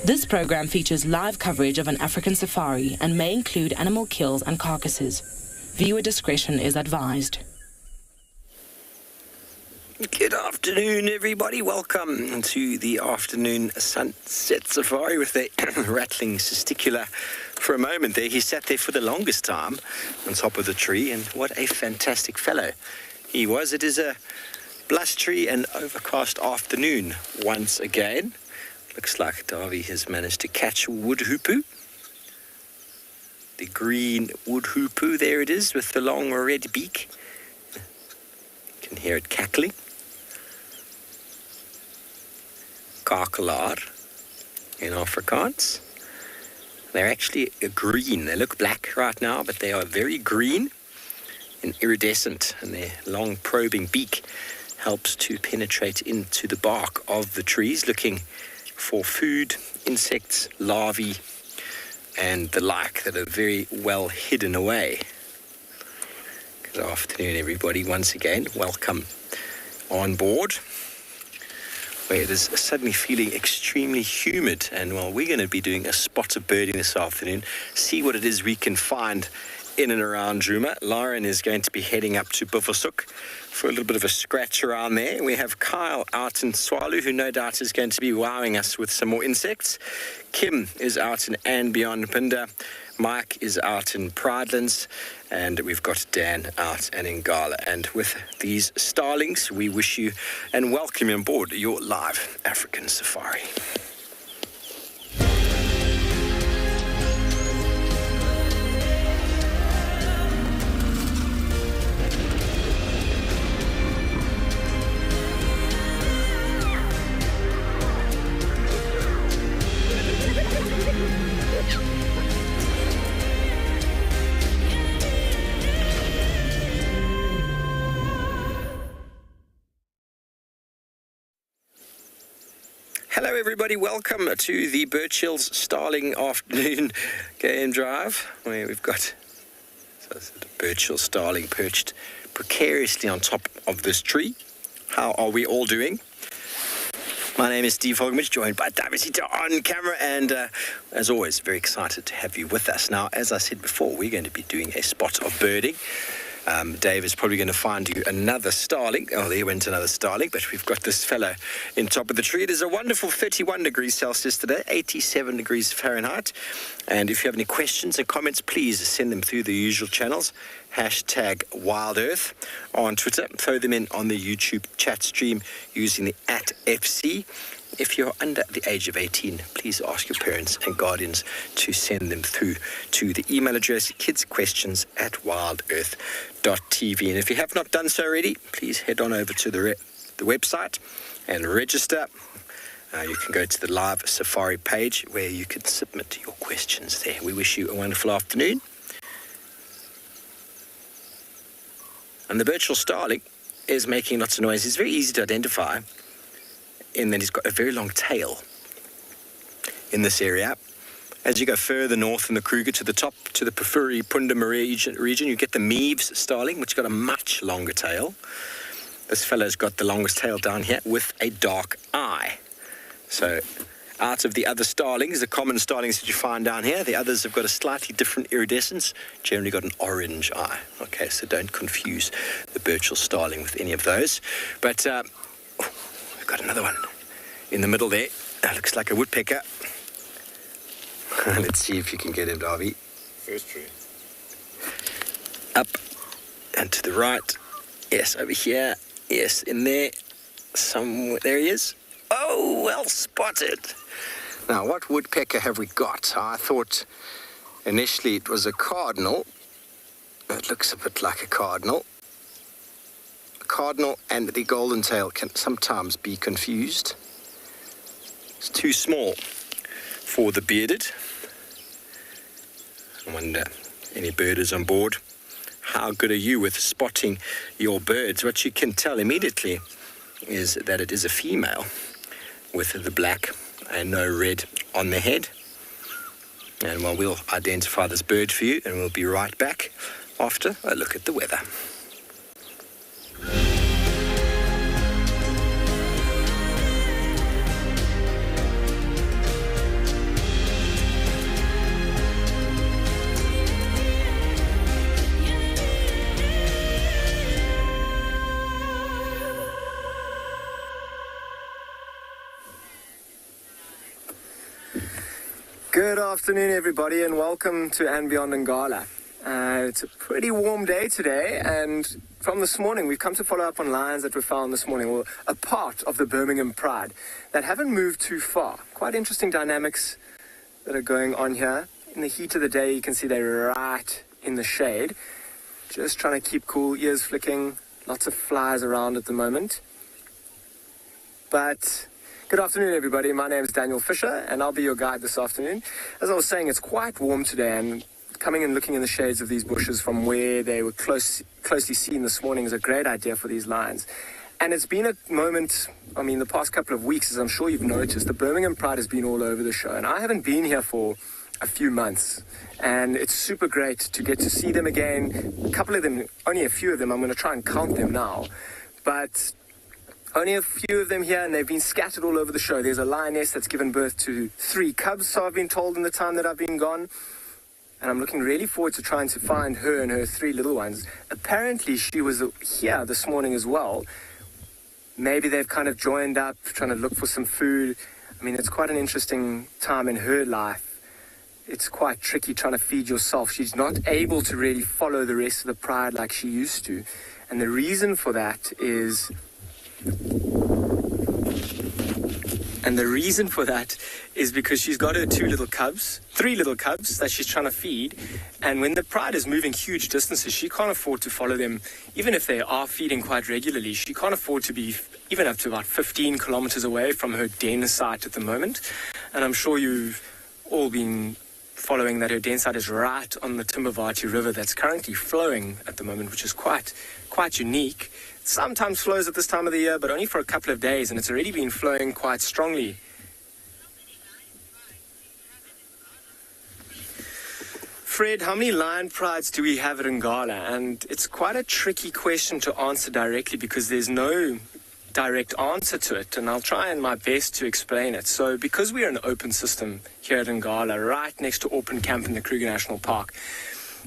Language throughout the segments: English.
This program features live coverage of an African safari and may include animal kills and carcasses. Viewer discretion is advised. Good afternoon, everybody. Welcome to the afternoon sunset safari with the rattling testicular. For a moment there, he sat there for the longest time on top of the tree, and what a fantastic fellow he was. It is a blustery and overcast afternoon once again. Looks like Davy has managed to catch wood hoopoe. The green wood hoopoe, there it is, with the long red beak. You can hear it cackling. Kakelaar in Afrikaans. They're actually green. They look black right now, but they are very green and iridescent, and their long probing beak helps to penetrate into the bark of the trees, looking for food, insects, larvae, and the like that are very well hidden away. Good afternoon, everybody. Once again, welcome on board, where it is suddenly feeling extremely humid. And well, we're going to be doing a spot of birding this afternoon, see what it is we can find in and around Djuma. Lauren is going to be heading up to Buffelshoek for a little bit of a scratch around there. We have Kyle out in Tswalu, who no doubt is going to be wowing us with some more insects. Kim is out in andBeyond Phinda. Mike is out in Prrivate, and we've got Dan out in Ngala. And with these starlings, we wish you and welcome you on board your live African safari. Hello everybody, welcome to the Birch Hills Starling Afternoon Game Drive, where we've got the Birch Hill Starling perched precariously on top of this tree. How are we all doing? My name is Steve FAULCONBRIDGE, joined by David on camera, and as always, very excited to have you with us. Now, as I said before, we're going to be doing a spot of birding. Dave is probably going to find you another starling. Oh, there went another starling, but we've got this fellow in top of the tree. It is a wonderful 31 degrees Celsius today, 87 degrees Fahrenheit. And if you have any questions and comments, please send them through the usual channels. Hashtag WildEarth on Twitter. Throw them in on the YouTube chat stream using the @FC. If you're under the age of 18, please ask your parents and guardians to send them through to the email address kidssquestions@wildearth.tv. And if you have not done so already, please head on over to the website and register. You can go to the live Safari page where you can submit your questions there. We wish you a wonderful afternoon. And the Birch Hill starling is making lots of noise. It's very easy to identify in that he's got a very long tail in this area. As you go further north in the Kruger to the top, to the Pafuri Phinda region, you get the Meaves starling, which got a much longer tail. This fellow's got the longest tail down here with a dark eye. So out of the other starlings, the common starlings that you find down here, the others have got a slightly different iridescence, generally got an orange eye. Okay, so don't confuse the Birch Hill starling with any of those. But we've got another one in the middle there. That looks like a woodpecker. Let's see if you can get him, Darby. First tree. Up and to the right. Yes, over here. Yes, in there. Somewhere. There he is. Oh, well spotted. Now, what woodpecker have we got? I thought initially it was a cardinal. It looks a bit like a cardinal. A cardinal and the golden tail can sometimes be confused. It's too small for the bearded. I wonder, any birders on board, how good are you with spotting your birds? What you can tell immediately is that it is a female with the black and no red on the head. And well, we'll identify this bird for you, and we'll be right back after a look at the weather. Good afternoon, everybody, and welcome to andBeyond in Ngala. It's a pretty warm day today, and from this morning, we've come to follow up on lions that were found this morning, or a part of the Birmingham Pride, that haven't moved too far. Quite interesting dynamics that are going on here. In the heat of the day, you can see they're right in the shade, just trying to keep cool, ears flicking, lots of flies around at the moment. But good afternoon, everybody. My name is Daniel Fisher, and I'll be your guide this afternoon. As I was saying, it's quite warm today, and coming and looking in the shades of these bushes from where they were closely seen this morning is a great idea for these lions. And it's been a moment, the past couple of weeks, as I'm sure you've noticed, the Birmingham Pride has been all over the show, and I haven't been here for a few months, and it's super great to get to see them again. A couple of them, only a few of them, I'm going to try and count them now, but only a few of them here, and they've been scattered all over the show. There's a lioness that's given birth to 3 cubs, so I've been told, in the time that I've been gone. And I'm looking really forward to trying to find her and her 3 little ones. Apparently, she was here this morning as well. Maybe they've kind of joined up, trying to look for some food. It's quite an interesting time in her life. It's quite tricky trying to feed yourself. She's not able to really follow the rest of the pride like she used to. And the reason for that is because she's got her 3 little cubs that she's trying to feed, and when the pride is moving huge distances, she can't afford to follow them. Even if they are feeding quite regularly, she can't afford to be even up to about 15 kilometers away from her den site at the moment. And I'm sure you've all been following that her den site is right on the Timbavati River that's currently flowing at the moment, which is quite unique. Sometimes flows at this time of the year, but only for a couple of days, and it's already been flowing quite strongly Fred, how many lion prides do we have at Ngala? And it's quite a tricky question to answer directly because there's no direct answer to it, and I'll try my best to explain it. So because we're an open system here at Ngala, right next to Orpen Camp in the Kruger National Park,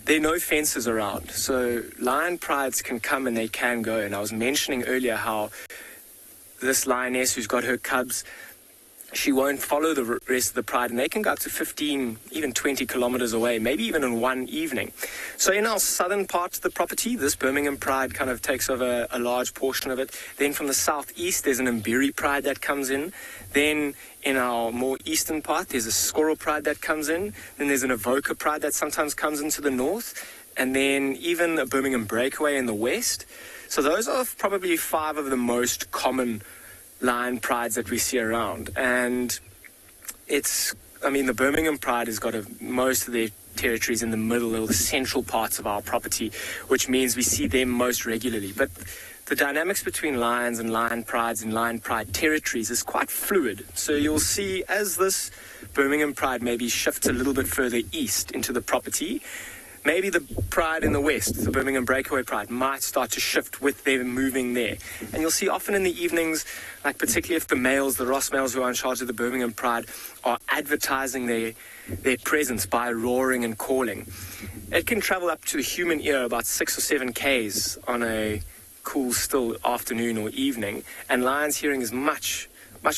there are no fences around. So lion prides can come and they can go. And I was mentioning earlier how this lioness who's got her cubs, she won't follow the rest of the pride, and they can go up to 15, even 20 kilometers away, maybe even in one evening. So in our southern part of the property, this Birmingham pride kind of takes over a large portion of it. Then from the southeast, there's an Mbiri pride that comes in. Then in our more eastern part, there's a Squirrel pride that comes in. Then there's an Avoca pride that sometimes comes into the north. And then even a Birmingham breakaway in the west. So those are probably 5 of the most common lion prides that we see around. And the Birmingham pride has got most of their territories in the middle or the central parts of our property, which means we see them most regularly. But the dynamics between lions and lion prides and lion pride territories is quite fluid. So you'll see as this Birmingham pride maybe shifts a little bit further east into the property, maybe the pride in the west, the Birmingham breakaway pride, might start to shift with them moving there. And you'll see often in the evenings, like particularly if the males, the Ross males who are in charge of the Birmingham pride, are advertising their presence by roaring and calling. It can travel up to the human ear about 6 or 7 Ks on a cool, still afternoon or evening. And lions' hearing is much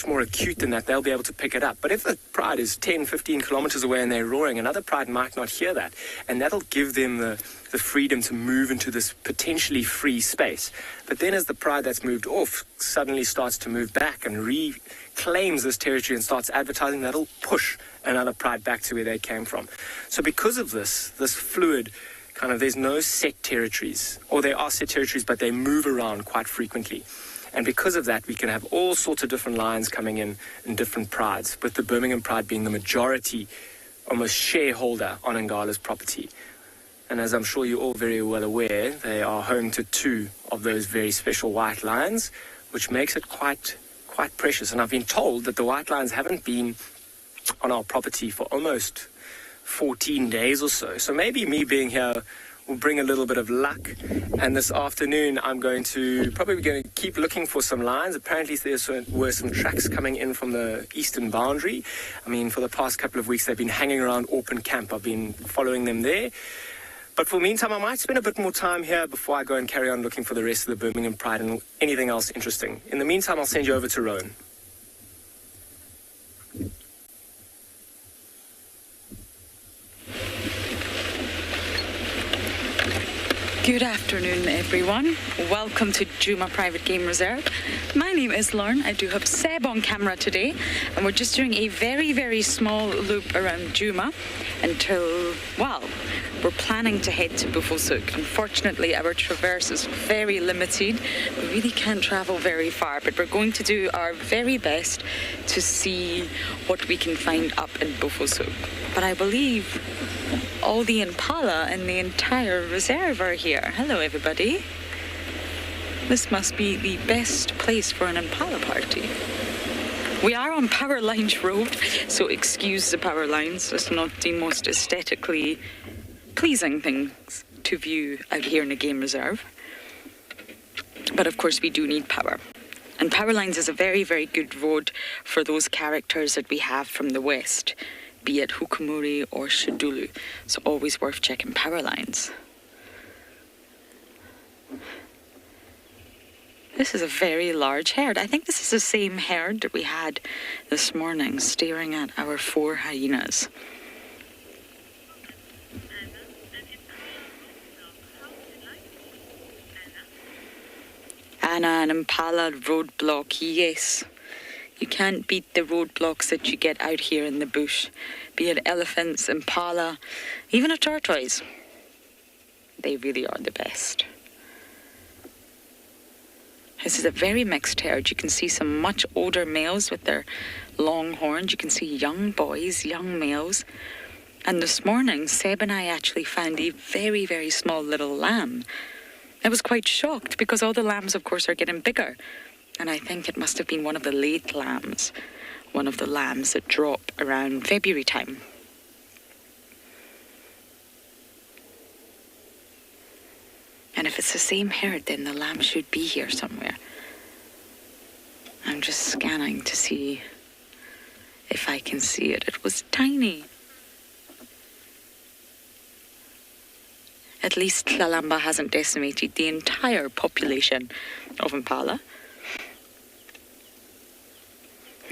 more acute than that. They'll be able to pick it up. But if the pride is 10, 15 kilometers away and they're roaring, another pride might not hear that. And that'll give them the freedom to move into this potentially free space. But then as the pride that's moved off suddenly starts to move back and reclaims this territory and starts advertising, that'll push another pride back to where they came from. So because of this fluid kind of, there's no set territories, or there are set territories, but they move around quite frequently. And because of that, we can have all sorts of different lions coming in different prides, with the Birmingham pride being the majority, almost shareholder on Ngala's property. And as I'm sure you're all very well aware, they are home to 2 of those very special white lions, which makes it quite precious. And I've been told that the white lions haven't been on our property for almost 14 days or so. So maybe me being here will bring a little bit of luck. And this afternoon, I'm probably going to keep looking for some lions. Apparently, there were some tracks coming in from the eastern boundary. I mean, for the past couple of weeks, they've been hanging around Orpen Camp. I've been following them there. But for the meantime, I might spend a bit more time here before I go and carry on looking for the rest of the Birmingham pride and anything else interesting. In the meantime, I'll send you over to Rowan. Good afternoon, everyone. Welcome to Djuma Private Game Reserve. My name is Lauren. I do have Seb on camera today, and we're just doing a very, very small loop around Djuma until, we're planning to head to Buffelshoek. Unfortunately, our traverse is very limited. We really can't travel very far, but we're going to do our very best to see what we can find up in Buffelshoek. But I believe all the impala and the entire reserve are here. Hello, everybody. This must be the best place for an impala party. We are on Power Lines Road, so excuse the power lines. It's not the most aesthetically pleasing things to view out here in a game reserve. But of course, we do need power. And Power Lines is a very, very good road for those characters that we have from the west, be it Hukumuri or Shadulu. So always worth checking Power Lines. This is a very large herd. I think this is the same herd that we had this morning staring at our 4 hyenas. Anna, an impala roadblock, yes. You can't beat the roadblocks that you get out here in the bush, be it elephants, impala, even a tortoise. They really are the best. This is a very mixed herd. You can see some much older males with their long horns. You can see young boys, young males. And this morning, Seb and I actually found a very, very small little lamb. I was quite shocked because all the lambs, of course, are getting bigger. And I think it must have been one of the late lambs, one of the lambs that drop around February time. it's the same herd, then the lamb should be here somewhere. I'm just scanning to see if I can see it. It was tiny. At least Lalamba hasn't decimated the entire population of impala.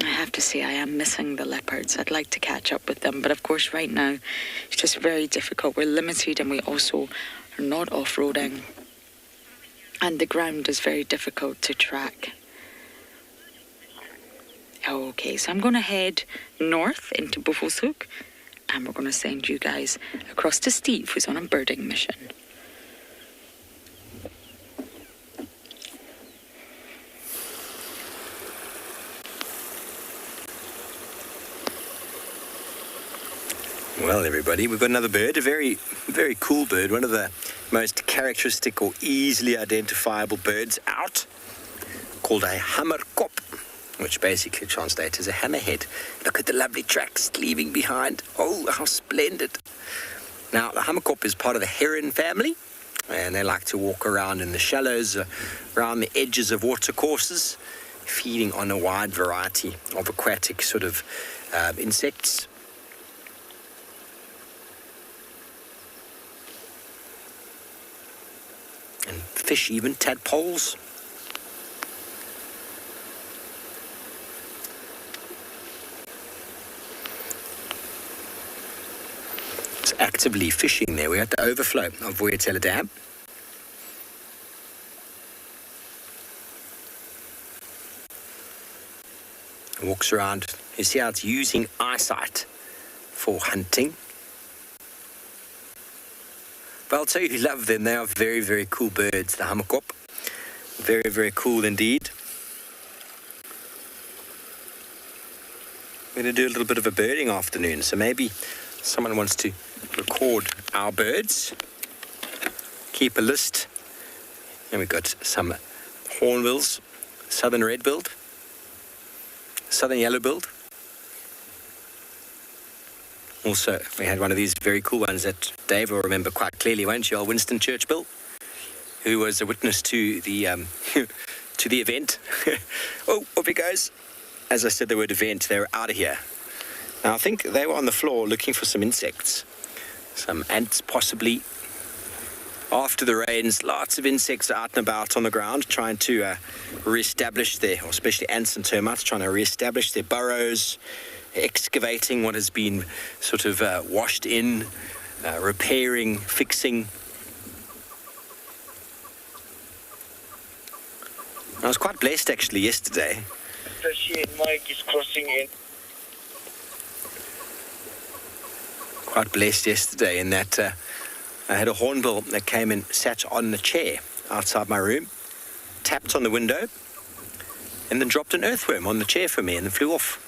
I have to say I am missing the leopards. I'd like to catch up with them, but of course right now it's just very difficult. We're limited and we also are not off-roading, and the ground is very difficult to track. Okay, so I'm going to head north into Buffelshoek, and we're going to send you guys across to Steve, who's on a birding mission. Well, everybody, we've got another bird, a very, very cool bird, one of the most characteristic or easily identifiable birds out, called a hammerkop, which basically translates as a hammerhead. Look at the lovely tracks leaving behind. Oh, how splendid. Now, the hammerkop is part of the heron family, and they like to walk around in the shallows, around the edges of watercourses, feeding on a wide variety of aquatic sort of insects. And fish, even tadpoles. It's actively fishing there. We're at the overflow of Vuyatela Dam. It walks around. You see how it's using eyesight for hunting. But I'll tell you, you love them. They are very, very cool birds, the hammerkop. Very, very cool indeed. We're going to do a little bit of a birding afternoon, so maybe someone wants to record our birds, keep a list. And we've got some hornbills, southern red-billed, southern yellow-billed. Also, we had one of these very cool ones that Dave will remember quite clearly, won't you, old Winston Churchbill, who was a witness to the to the event. Oh, off he goes. As I said the word event, they were out of here. Now, I think they were on the floor looking for some insects. Some ants, possibly. After the rains, lots of insects out and about on the ground, trying to re-establish their, or especially ants and termites, trying to re-establish their burrows, excavating what has been sort of washed in, repairing, fixing. I was quite blessed actually yesterday. Mike is crossing in. Quite blessed yesterday in that I had a hornbill that came and sat on the chair outside my room, tapped on the window, and then dropped an earthworm on the chair for me and then flew off.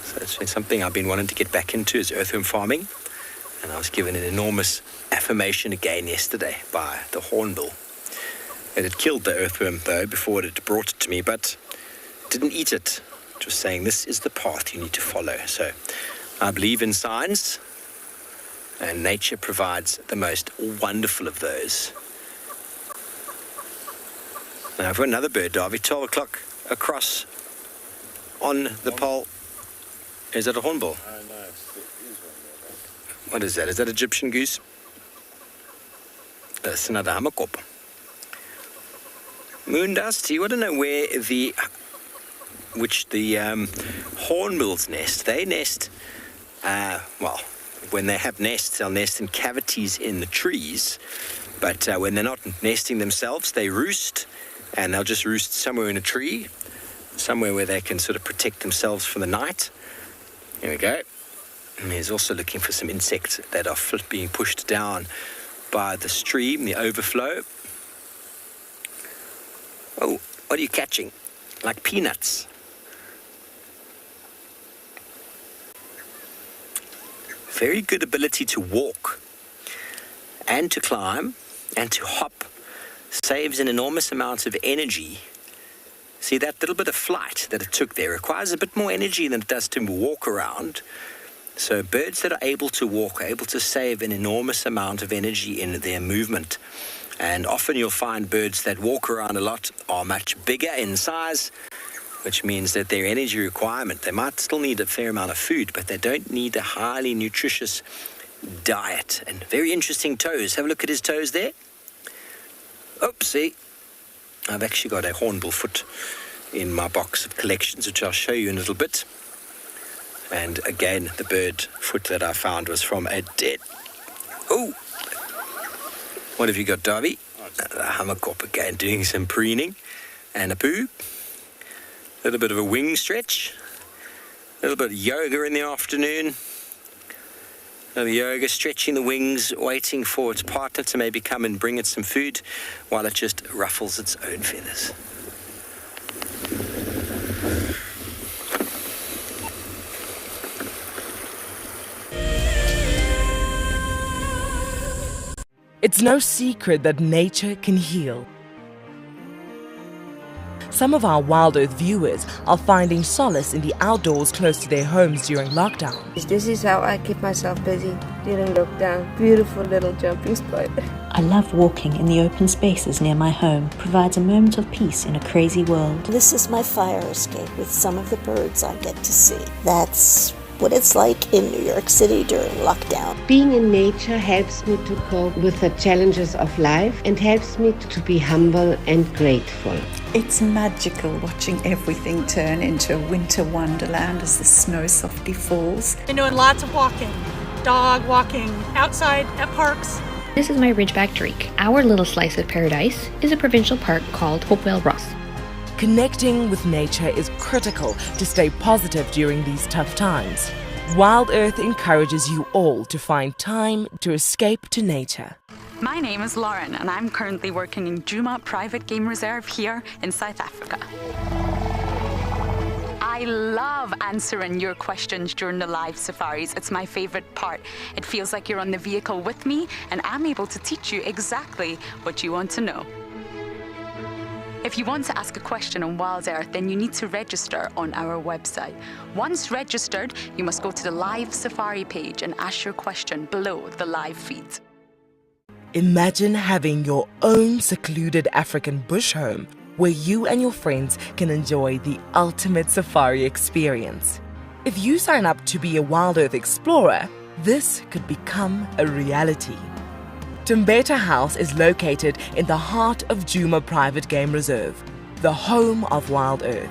So it's been something I've been wanting to get back into, is earthworm farming, and I was given an enormous affirmation again yesterday by the hornbill. It had killed the earthworm though before it had brought it to me, but didn't eat it. Just saying this is the path you need to follow. So I believe in signs, and nature provides the most wonderful of those. Now I've got another bird, Darby, 12 o'clock across on the pole. Is that a hornbill? No, it's one. What is that? Is that Egyptian goose? That's another hammerkop. Moondust, you want to know where the hornbills nest? They nest, well, when they have nests, they'll nest in cavities in the trees. But when they're not nesting themselves, they roost, and they'll just roost somewhere in a tree, somewhere where they can sort of protect themselves for the night. Here we go. And he's also looking for some insects that are being pushed down by the stream, the overflow. Oh, what are you catching? Like peanuts. Very good ability to walk and to climb and to hop. Saves an enormous amount of energy. See, that little bit of flight that it took there requires a bit more energy than it does to walk around. So birds that are able to walk are able to save an enormous amount of energy in their movement. And often you'll find birds that walk around a lot are much bigger in size, which means that their energy requirement, they might still need a fair amount of food, but they don't need a highly nutritious diet. And very interesting toes. Have a look at his toes there. Oops, see, I've actually got a hornbill foot in my box of collections, which I'll show you in a little bit. And again, the bird foot that I found was from a dead... Oh! What have you got, Darby? The hammerkop again, doing some preening. And a poo. A little bit of a wing stretch. A little bit of yoga in the afternoon. A little yoga, stretching the wings, waiting for its partner to maybe come and bring it some food while it just ruffles its own feathers. It's no secret that nature can heal. Some of our WildEarth viewers are finding solace in the outdoors close to their homes during lockdown. This is how I keep myself busy during lockdown. Beautiful little jumping spot. I love walking in the open spaces near my home. Provides a moment of peace in a crazy world. This is my fire escape with some of the birds I get to see. That's what it's like in New York City during lockdown. Being in nature helps me to cope with the challenges of life and helps me to be humble and grateful. It's magical watching everything turn into a winter wonderland as the snow softly falls. Been doing lots of walking, dog walking, outside at parks. This is my Ridgeback Drake. Our little slice of paradise is a provincial park called Hopewell Ross. Connecting with nature is critical to stay positive during these tough times. WildEarth encourages you all to find time to escape to nature. My name is Lauren, and I'm currently working in Djuma Private Game Reserve here in South Africa. I love answering your questions during the live safaris. It's my favorite part. It feels like you're on the vehicle with me, and I'm able to teach you exactly what you want to know. If you want to ask a question on WildEarth, then you need to register on our website. Once registered, you must go to the live safari page and ask your question below the live feed. Imagine having your own secluded African bush home where you and your friends can enjoy the ultimate safari experience. If you sign up to be a WildEarth explorer, this could become a reality. Tumbeta House is located in the heart of Djuma Private Game Reserve, the home of WildEarth.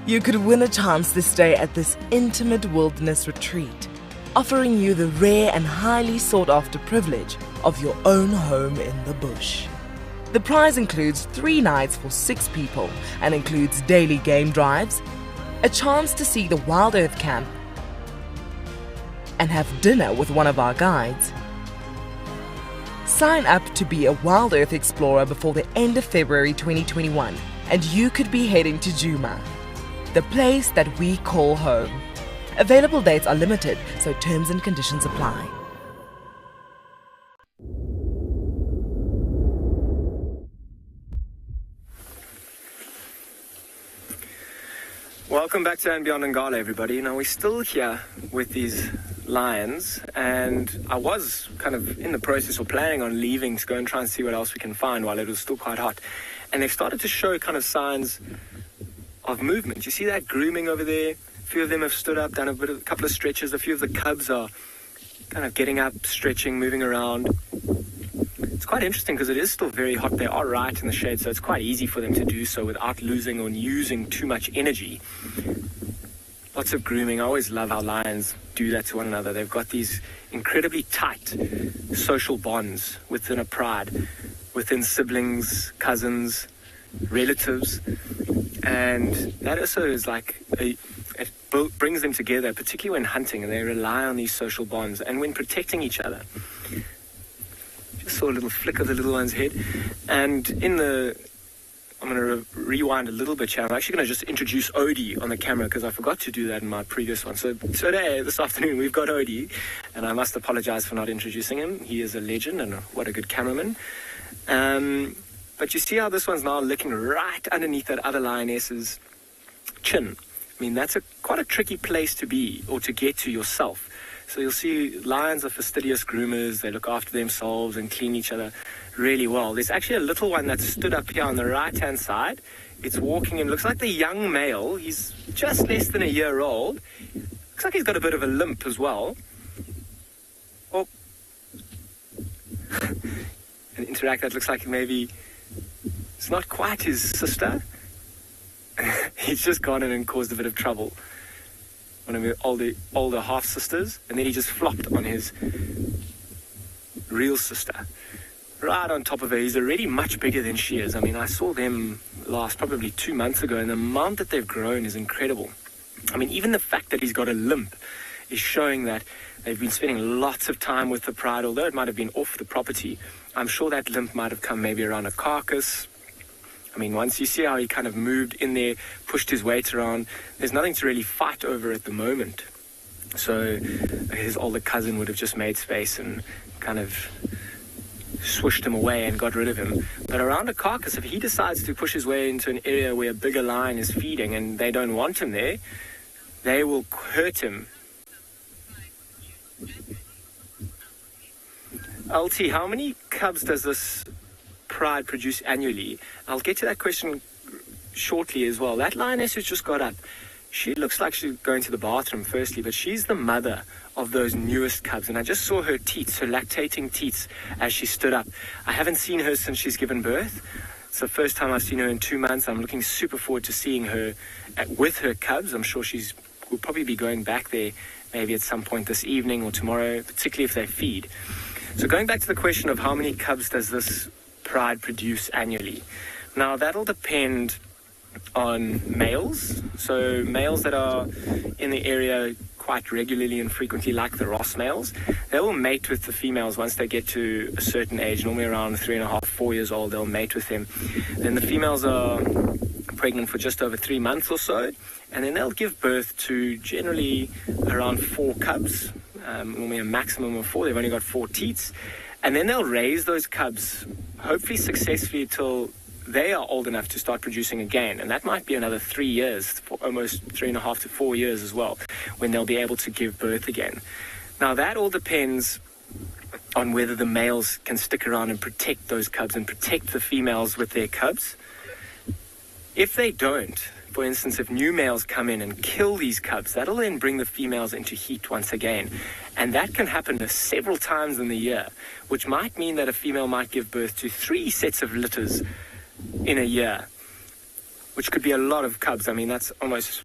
You could win a chance to stay at this intimate wilderness retreat, offering you the rare and highly sought-after privilege of your own home in the bush. The prize includes 3 nights for 6 people and includes daily game drives, a chance to see the WildEarth camp, and have dinner with one of our guides. Sign up to be a WildEarth explorer before the end of February 2021, and you could be heading to Djuma, the place that we call home. Available dates are limited, so terms and conditions apply. Welcome back to andBeyond and Ngala, everybody. Now, we're still here with these lions, and I was kind of in the process of planning on leaving to go and try and see what else we can find while it was still quite hot. And they've started to show kind of signs of movement. You see that grooming over there? A few of them have stood up, done a couple of stretches. A few of the cubs are kind of getting up, stretching, moving around. It's quite interesting because it is still very hot. They are right in the shade, so it's quite easy for them to do so without losing or using too much energy. Lots of grooming. I always love how lions do that to one another. They've got these incredibly tight social bonds within a pride, within siblings, cousins, relatives, and that also is like it brings them together, particularly when hunting, and they rely on these social bonds and when protecting each other. Just saw a little flick of the little one's head, and I'm going to rewind a little bit here. I'm actually going to just introduce Odie on the camera because I forgot to do that in my previous one. So today, this afternoon, we've got Odie, and I must apologize for not introducing him. He is a legend, and what a good cameraman. But you see how this one's now licking right underneath that other lioness's chin. I mean, that's quite a tricky place to be or to get to yourself. So you'll see lions are fastidious groomers. They look after themselves and clean each other really well. There's actually a little one that stood up here on the right-hand side. It's walking and looks like the young male. He's just less than a year old. Looks like he's got a bit of a limp as well. Oh. And interact, that looks like maybe it's not quite his sister. He's just gone in and caused a bit of trouble. One of the older half-sisters, and then he just flopped on his real sister. Right on top of her. He's already much bigger than she is. I mean, I saw them last probably 2 months ago, and the amount that they've grown is incredible. I mean, even the fact that he's got a limp is showing that they've been spending lots of time with the pride, although it might have been off the property. I'm sure that limp might have come maybe around a carcass. I mean, once you see how he kind of moved in there, pushed his weight around, there's nothing to really fight over at the moment. So his older cousin would have just made space and kind of swished him away and got rid of him. But around a carcass, if he decides to push his way into an area where a bigger lion is feeding and they don't want him there, they will hurt him. LT, how many cubs does this pride produce annually? I'll get to that question shortly as well. That lioness who's just got up, she looks like she's going to the bathroom firstly, but she's the mother of those newest cubs, and I just saw her teats, her lactating teats, as she stood up. I haven't seen her since she's given birth. It's the first time I've seen her in 2 months. I'm looking super forward to seeing her with her cubs. I'm sure will probably be going back there maybe at some point this evening or tomorrow, particularly if they feed. So going back to the question of how many cubs does this pride produce annually? Now that'll depend on males. So males that are in the area quite regularly and frequently, like the Ross males, they will mate with the females once they get to a certain age, normally around 3.5, 4 years old. They'll mate with them. Then the females are pregnant for just over 3 months or so, and then they'll give birth to generally around 4 cubs, normally a maximum of 4. They've only got 4 teats, and then they'll raise those cubs hopefully successfully till they are old enough to start producing again, and that might be another 3 years, for almost 3.5 to 4 years as well, when they'll be able to give birth again. Now that all depends on whether the males can stick around and protect those cubs and protect the females with their cubs. If they don't, for instance, if new males come in and kill these cubs, that'll then bring the females into heat once again. And that can happen several times in the year, which might mean that a female might give birth to 3 sets of litters in a year, which could be a lot of cubs. I mean, that's almost,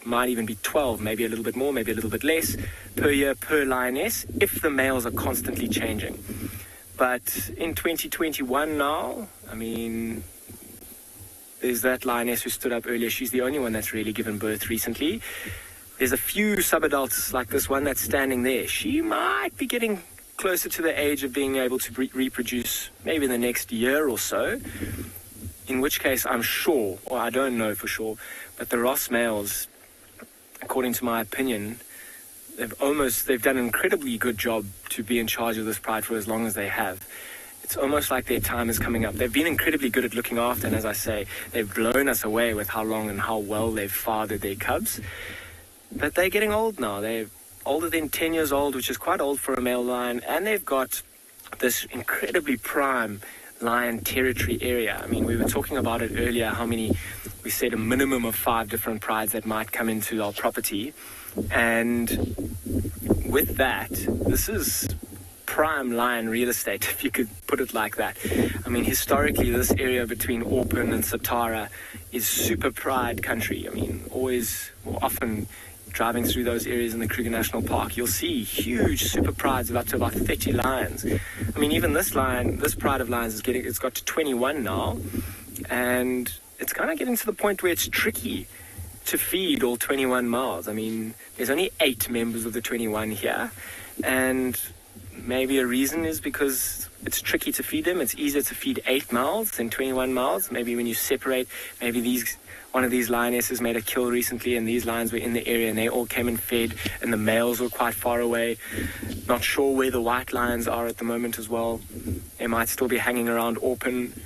might even be 12, maybe a little bit more, maybe a little bit less per year per lioness, if the males are constantly changing. But in 2021 now, I mean, there's that lioness who stood up earlier. She's the only one that's really given birth recently. There's a few subadults like this one that's standing there. She might be getting closer to the age of being able to reproduce maybe in the next year or so. In which case, I'm sure, or I don't know for sure, but the Ross males, according to my opinion, they've done an incredibly good job to be in charge of this pride for as long as they have. It's almost like their time is coming up. They've been incredibly good at looking after, and as I say, they've blown us away with how long and how well they've fathered their cubs. But they're getting old now. They're older than 10 years old, which is quite old for a male lion, and they've got this incredibly prime lion territory area. I mean, we were talking about it earlier, how many, we said a minimum of 5 different prides that might come into our property. And with that, this is prime lion real estate, if you could put it like that. I mean, historically, this area between Auckland and Satara is super pride country. I mean, often driving through those areas in the Kruger National Park, you'll see huge super prides of up to about 30 lions. I mean, even this pride of lions it's got to 21 now, and it's kind of getting to the point where it's tricky to feed all 21 males. I mean, there's only 8 members of the 21 here, and maybe a reason is because it's tricky to feed them. It's easier to feed 8 males than 21 males. Maybe when you separate, maybe one of these lionesses made a kill recently, and these lions were in the area and they all came and fed, and the males were quite far away. Not sure where the white lions are at the moment as well. They might still be hanging around open.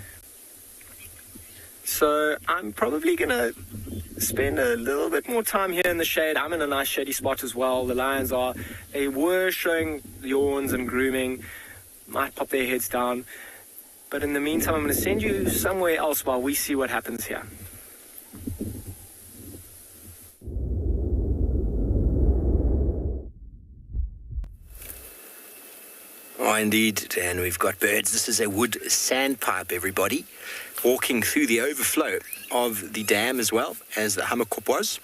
So I'm probably going to spend a little bit more time here in the shade. I'm in a nice shady spot as well. The lions they were showing yawns and grooming, might pop their heads down. But in the meantime, I'm going to send you somewhere else while we see what happens here. Oh, indeed, and we've got birds. This is a wood sandpiper, everybody, walking through the overflow of the dam as well as the Hammerkop was.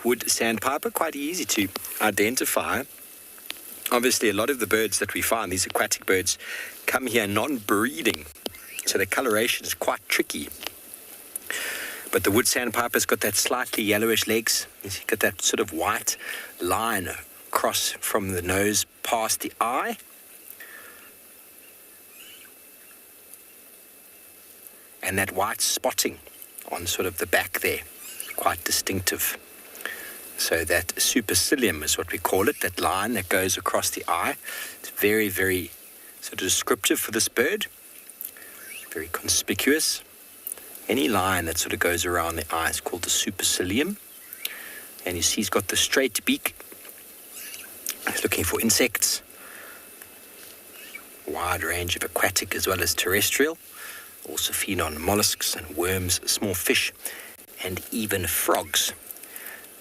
Wood sandpiper, quite easy to identify. Obviously, a lot of the birds that we find, these aquatic birds, come here non-breeding, so the coloration is quite tricky. But the wood sandpiper's got that slightly yellowish legs. You've got that sort of white line across from the nose past the eye. And that white spotting on sort of the back there, quite distinctive. So that supercilium is what we call it, that line that goes across the eye. It's very, very sort of descriptive for this bird. Very conspicuous. Any line that sort of goes around the eye is called the supercilium. And you see he's got the straight beak. He's looking for insects. Wide range of aquatic as well as terrestrial. Also feed on mollusks and worms, small fish, and even frogs.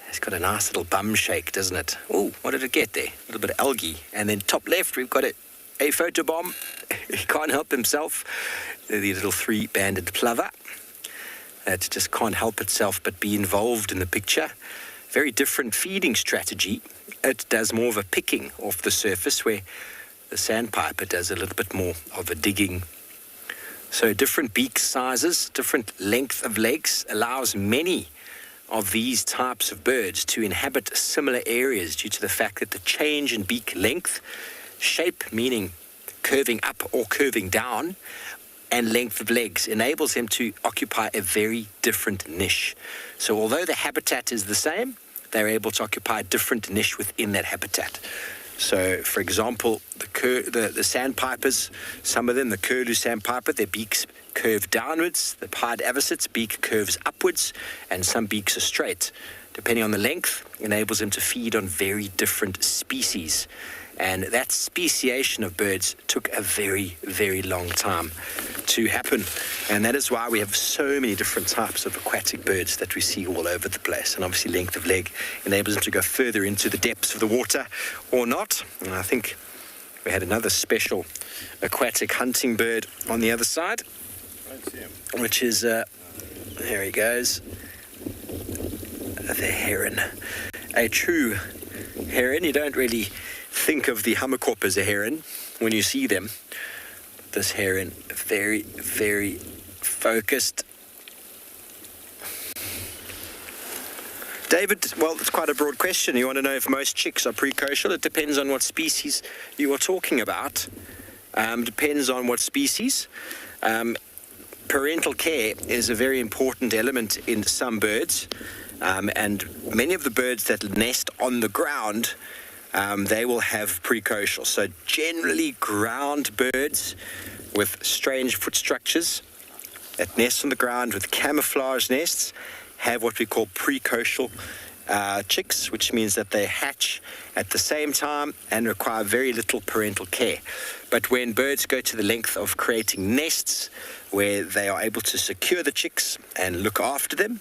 It's got a nice little bum shake, doesn't it? Oh, what did it get there? A little bit of algae. And then top left, we've got a photobomb. He can't help himself. The little three-banded plover. That just can't help itself but be involved in the picture. Very different feeding strategy. It does more of a picking off the surface, where the sandpiper does a little bit more of a digging. So different beak sizes, different length of legs allows many of these types of birds to inhabit similar areas due to the fact that the change in beak length, shape meaning curving up or curving down, and length of legs enables them to occupy a very different niche. So although the habitat is the same, they're able to occupy a different niche within that habitat. So, for example, the sandpipers, some of them, the curlew sandpiper, their beaks curve downwards. The pied avocet's beak curves upwards, and some beaks are straight. Depending on the length, enables them to feed on very different species. And that speciation of birds took a very, very long time to happen. And that is why we have so many different types of aquatic birds that we see all over the place. And obviously length of leg enables them to go further into the depths of the water or not. And I think we had another special aquatic hunting bird on the other side, which is, there he goes, the heron. A true heron. You don't really think of the Hammerkop as a heron when you see them. This heron, very, very focused. David, well, it's quite a broad question. You want to know if most chicks are precocial? It depends on what species you are talking about. Depends on what species. Parental care is a very important element in some birds. And many of the birds that nest on the ground, they will have precocial. So generally ground birds with strange foot structures that nest on the ground with camouflage nests have what we call precocial chicks, which means that they hatch at the same time and require very little parental care. But when birds go to the length of creating nests where they are able to secure the chicks and look after them,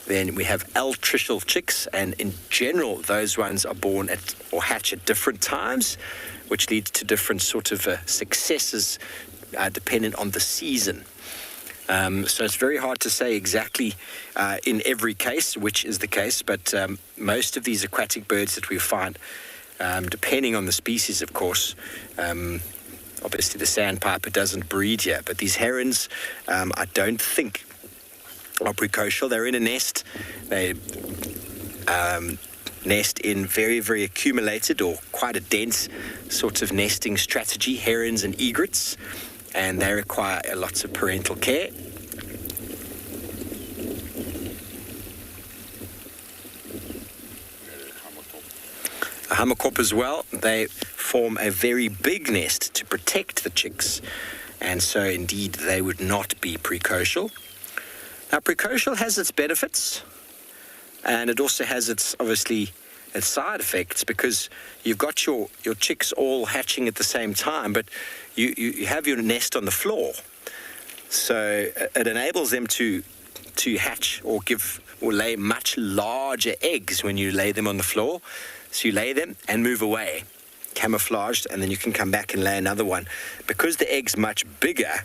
then we have altricial chicks, and in general those ones are born at or hatch at different times, which leads to different sort of successes dependent on the season. So it's very hard to say exactly in every case which is the case, but most of these aquatic birds that we find, depending on the species, of course, obviously the sandpiper doesn't breed here, but these herons, I don't think are precocial. They're in a nest. They nest in very, very accumulated or quite a dense sort of nesting strategy, herons and egrets, and they require lots of parental care. A Hammerkop as well, they form a very big nest to protect the chicks. and so indeed they would not be precocial. Now, precocial has its benefits, and it also has its side effects, because you've got your chicks all hatching at the same time, but you have your nest on the floor. So it enables them to hatch or lay much larger eggs when you lay them on the floor. So you lay them and move away, camouflaged, and then you can come back and lay another one. Because the egg's much bigger,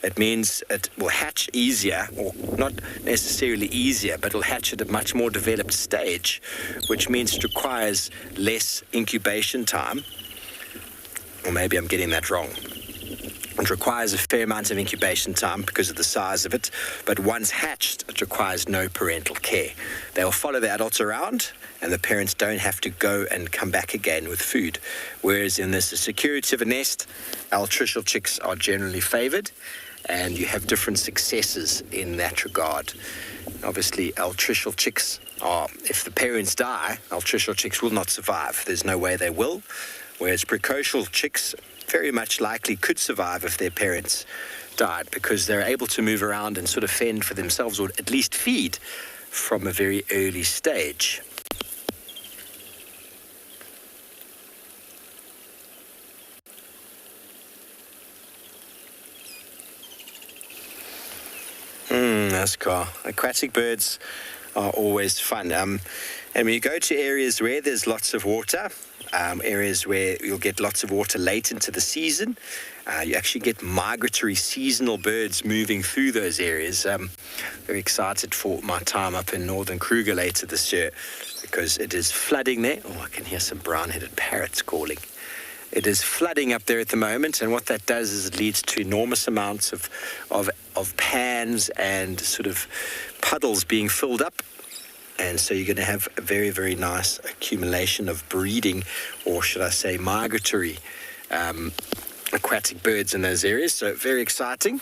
it means it will hatch easier, or not necessarily easier, but it'll hatch at a much more developed stage, which means it requires less incubation time. Or maybe I'm getting that wrong. It requires a fair amount of incubation time because of the size of it, but once hatched, it requires no parental care. They will follow the adults around, and the parents don't have to go and come back again with food. Whereas in this security of a nest, altricial chicks are generally favored, and you have different successes in that regard. Obviously, altricial chicks are, if the parents die, altricial chicks will not survive. There's no way they will. Whereas precocial chicks very much likely could survive if their parents died, because they're able to move around and sort of fend for themselves, or at least feed from a very early stage. That's cool. Aquatic birds are always fun. And when you go to areas where there's lots of water, areas where you'll get lots of water late into the season, you actually get migratory seasonal birds moving through those areas. Very excited for my time up in northern Kruger later this year, because it is flooding there. Oh, I can hear some brown-headed parrots calling. It is flooding up there at the moment, and what that does is it leads to enormous amounts of pans and sort of puddles being filled up. And so you're going to have a very, very nice accumulation of breeding, or should I say migratory aquatic birds in those areas. So very exciting.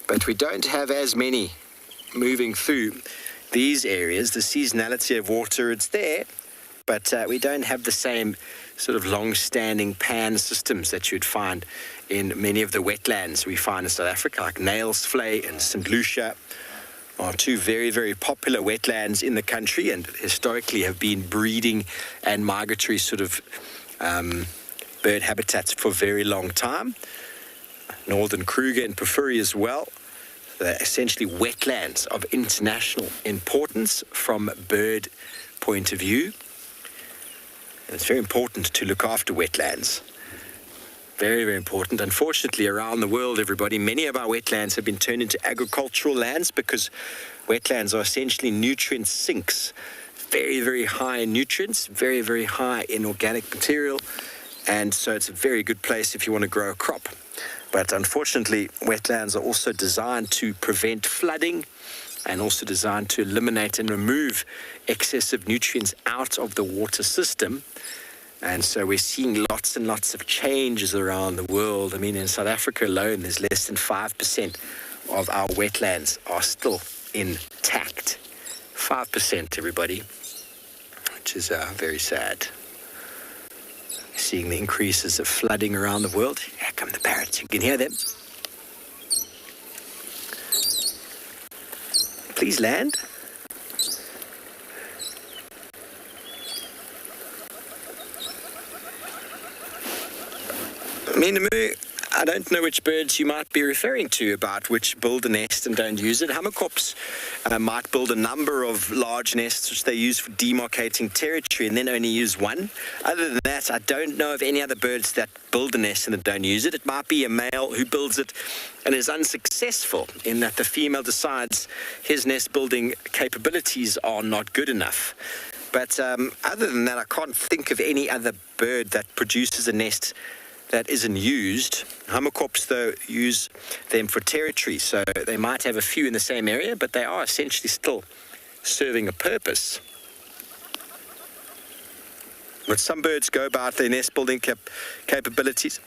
But we don't have as many moving through these areas. The seasonality of water, it's there, but we don't have the same sort of long-standing pan systems that you'd find in many of the wetlands we find in South Africa, like Nailsvlei and St. Lucia, are two very, very popular wetlands in the country, and historically have been breeding and migratory sort of bird habitats for a very long time. Northern Kruger and Prrivate as well. They're essentially wetlands of international importance from a bird point of view. And it's very important to look after wetlands. Very, very important. Unfortunately, around the world, everybody, many of our wetlands have been turned into agricultural lands, because wetlands are essentially nutrient sinks. Very, very high in nutrients, very, very high in organic material. And so it's a very good place if you want to grow a crop. But unfortunately, wetlands are also designed to prevent flooding, and also designed to eliminate and remove excessive nutrients out of the water system. And so we're seeing lots and lots of changes around the world. I mean, in South Africa alone, there's less than 5% of our wetlands are still intact. 5%, everybody, which is very sad. Seeing the increases of flooding around the world. Here come the parrots. You can hear them. Please land. Minamu, I don't know which birds you might be referring to about which build a nest and don't use it. Hummerkops might build a number of large nests which they use for demarcating territory and then only use one. Other than that, I don't know of any other birds that build a nest and that don't use it. It might be a male who builds it and is unsuccessful in that the female decides his nest building capabilities are not good enough. But other than that, I can't think of any other bird that produces a nest that isn't used. Hummerkops, though, use them for territory, so they might have a few in the same area, but they are essentially still serving a purpose. But some birds go about their nest building capabilities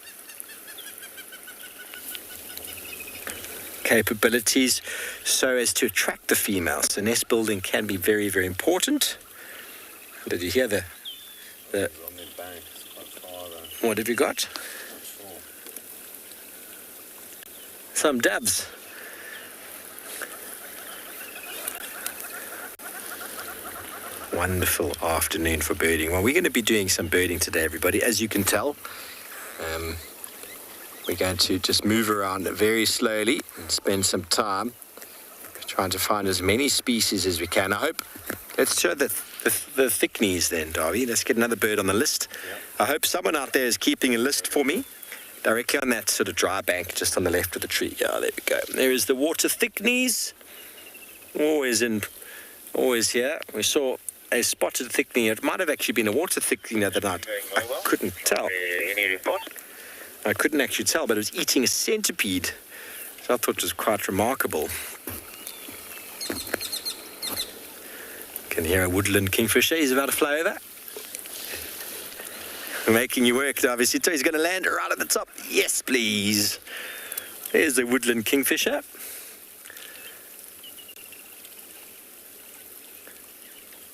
so as to attract the females. So nest building can be very, very important. Did you hear the what have you got? some doves. Wonderful afternoon for birding. Well, we're going to be doing some birding today, everybody. As you can tell, we're going to just move around very slowly and spend some time trying to find as many species as we can. I hope. Let's show the thick knees then, Darby. Let's get another bird on the list. Yeah. I hope someone out there is keeping a list for me. Directly on that sort of dry bank, just on the left of the tree. Yeah, there we go. There is the water thick knees. Always here. We saw a spotted thickney. It might have actually been a water thickney the other night. I couldn't tell. Any report? I couldn't actually tell, but it was eating a centipede. So I thought was quite remarkable. Can hear a woodland kingfisher. He's about to fly over. Making you work, obviously. He's going to land right at the top. Yes, please. There's the woodland kingfisher.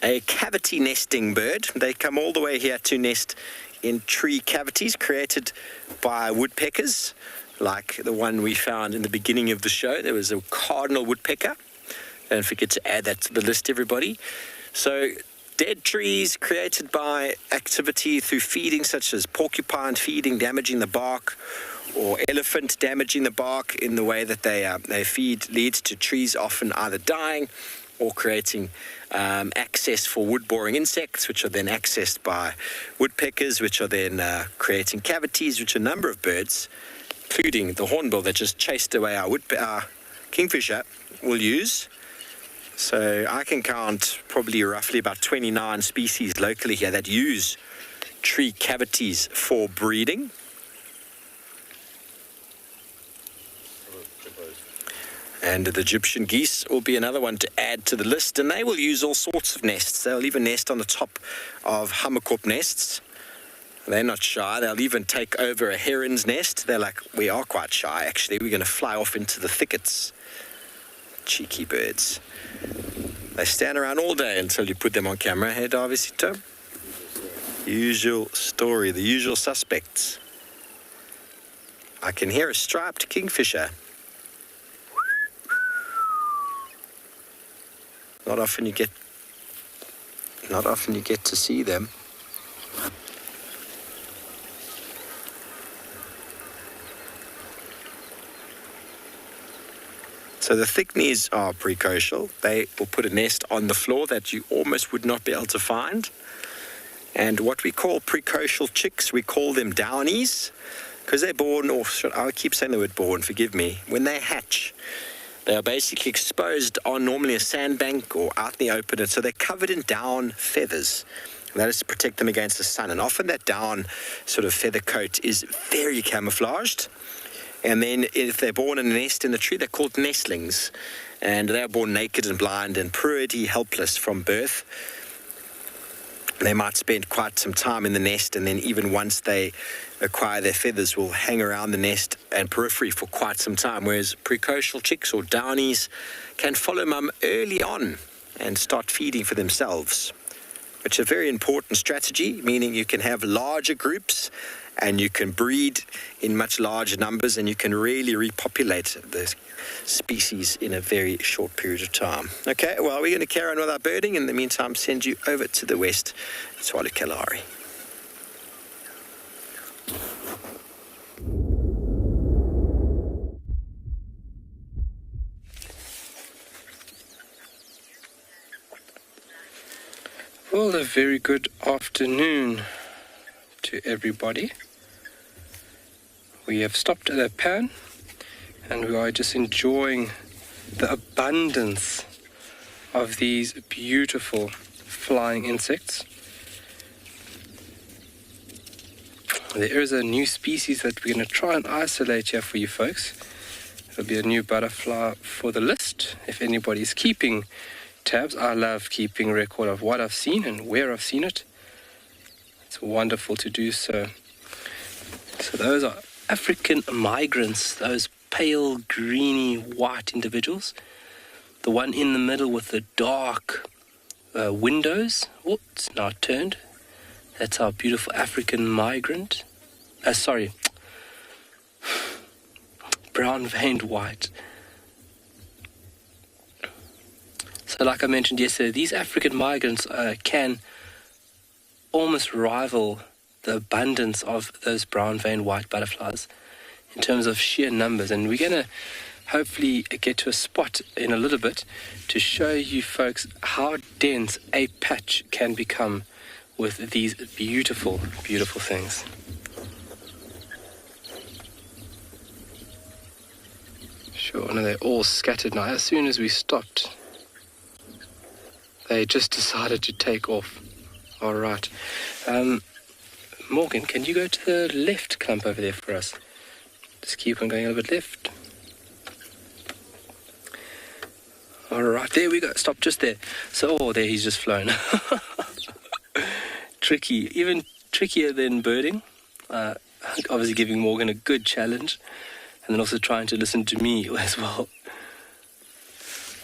A cavity nesting bird. They come all the way here to nest in tree cavities created by woodpeckers, like the one we found in the beginning of the show. There was a cardinal woodpecker. Don't forget to add that to the list, everybody. So, dead trees created by activity through feeding, such as porcupine feeding, damaging the bark, or elephant damaging the bark in the way that they feed, leads to trees often either dying or creating access for wood-boring insects, which are then accessed by woodpeckers, which are then creating cavities, which a number of birds, including the hornbill that just chased away our kingfisher, will use. So I can count probably roughly about 29 species locally here that use tree cavities for breeding. And the Egyptian geese will be another one to add to the list, and they will use all sorts of nests. They'll even nest on the top of hummerkorp nests. They're not shy. They'll even take over a heron's nest. They're like, we are quite shy, actually. We're going to fly off into the thickets. Cheeky birds. They stand around all day until you put them on camera. Hey, Darvisito? Usual story, the usual suspects. I can hear a striped kingfisher. Not often you get to see them. So the thickneys are precocial. They will put a nest on the floor that you almost would not be able to find. And what we call precocial chicks, we call them downies, because they're born, or I keep saying the word born, forgive me, when they hatch. They are basically exposed on normally a sandbank or out in the open, and so they're covered in down feathers. And that is to protect them against the sun. And often that down sort of feather coat is very camouflaged. And then if they're born in a nest in the tree, they're called nestlings. And they are born naked and blind and pretty helpless from birth. They might spend quite some time in the nest, and then even once they acquire their feathers will hang around the nest and periphery for quite some time, whereas precocial chicks or downies can follow mum early on and start feeding for themselves, which is a very important strategy, meaning you can have larger groups and you can breed in much larger numbers, and you can really repopulate the species in a very short period of time. Okay, well, we're going to carry on with our birding. In the meantime, send you over to the west, Tswalu Kalahari. Well, a very good afternoon to everybody. We have stopped at a pan and we are just enjoying the abundance of these beautiful flying insects. There is a new species that we're going to try and isolate here for you folks. There'll be a new butterfly for the list. If anybody's keeping tabs, I love keeping record of what I've seen and where I've seen it. It's wonderful to do so. So those are African migrants, those pale greeny white individuals. The one in the middle with the dark windows. Oh, it's now turned. That's our beautiful African migrant. brown-veined white. So like I mentioned yesterday, these African migrants can almost rival the abundance of those brown-veined white butterflies in terms of sheer numbers. And we're going to hopefully get to a spot in a little bit to show you folks how dense a patch can become with these beautiful, beautiful things. Sure, no, they're all scattered now. As soon as we stopped, they just decided to take off. All right. Morgan, can you go to the left clump over there for us? Just keep on going a little bit left. All right, there we go. Stop just there. So, there he's just flown. Tricky, even trickier than birding. Obviously giving Morgan a good challenge. And then also trying to listen to me as well.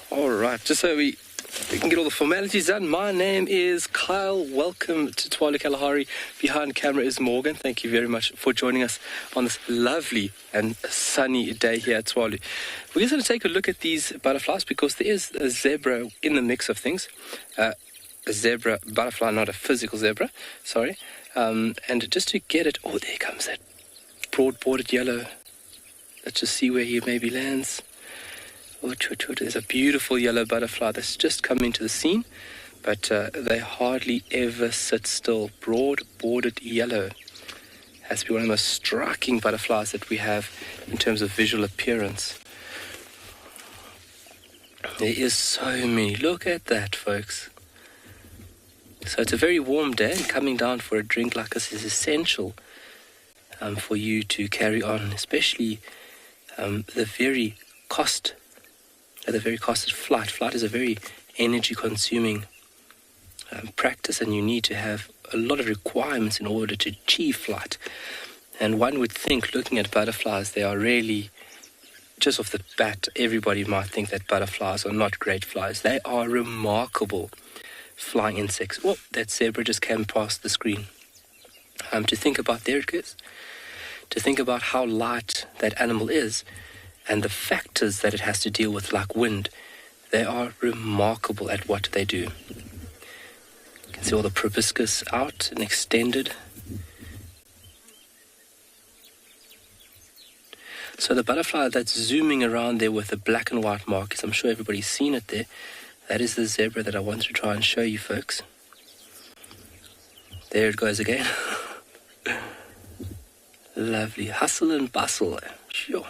All right, just so we can get all the formalities done. My name is Kyle. Welcome to Tswalu Kalahari. Behind camera is Morgan. Thank you very much for joining us on this lovely and sunny day here at Tswalu. We're just going to take a look at these butterflies because there is a zebra in the mix of things. A zebra butterfly, not a physical zebra, sorry. And just to get it, oh, there comes that broad-bordered yellow. Let's just see where he maybe lands. Oh, there's a beautiful yellow butterfly that's just come into the scene, but they hardly ever sit still. Broad-bordered yellow has to be one of the most striking butterflies that we have in terms of visual appearance. There is so many. Look at that, folks. So it's a very warm day, and coming down for a drink like this is essential for you to carry on, especially the very costed flight. Flight is a very energy-consuming practice, and you need to have a lot of requirements in order to achieve flight. And one would think, looking at butterflies, they are really, just off the bat, everybody might think that butterflies are not great flies. They are remarkable flying insects. Oh, that zebra just came past the screen. To think about, there it goes. To think about how light that animal is and the factors that it has to deal with, like wind. They are remarkable at what they do. You can see all the proboscis out and extended. So the butterfly that's zooming around there with the black and white markers, I'm sure everybody's seen it there. That is the zebra that I want to try and show you folks. There it goes again. Lovely. Hustle and bustle. Sure.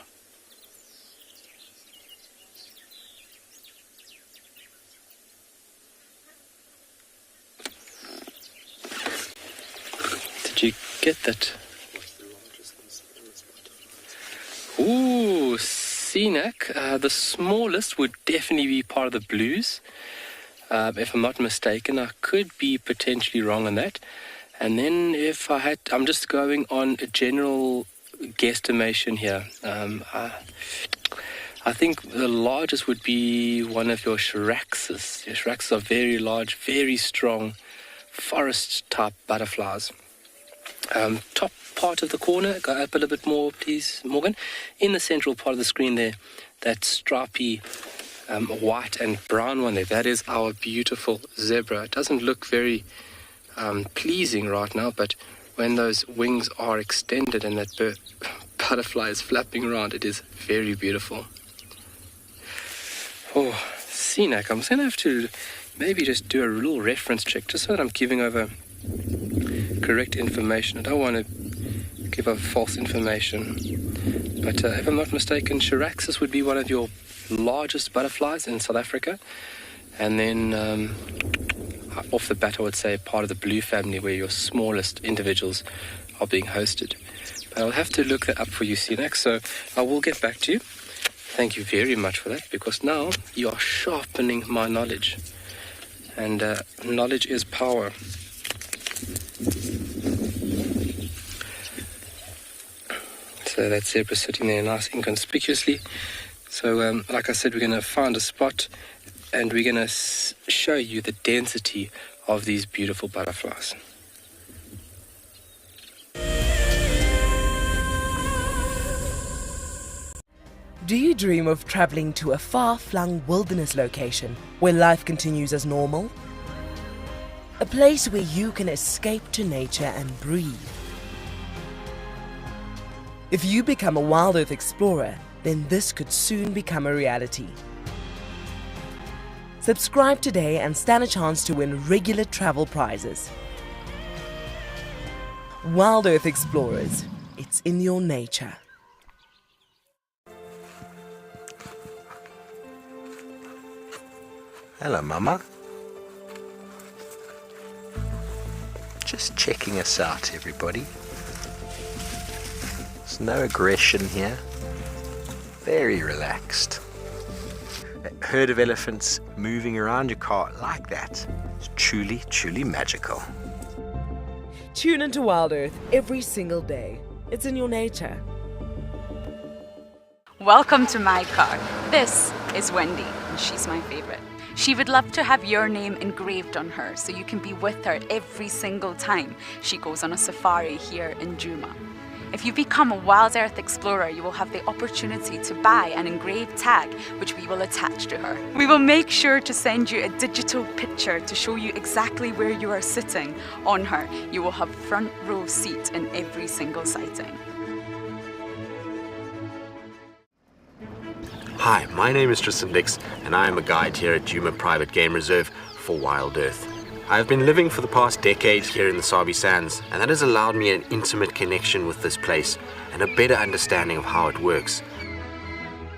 Did you get that? Ooh, Senak. The smallest would definitely be part of the blues. If I'm not mistaken, I could be potentially wrong on that. And then if I had, I'm just going on a general guesstimation here. I think the largest would be one of your Charaxus. Your Charaxus are very large, very strong forest-type butterflies. Top part of the corner, go up a little bit more, please, Morgan. In the central part of the screen there, that stripy white and brown one there, that is our beautiful zebra. It doesn't look very pleasing right now, but when those wings are extended and that butterfly is flapping around, it is very beautiful. Oh, Senak, I'm going to have to maybe just do a little reference check just so that I'm giving over correct information. I don't want to give over false information. But if I'm not mistaken, Charaxus would be one of your largest butterflies in South Africa. And then off the bat, I would say part of the blue family where your smallest individuals are being hosted. But I'll have to look that up for you, Senak, so I will get back to you. Thank you very much for that, because now you are sharpening my knowledge. And knowledge is power. So that zebra sitting there nice inconspicuously. So like I said, we're going to find a spot and we're going to show you the density of these beautiful butterflies. Do you dream of traveling to a far-flung wilderness location where life continues as normal? A place where you can escape to nature and breathe. If you become a WildEarth explorer, then this could soon become a reality. Subscribe today and stand a chance to win regular travel prizes. WildEarth Explorers, it's in your nature. Hello, Mama. Just checking us out, everybody. There's no aggression here. Very relaxed. A herd of elephants moving around your car like that is truly, truly magical. Tune into WildEarth every single day. It's in your nature. Welcome to my car. This is Wendy, and she's my favorite. She would love to have your name engraved on her so you can be with her every single time she goes on a safari here in Djuma. If you become a WildEarth explorer, you will have the opportunity to buy an engraved tag which we will attach to her. We will make sure to send you a digital picture to show you exactly where you are sitting on her. You will have front row seat in every single sighting. Hi, my name is Tristan and I am a guide here at Djuma Private Game Reserve for WildEarth. I have been living for the past decades here in the Sabi Sands, and that has allowed me an intimate connection with this place and a better understanding of how it works.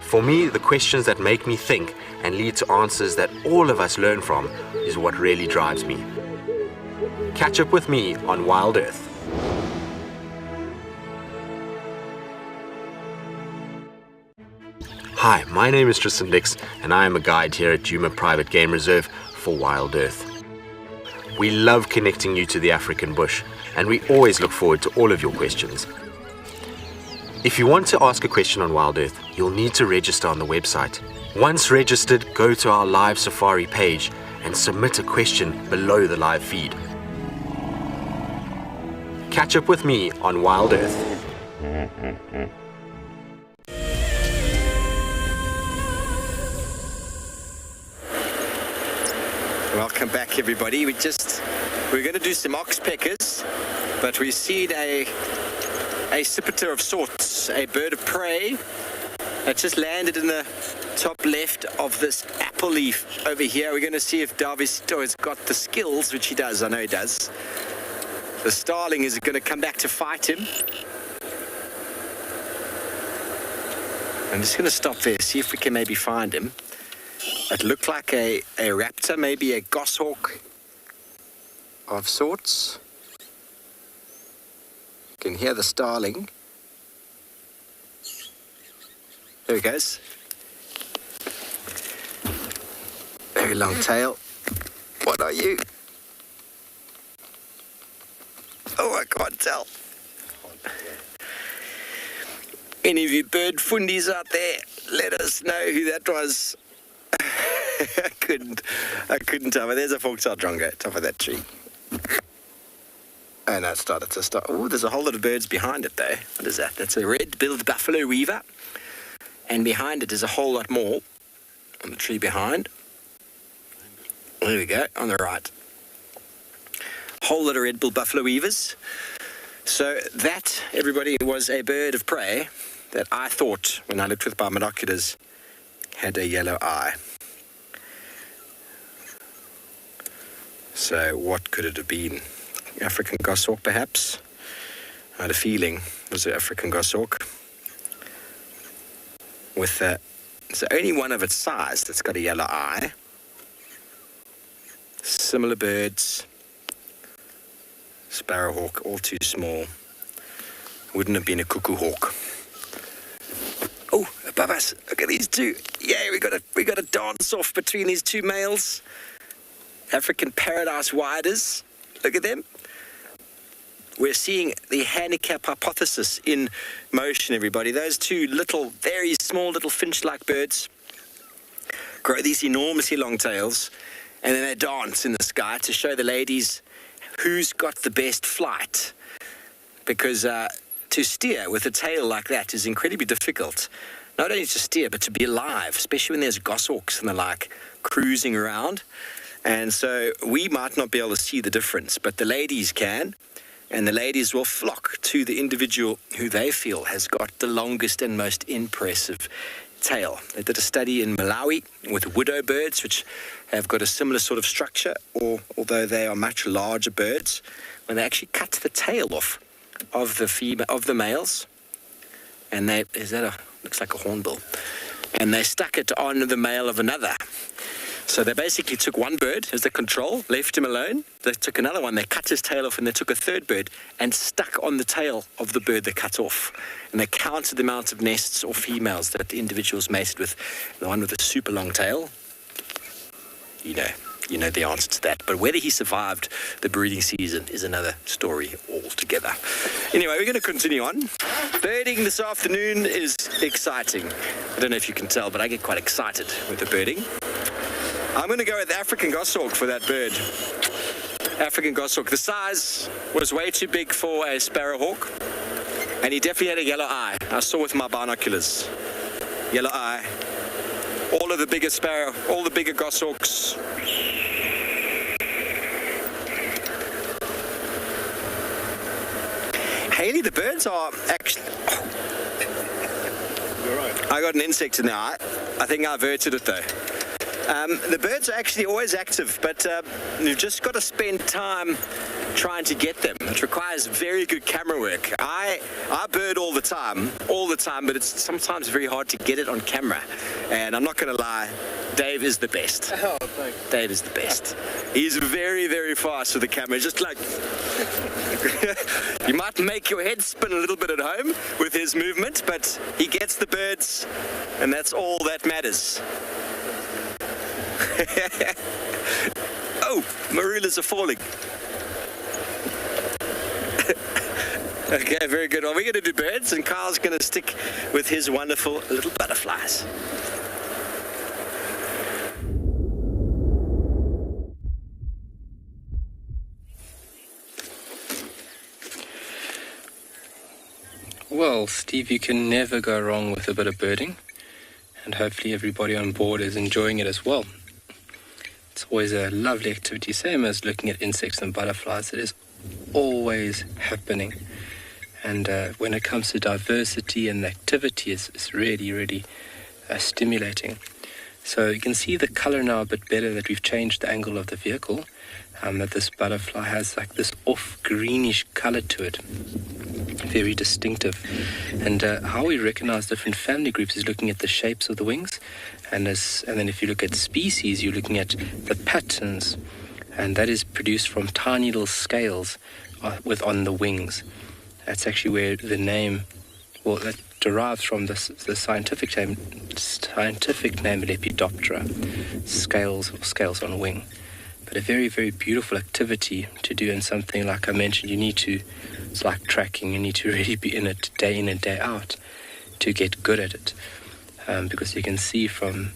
For me, the questions that make me think and lead to answers that all of us learn from is what really drives me. Catch up with me on WildEarth. Hi, my name is Tristan and I am a guide here at Djuma Private Game Reserve for WildEarth. We love connecting you to the African bush, and we always look forward to all of your questions. If you want to ask a question on WildEarth, you'll need to register on the website. Once registered, go to our live safari page and submit a question below the live feed. Catch up with me on WildEarth. Welcome back, everybody. We're going to do some oxpeckers, but we've seen a sipiter of sorts, a bird of prey that just landed in the top left of this apple leaf over here. We're going to see if Davisito has got the skills, which he does. I know he does. The starling is going to come back to fight him. I'm just going to stop there, see if we can maybe find him. It looked like a raptor, maybe a goshawk of sorts. You can hear the starling. There he goes. Very long tail. What are you? Oh, I can't tell. Any of you bird fundies out there, let us know who that was. I couldn't tell, but there's a fork-tailed drongo top of that tree. And that started to start. Oh, there's a whole lot of birds behind it, though. What is that? That's a red-billed buffalo weaver. And behind it is a whole lot more on the tree behind. There we go, on the right. Whole lot of red-billed buffalo weavers. So that, everybody, was a bird of prey that I thought, when I looked with my binoculars, had a yellow eye. So what could it have been? African goshawk, perhaps? I had a feeling it was an African goshawk. With it's only one of its size that's got a yellow eye. Similar birds. Sparrowhawk, all too small. Wouldn't have been a cuckoo hawk. Oh, above us, look at these two. Yeah, we got a dance off between these two males. African paradise widers. Look at them. We're seeing the handicap hypothesis in motion, everybody. Those two little, very small little finch-like birds grow these enormously long tails, and then they dance in the sky to show the ladies who's got the best flight. Because to steer with a tail like that is incredibly difficult. not only to steer, but to be alive, especially when there's goshawks and the like cruising around. And so we might not be able to see the difference, but the ladies can. And the ladies will flock to the individual who they feel has got the longest and most impressive tail. They did a study in Malawi with widow birds, which have got a similar sort of structure, although they are much larger birds. When they actually cut the tail off of the males, and looks like a hornbill, and they stuck it on the male of another. So they basically took one bird as the control, left him alone. They took another one, they cut his tail off, and they took a third bird and stuck on the tail of the bird they cut off. And they counted the amount of nests or females that the individuals mated with. The one with a super long tail, you know the answer to that. But whether he survived the breeding season is another story altogether. Anyway, we're going to continue on. Birding this afternoon is exciting. I don't know if you can tell, but I get quite excited with the birding. I'm going to go with African goshawk for that bird. African goshawk. The size was way too big for a sparrowhawk, and he definitely had a yellow eye. I saw with my binoculars. Yellow eye. All of the bigger goshawks. Haley, the birds are actually... You're right. I got an insect in the eye. I think I averted it though. The birds are actually always active, but you've just got to spend time trying to get them. It requires very good camera work. I bird all the time, but it's sometimes very hard to get it on camera. And I'm not going to lie, Dave is the best. Oh, thanks. Dave is the best. He's very, very fast with the camera. Just like... You might make your head spin a little bit at home with his movement, but he gets the birds, and that's all that matters. Oh, marulas are falling. Okay, very good. Well, we're going to do birds, and Carl's going to stick with his wonderful little butterflies. Well, Steve, you can never go wrong with a bit of birding, and hopefully everybody on board is enjoying it as well. It's always a lovely activity, same as looking at insects and butterflies. It is always happening. And when it comes to diversity and activity, it's really, really stimulating. So you can see the color now a bit better, that we've changed the angle of the vehicle, that this butterfly has like this off greenish color to it. Very distinctive. And how we recognize different family groups is looking at the shapes of the wings, and then if you look at species, you're looking at the patterns, and that is produced from tiny little scales on the wings. That's actually where the name, that derives from the scientific name Lepidoptera, scales on wing. But a very, very beautiful activity to do, and something, like I mentioned, it's like tracking. You need to really be in it day in and day out to get good at it. Because you can see from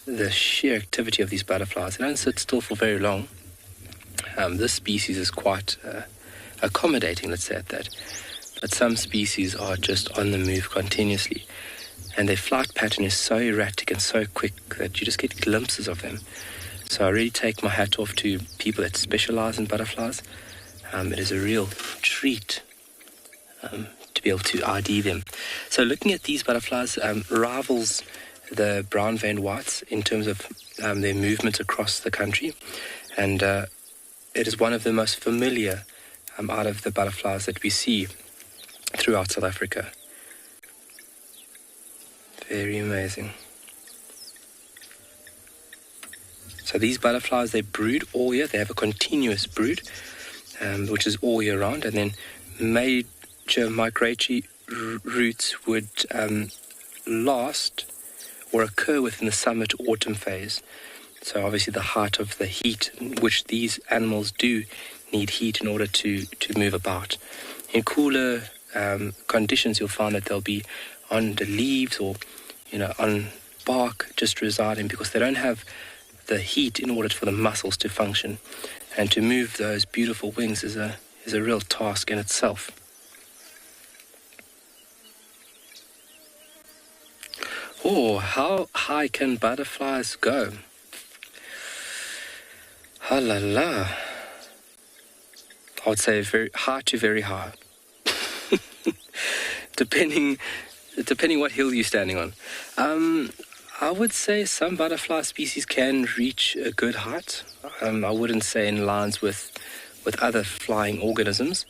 the sheer activity of these butterflies, they don't sit still for very long. This species is quite accommodating, let's say at that. But some species are just on the move continuously. And their flight pattern is so erratic and so quick that you just get glimpses of them. So I really take my hat off to people that specialize in butterflies. It is a real treat to be able to ID them. So looking at these butterflies rivals the brown-veined whites in terms of their movement across the country. And it is one of the most familiar out of the butterflies that we see throughout South Africa. Very amazing. So these butterflies, they brood all year. They have a continuous brood, which is all year round. And then major migratory routes would last or occur within the summer to autumn phase. So obviously the height of the heat, which these animals do need heat in order to move about. In cooler conditions, you'll find that they'll be on the leaves or, on bark, just residing, because they don't have the heat in order for the muscles to function. And to move those beautiful wings is a real task in itself. Oh, how high can butterflies go? Ha la la. I would say very high to very high. depending what hill you're standing on. I would say some butterfly species can reach a good height. I wouldn't say in lines with other flying organisms.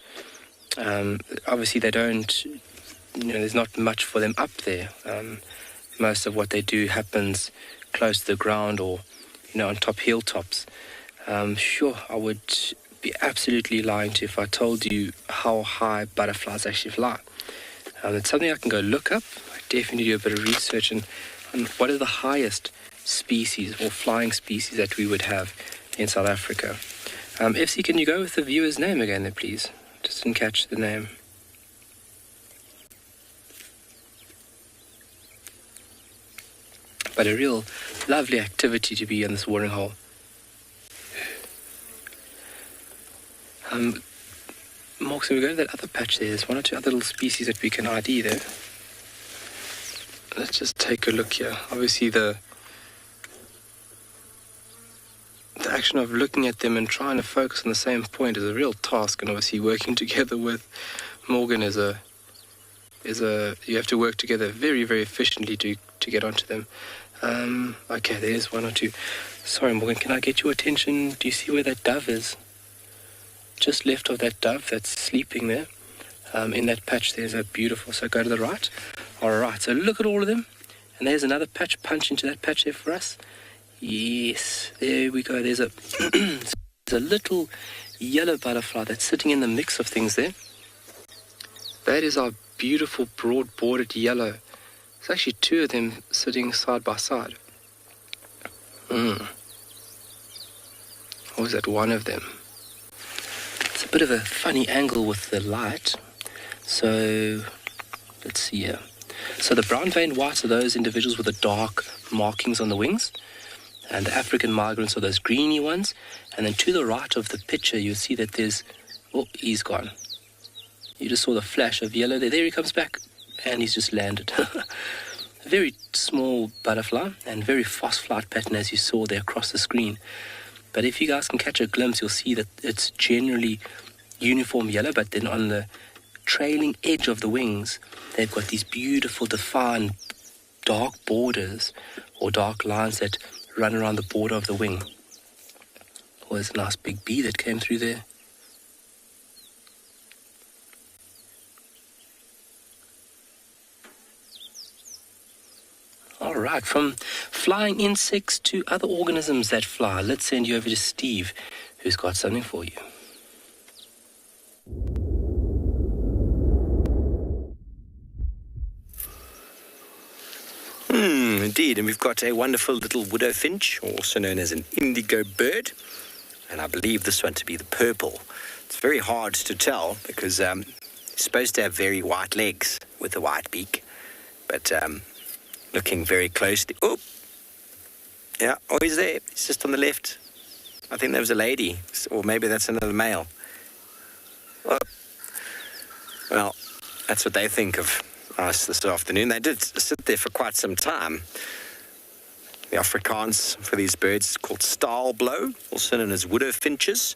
Obviously they don't, there's not much for them up there. Most of what they do happens close to the ground or, on top hilltops. Sure, I would be absolutely lying to you if I told you how high butterflies actually fly. It's something I can go look up. I definitely do a bit of research on what are the highest species or flying species that we would have in South Africa. FC, can you go with the viewer's name again there, please? Just didn't catch the name. But a real lovely activity to be in this watering hole. Mark, so we go to that other patch there. There's one or two other little species that we can ID there. Let's just take a look here. Obviously the action of looking at them and trying to focus on the same point is a real task, and obviously working together with Morgan is a you have to work together very, very efficiently to get onto them. Okay, there's one or two. Sorry, Morgan, can I get your attention? Do you see where that dove is? Just left of that dove that's sleeping there. In that patch there's a beautiful, so go to the right. Alright, so look at all of them. And there's another patch, punch into that patch there for us. Yes, there we go. There's a little yellow butterfly that's sitting in the mix of things there. That is our beautiful broad-bordered yellow. There's actually two of them sitting side by side. Or is that one of them? It's a bit of a funny angle with the light. So, let's see here. So the brown-veined whites are those individuals with the dark markings on the wings. And the African migrants are those greeny ones. And then to the right of the picture, you'll see that there's... Oh, he's gone. You just saw the flash of yellow there. There he comes back. And he's just landed. A very small butterfly and very fast flight pattern as you saw there across the screen. But if you guys can catch a glimpse, you'll see that it's generally uniform yellow, but then on the trailing edge of the wings, they've got these beautiful defined dark borders or dark lines that run around the border of the wing. Oh, there's a nice big bee that came through there. All right, from flying insects to other organisms that fly, let's send you over to Steve, who's got something for you. Indeed, and we've got a wonderful little widow finch, also known as an indigo bird, and I believe this one to be the purple. It's very hard to tell because it's supposed to have very white legs with a white beak, but looking very closely. Oh, yeah, oh, he's there. He's just on the left. I think that was a lady, or maybe that's another male. Oh. Well, that's what they think of us this afternoon. They did sit there for quite some time. The Afrikaans for these birds is called staalblow, also known as widow finches,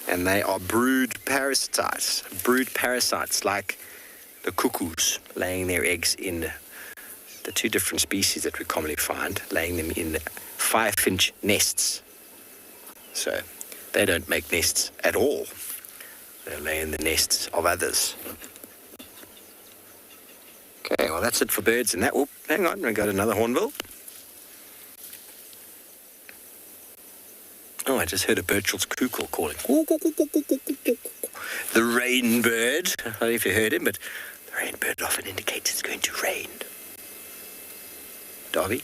and they are brood parasites like the cuckoos, laying their eggs in the two different species that we commonly find, laying them in firefinch nests. So they don't make nests at all. They lay in the nests of others. Okay, well, that's it for birds and that. Oh, hang on, we got another hornbill. Oh, I just heard a Birchall's cuckoo calling. The rain bird. I don't know if you heard him, but the rain bird often indicates it's going to rain. Darby?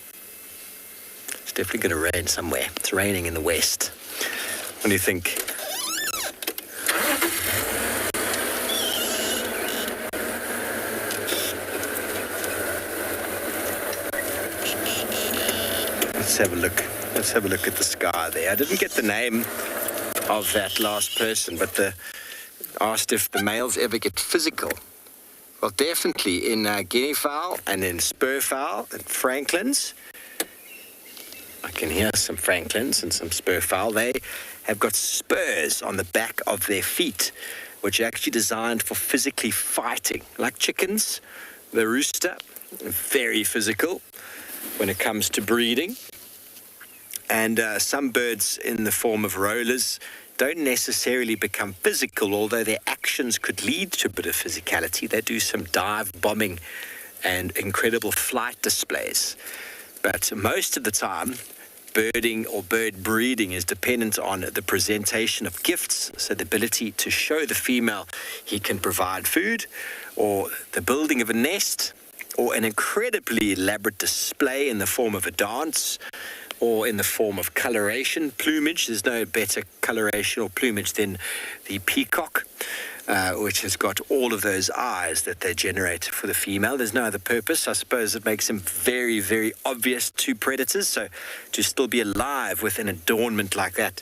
It's definitely going to rain somewhere. It's raining in the west. What do you think? Let's have a look. Let's have a look at the sky there. I didn't get the name of that last person, but asked if the males ever get physical Well, definitely in guinea fowl and in spur fowl and franklins. I can hear some franklins and some spur fowl. They have got spurs on the back of their feet, which are actually designed for physically fighting. Like chickens, the rooster, very physical when it comes to breeding. And some birds in the form of rollers don't necessarily become physical, although their actions could lead to a bit of physicality. They do some dive bombing and incredible flight displays. But most of the time, birding or bird breeding is dependent on the presentation of gifts, so the ability to show the female he can provide food, or the building of a nest, or an incredibly elaborate display in the form of a dance, or in the form of coloration, plumage. There's no better coloration or plumage than the peacock, which has got all of those eyes that they generate for the female. There's no other purpose. I suppose it makes them very, very obvious to predators. So to still be alive with an adornment like that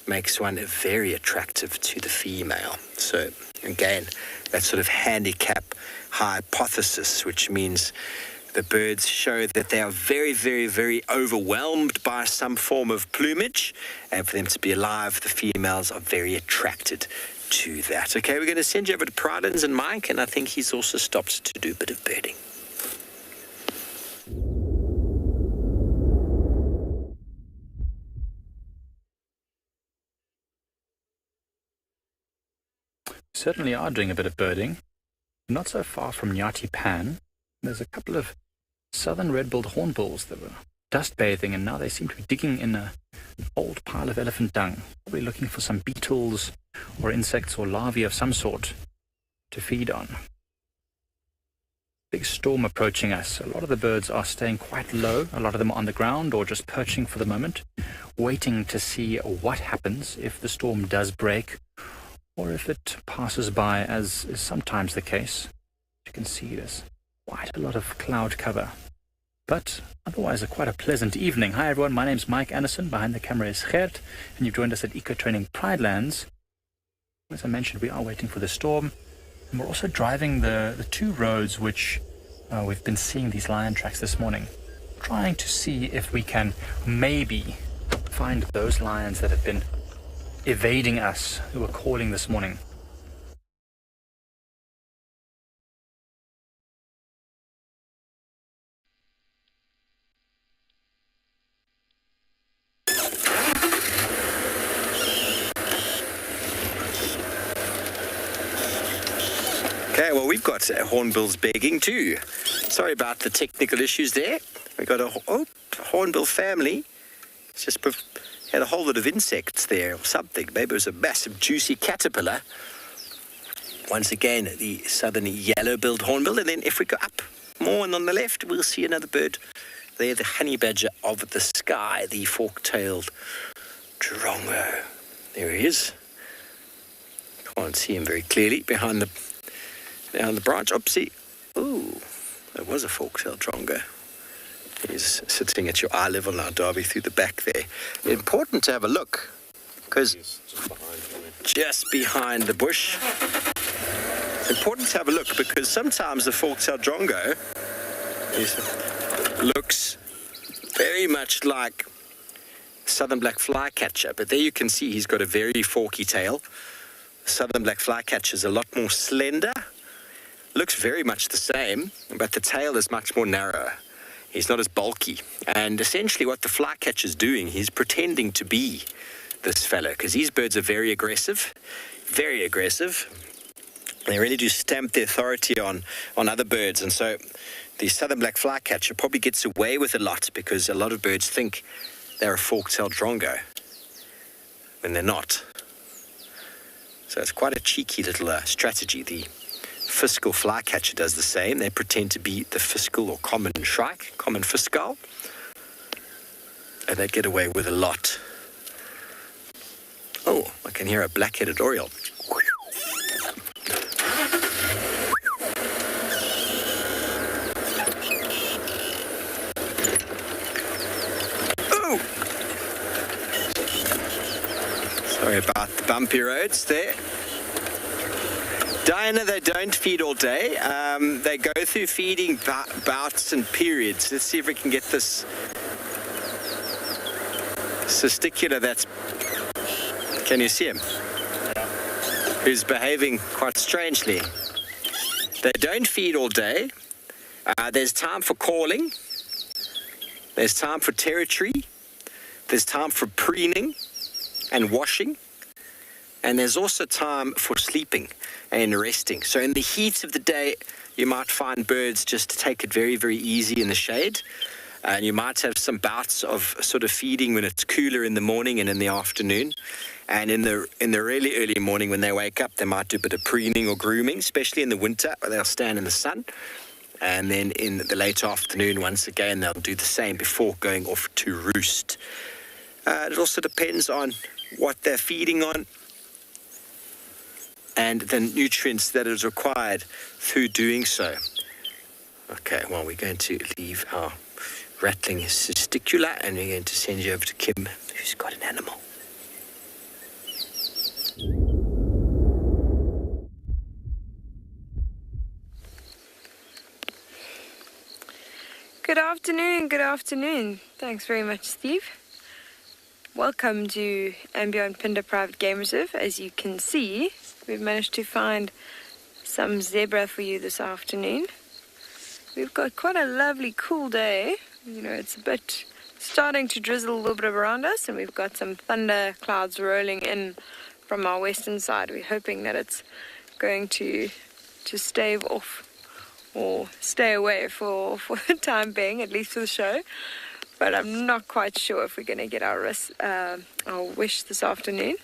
makes one very attractive to the female. So again, that sort of handicap hypothesis, which means the birds show that they are very, very, very overwhelmed by some form of plumage, and for them to be alive, the females are very attracted to that. Okay, we're going to send you over to Prrivate and Mike, and I think he's also stopped to do a bit of birding. Certainly are doing a bit of birding. Not so far from Nyati Pan, there's a couple of southern red-billed hornbills that were dust bathing, and now they seem to be digging in an old pile of elephant dung, probably looking for some beetles or insects or larvae of some sort to feed on. Big storm approaching us. A lot of the birds are staying quite low. A lot of them are on the ground or just perching for the moment, waiting to see what happens if the storm does break or if it passes by, as is sometimes the case. You can see there's quite a lot of cloud cover, but otherwise quite a pleasant evening. Hi everyone, my name's Mike Anderson. Behind the camera is Gert, and you've joined us at Eco Training Pridelands. As I mentioned, we are waiting for the storm, and we're also driving the two roads which we've been seeing these lion tracks this morning, trying to see if we can maybe find those lions that have been evading us, who were calling this morning. Okay, well, we've got hornbills begging too. Sorry about the technical issues there. We've got a hornbill family. It's just had a whole lot of insects there or something. Maybe it was a massive juicy caterpillar. Once again, the southern yellow-billed hornbill. And then if we go up more and on the left, we'll see another bird there, the honey badger of the sky, the fork-tailed drongo. There he is. Can't see him very clearly behind the branch. Oopsie. Ooh, there was a fork-tailed drongo. He's sitting at your eye level now, Darby, through the back there. Important to have a look, because just behind the bush. It's important to have a look, because sometimes the fork-tailed drongo looks very much like southern black flycatcher, but there you can see he's got a very forky tail. Southern black flycatcher is a lot more slender. Looks very much the same, but the tail is much more narrow. He's not as bulky. And essentially what the flycatcher is doing, he's pretending to be this fellow, because these birds are very aggressive. Very aggressive. They really do stamp their authority on other birds. And so the southern black flycatcher probably gets away with a lot, because a lot of birds think they're a fork-tailed drongo when they're not. So it's quite a cheeky little strategy. The fiscal flycatcher does the same. They pretend to be the fiscal or common shrike, common fiscal, and they get away with a lot. Oh, I can hear a black-headed oriole. Oh! Sorry about the bumpy roads there. Diana, they don't feed all day. They go through feeding bouts and periods. Let's see if we can get this testicular that's... Can you see him? Who's behaving quite strangely. They don't feed all day. There's time for calling. There's time for territory. There's time for preening and washing. And there's also time for sleeping and resting. So in the heat of the day, you might find birds just take it very, very easy in the shade. And you might have some bouts of sort of feeding when it's cooler in the morning and in the afternoon. And in the really early morning when they wake up, they might do a bit of preening or grooming, especially in the winter, where they'll stand in the sun. And then in the late afternoon, once again, they'll do the same before going off to roost. It also depends on what they're feeding on and the nutrients that is required through doing so. Okay, well, we're going to leave our rattling testicular and we're going to send you over to Kim, who's got an animal. Good afternoon. Thanks very much, Steve. Welcome to andBeyond Phinda Private Game Reserve. As you can see, we've managed to find some zebra for you this afternoon. We've got quite a lovely cool day. You know, it's a bit starting to drizzle a little bit around us, and we've got some thunder clouds rolling in from our western side. We're hoping that it's going to stave off or stay away for the time being, at least for the show. But I'm not quite sure if we're going to get our wish this afternoon.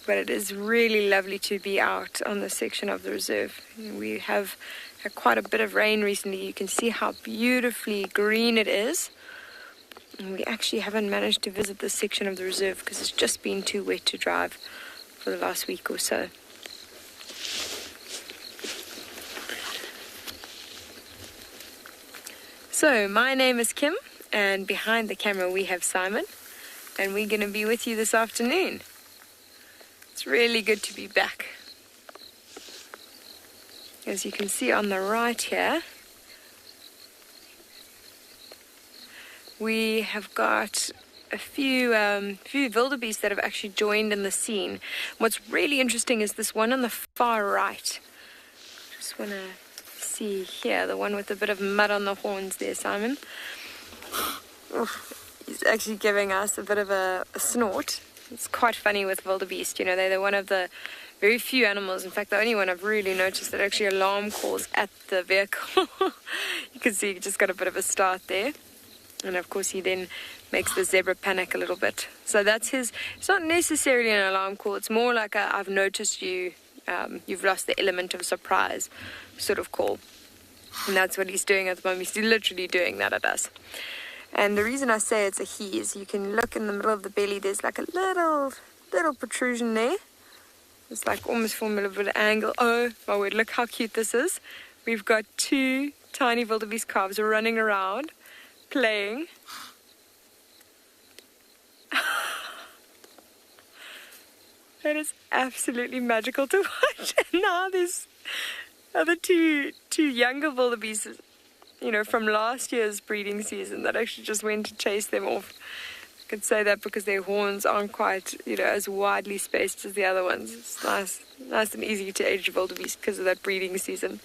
But it is really lovely to be out on this section of the reserve. We have had quite a bit of rain recently. You can see how beautifully green it is. And we actually haven't managed to visit this section of the reserve because it's just been too wet to drive for the last week or so. So, my name is Kim, and behind the camera we have Simon, and we're going to be with you this afternoon. It's really good to be back. As you can see on the right here, we have got a few wildebeest that have actually joined in the scene. What's really interesting is this one on the far right. Just want to see here, the one with a bit of mud on the horns there, Simon. He's actually giving us a bit of a snort. It's quite funny with wildebeest, you know, they're one of the very few animals, in fact the only one I've really noticed that actually alarm calls at the vehicle. You can see he just got a bit of a start there. And of course he then makes the zebra panic a little bit. So that's his, it's not necessarily an alarm call, it's more like a I've noticed you, you've lost the element of surprise sort of call. And that's what he's doing at the moment. He's literally doing that at us. And the reason I say it's a he is you can look in the middle of the belly, there's like a little protrusion there. It's like almost from a little bit of angle. Oh my word, look how cute this is. We've got two tiny wildebeest calves running around, playing. That is absolutely magical to watch. And now there's other two younger wildebeest, you know, from last year's breeding season that actually just went to chase them off. I could say that because their horns aren't quite, you know, as widely spaced as the other ones. It's nice and easy to age wildebeest because of that breeding season.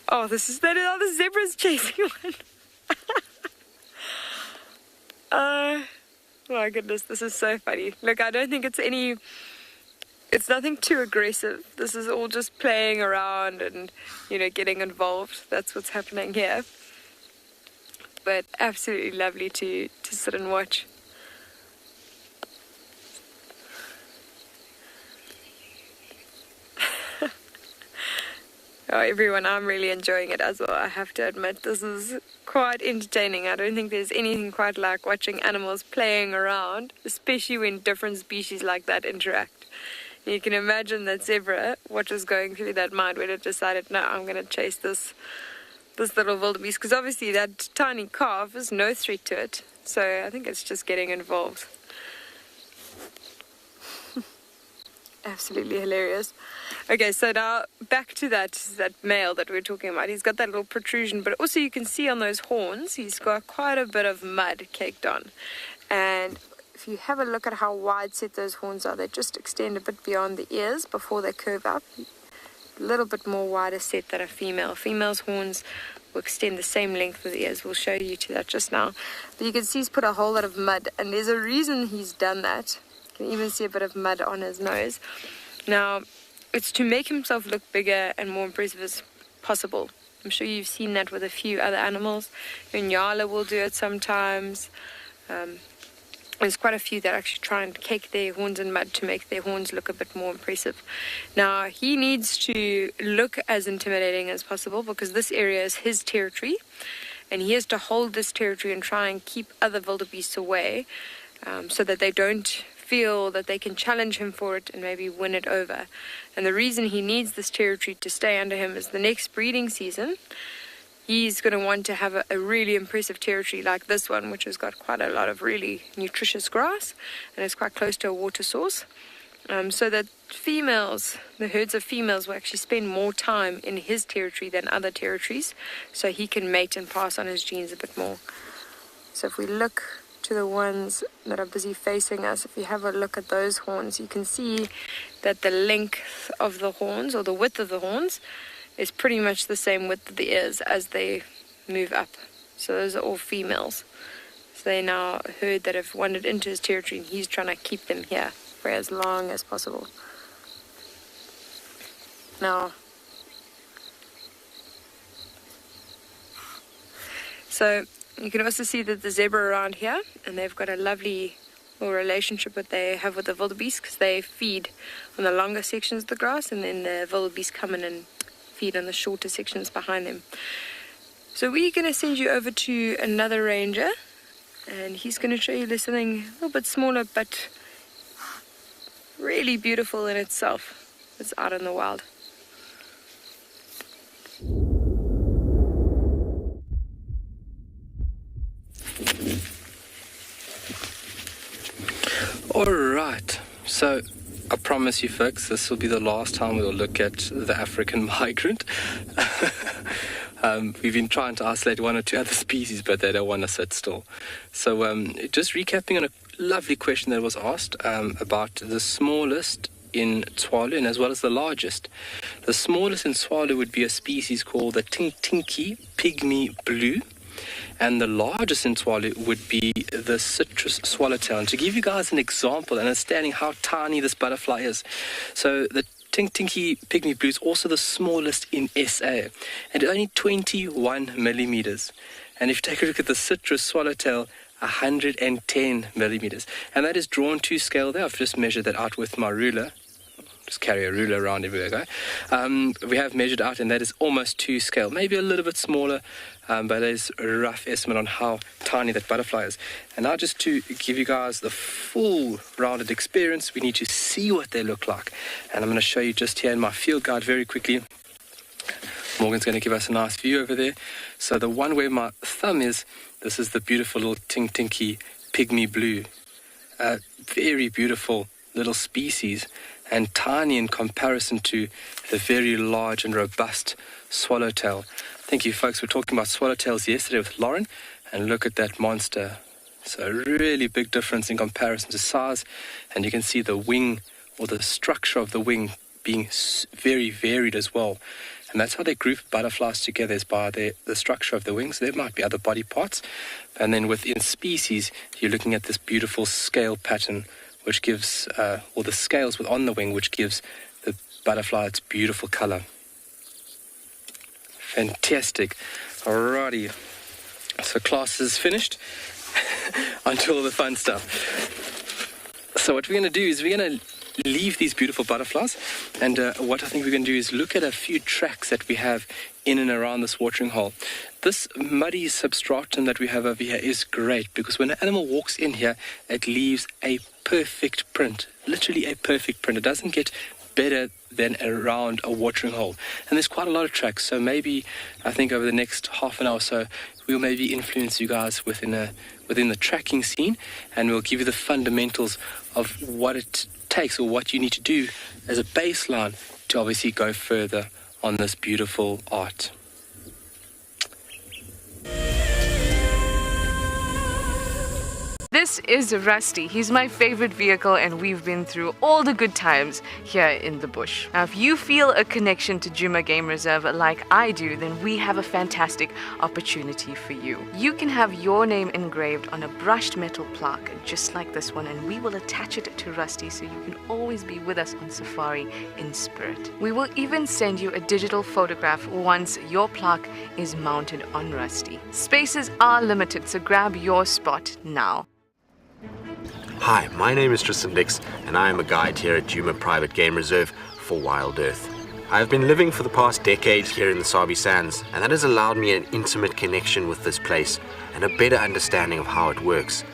Oh, the zebra's chasing one. My goodness, this is so funny. Look, I don't think it's nothing too aggressive. This is all just playing around and, you know, getting involved. That's what's happening here. But absolutely lovely to sit and watch. Oh, everyone, I'm really enjoying it as well. I have to admit, this is quite entertaining. I don't think there's anything quite like watching animals playing around, especially when different species like that interact. You can imagine that zebra, what was going through that mind when it decided, no, I'm going to chase this little wildebeest, because obviously that tiny calf is no threat to it. So I think it's just getting involved. Absolutely hilarious. Okay, so now back to that male that we were talking about. He's got that little protrusion, but also you can see on those horns, he's got quite a bit of mud caked on. And if you have a look at how wide set those horns are, they just extend a bit beyond the ears before they curve up. A little bit more wider set than a female. Female's horns will extend the same length with the ears. We'll show you to that just now. But you can see he's put a whole lot of mud, and there's a reason he's done that. You can even see a bit of mud on his nose. Now, it's to make himself look bigger and more impressive as possible. I'm sure you've seen that with a few other animals. Ngala will do it sometimes. There's quite a few that actually try and cake their horns in mud to make their horns look a bit more impressive. Now, he needs to look as intimidating as possible because this area is his territory, and he has to hold this territory and try and keep other wildebeests away so that they don't feel that they can challenge him for it and maybe win it over. And the reason he needs this territory to stay under him is the next breeding season, he's going to want to have a really impressive territory like this one, which has got quite a lot of really nutritious grass and is quite close to a water source. So that females, the herds of females, will actually spend more time in his territory than other territories, so he can mate and pass on his genes a bit more. So if we look to the ones that are busy facing us, if you have a look at those horns, you can see that the length of the horns, or the width of the horns, is pretty much the same width of the ears as they move up. So those are all females. So they now a herd that have wandered into his territory, and he's trying to keep them here for as long as possible. Now, so you can also see that the zebra around here, and they've got a lovely little relationship that they have with the wildebeest, because they feed on the longer sections of the grass, and then the wildebeest come in and feed on the shorter sections behind them. So we're going to send you over to another ranger, and he's going to show you something a little bit smaller but really beautiful in itself. It's out in the wild. Alright, so I promise you folks, this will be the last time we'll look at the African migrant. We've been trying to isolate one or two other species, but they don't want to sit still. So just recapping on a lovely question that was asked about the smallest in Tswalu and as well as the largest. The smallest in Tswalu would be a species called the Tinky Pygmy Blue. And the largest in Tswalu would be the citrus swallowtail. And to give you guys an example, understanding how tiny this butterfly is. So the Tinky Pygmy Blue is also the smallest in SA, and only 21 millimeters. And if you take a look at the citrus swallowtail, 110 millimeters. And that is drawn to scale there. I've just measured that out with my ruler. Just carry a ruler around everywhere I go. We have measured out, and that is almost to scale. Maybe a little bit smaller, but there's a rough estimate on how tiny that butterfly is. And now just to give you guys the full rounded experience, we need to see what they look like. And I'm going to show you just here in my field guide very quickly. Morgan's going to give us a nice view over there. So the one where my thumb is, this is the beautiful little Tinky Pygmy Blue. Very beautiful little species, and tiny in comparison to the very large and robust swallowtail. Thank you, folks. We were talking about swallowtails yesterday with Lauren, and look at that monster. So a really big difference in comparison to size, and you can see the wing, or the structure of the wing, being very varied as well. And that's how they group butterflies together, is by the structure of the wings. There might be other body parts. And then within species, you're looking at this beautiful scale pattern, which gives, or the scales on the wing, which gives the butterfly its beautiful color. Fantastic. Alrighty. So class is finished. Onto all the fun stuff. So what we're going to do is we're going to leave these beautiful butterflies, and what I think we're going to do is look at a few tracks that we have in and around this watering hole. This muddy substratum that we have over here is great, because when an animal walks in here, it leaves a perfect print, literally a perfect print. It doesn't get better than around a watering hole. And there's quite a lot of tracks, so maybe I think over the next half an hour or so, we'll maybe influence you guys within the tracking scene, and we'll give you the fundamentals of what it takes, or what you need to do as a baseline to obviously go further on this beautiful art. This is Rusty. He's my favorite vehicle, and we've been through all the good times here in the bush. Now, if you feel a connection to Djuma Game Reserve like I do, then we have a fantastic opportunity for you. You can have your name engraved on a brushed metal plaque, just like this one, and we will attach it to Rusty so you can always be with us on safari in spirit. We will even send you a digital photograph once your plaque is mounted on Rusty. Spaces are limited, so grab your spot now. Hi, my name is Tristan, and I am a guide here at Djuma Private Game Reserve for WildEarth. I have been living for the past decades here in the Sabi Sands, and that has allowed me an intimate connection with this place and a better understanding of how it works.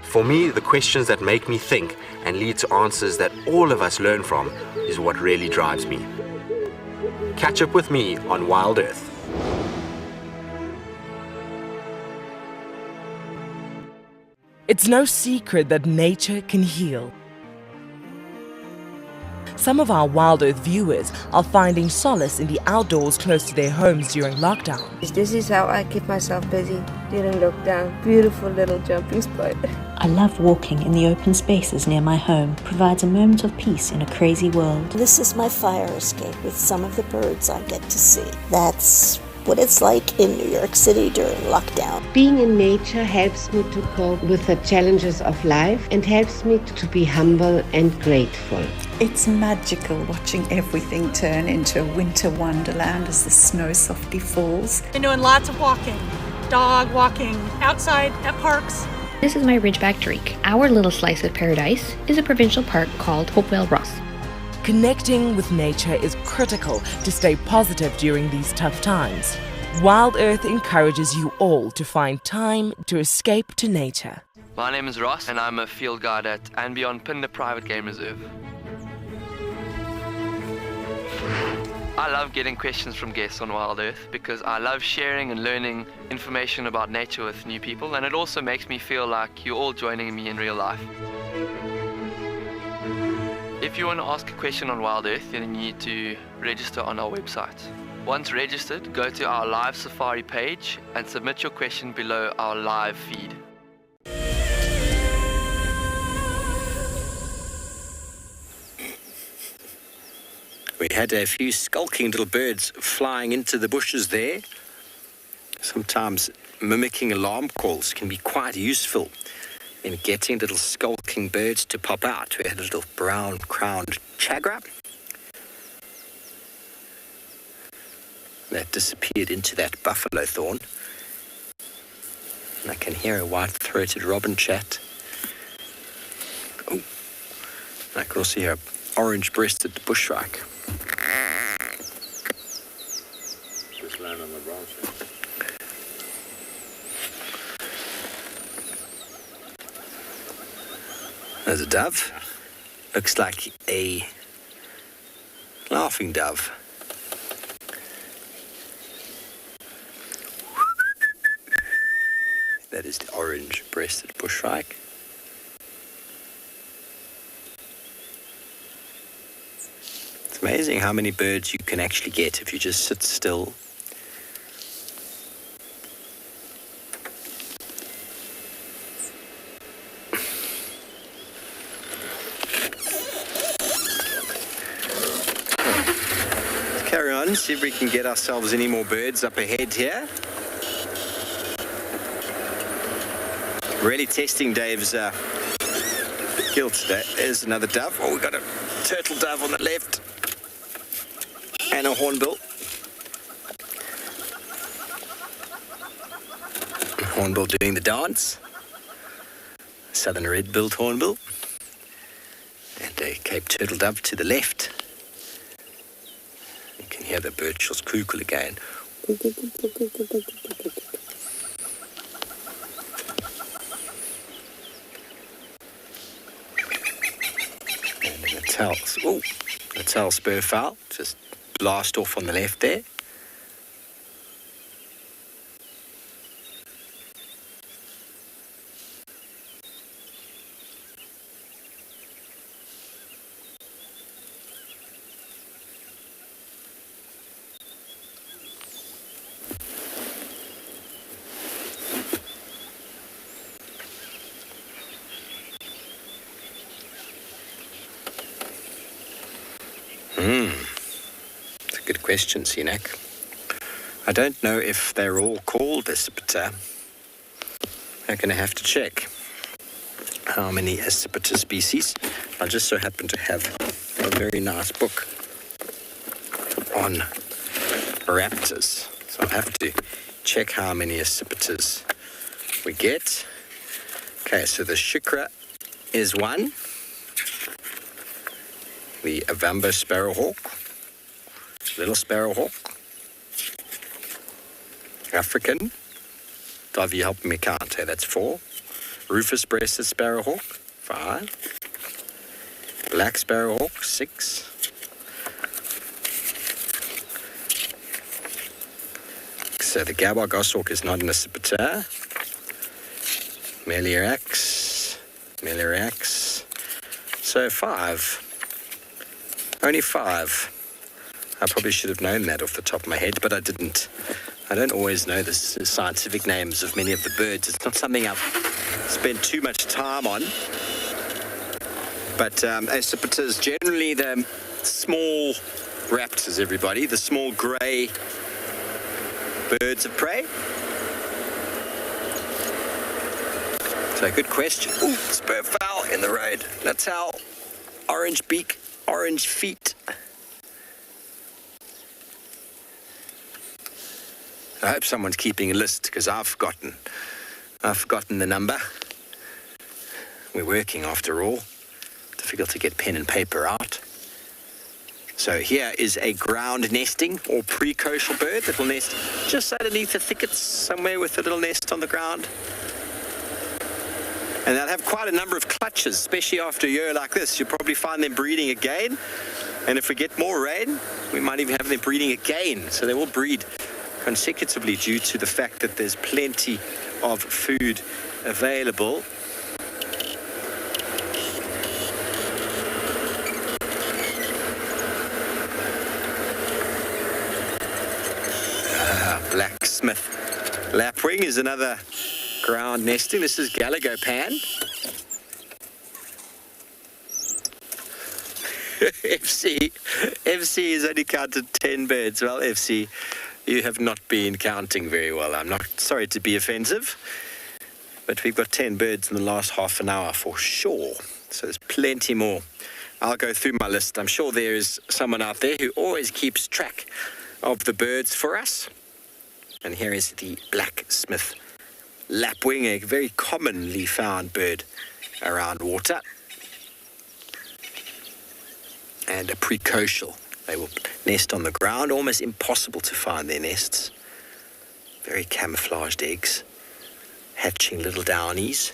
For me, the questions that make me think and lead to answers that all of us learn from is what really drives me. Catch up with me on WildEarth. It's no secret that nature can heal. Some of our WildEarth viewers are finding solace in the outdoors close to their homes during lockdown. This is how I keep myself busy during lockdown. Beautiful little jumping spot. I love walking in the open spaces near my home. Provides a moment of peace in a crazy world. This is my fire escape with some of the birds I get to see. That's what it's like in New York City during lockdown. Being in nature helps me to cope with the challenges of life and helps me to be humble and grateful. It's magical watching everything turn into a winter wonderland as the snow softly falls. Been doing lots of walking, dog walking, outside at parks. This is my Ridgeback Drake. Our little slice of paradise is a provincial park called Hopewell Ross. Connecting with nature is critical to stay positive during these tough times. WildEarth encourages you all to find time to escape to nature. My name is Ross, and I'm a field guide at andBeyond Phinda Private Game Reserve. I love getting questions from guests on WildEarth because I love sharing and learning information about nature with new people, and it also makes me feel like you're all joining me in real life. If you want to ask a question on WildEarth, then you need to register on our website. Once registered, go to our live safari page and submit your question below our live feed. We had a few skulking little birds flying into the bushes there. Sometimes mimicking alarm calls can be quite useful in getting little skulking birds to pop out. We had a little brown-crowned chagra that disappeared into that buffalo thorn. And I can hear a white-throated robin chat. Oh, I can also hear an orange-breasted bushshrike. Just land on the branch. There's a dove. Looks like a laughing dove. That is the orange-breasted bushshrike. It's amazing how many birds you can actually get if you just sit still. Carry on, see if we can get ourselves any more birds up ahead here. Really testing Dave's gill today. There's another dove. Oh, we've got a turtle dove on the left. And a hornbill. Hornbill doing the dance. Southern red-billed hornbill. And a Cape turtle dove to the left. You can hear the birdshells cuckoo again. The tail spur fowl just blast off on the left there. It's a good question, Sinak. I don't know if they're all called accipiter. I'm going to have to check how many accipiter species. I just so happen to have a very nice book on raptors. So I'll have to check how many accipiters we get. Okay, so the shikra is one. The Avambo sparrowhawk, little sparrowhawk. African, Davi help me count, hey, that's 4. Rufus-breasted sparrowhawk, 5. Black sparrowhawk, 6. So the Gabba goshawk is not an accipiter. Meliarax. So 5. Only 5. I probably should have known that off the top of my head, but I didn't. I don't always know the scientific names of many of the birds. It's not something I've spent too much time on. But accipiters, generally the small raptors, everybody, the small grey birds of prey. So good question. Ooh, spurfowl in the road. That's how orange beak, orange feet. I hope someone's keeping a list because I've forgotten the number. We're working after all. Difficult to get pen and paper out. So here is a ground nesting or precocial bird that will nest just underneath the thickets somewhere with a little nest on the ground. And they'll have quite a number of clutches, especially after a year like this. You'll probably find them breeding again. And if we get more rain, we might even have them breeding again. So they will breed consecutively due to the fact that there's plenty of food available. Blacksmith lapwing is another ground nesting. This is Galagopan. FC has only counted 10 birds. Well, FC, you have not been counting very well. I'm not sorry to be offensive, but we've got 10 birds in the last half an hour for sure. So there's plenty more. I'll go through my list. I'm sure there is someone out there who always keeps track of the birds for us. And here is the blacksmith lapwing, a very commonly found bird around water. And a precocial. They will nest on the ground, almost impossible to find their nests. Very camouflaged eggs, hatching little downies,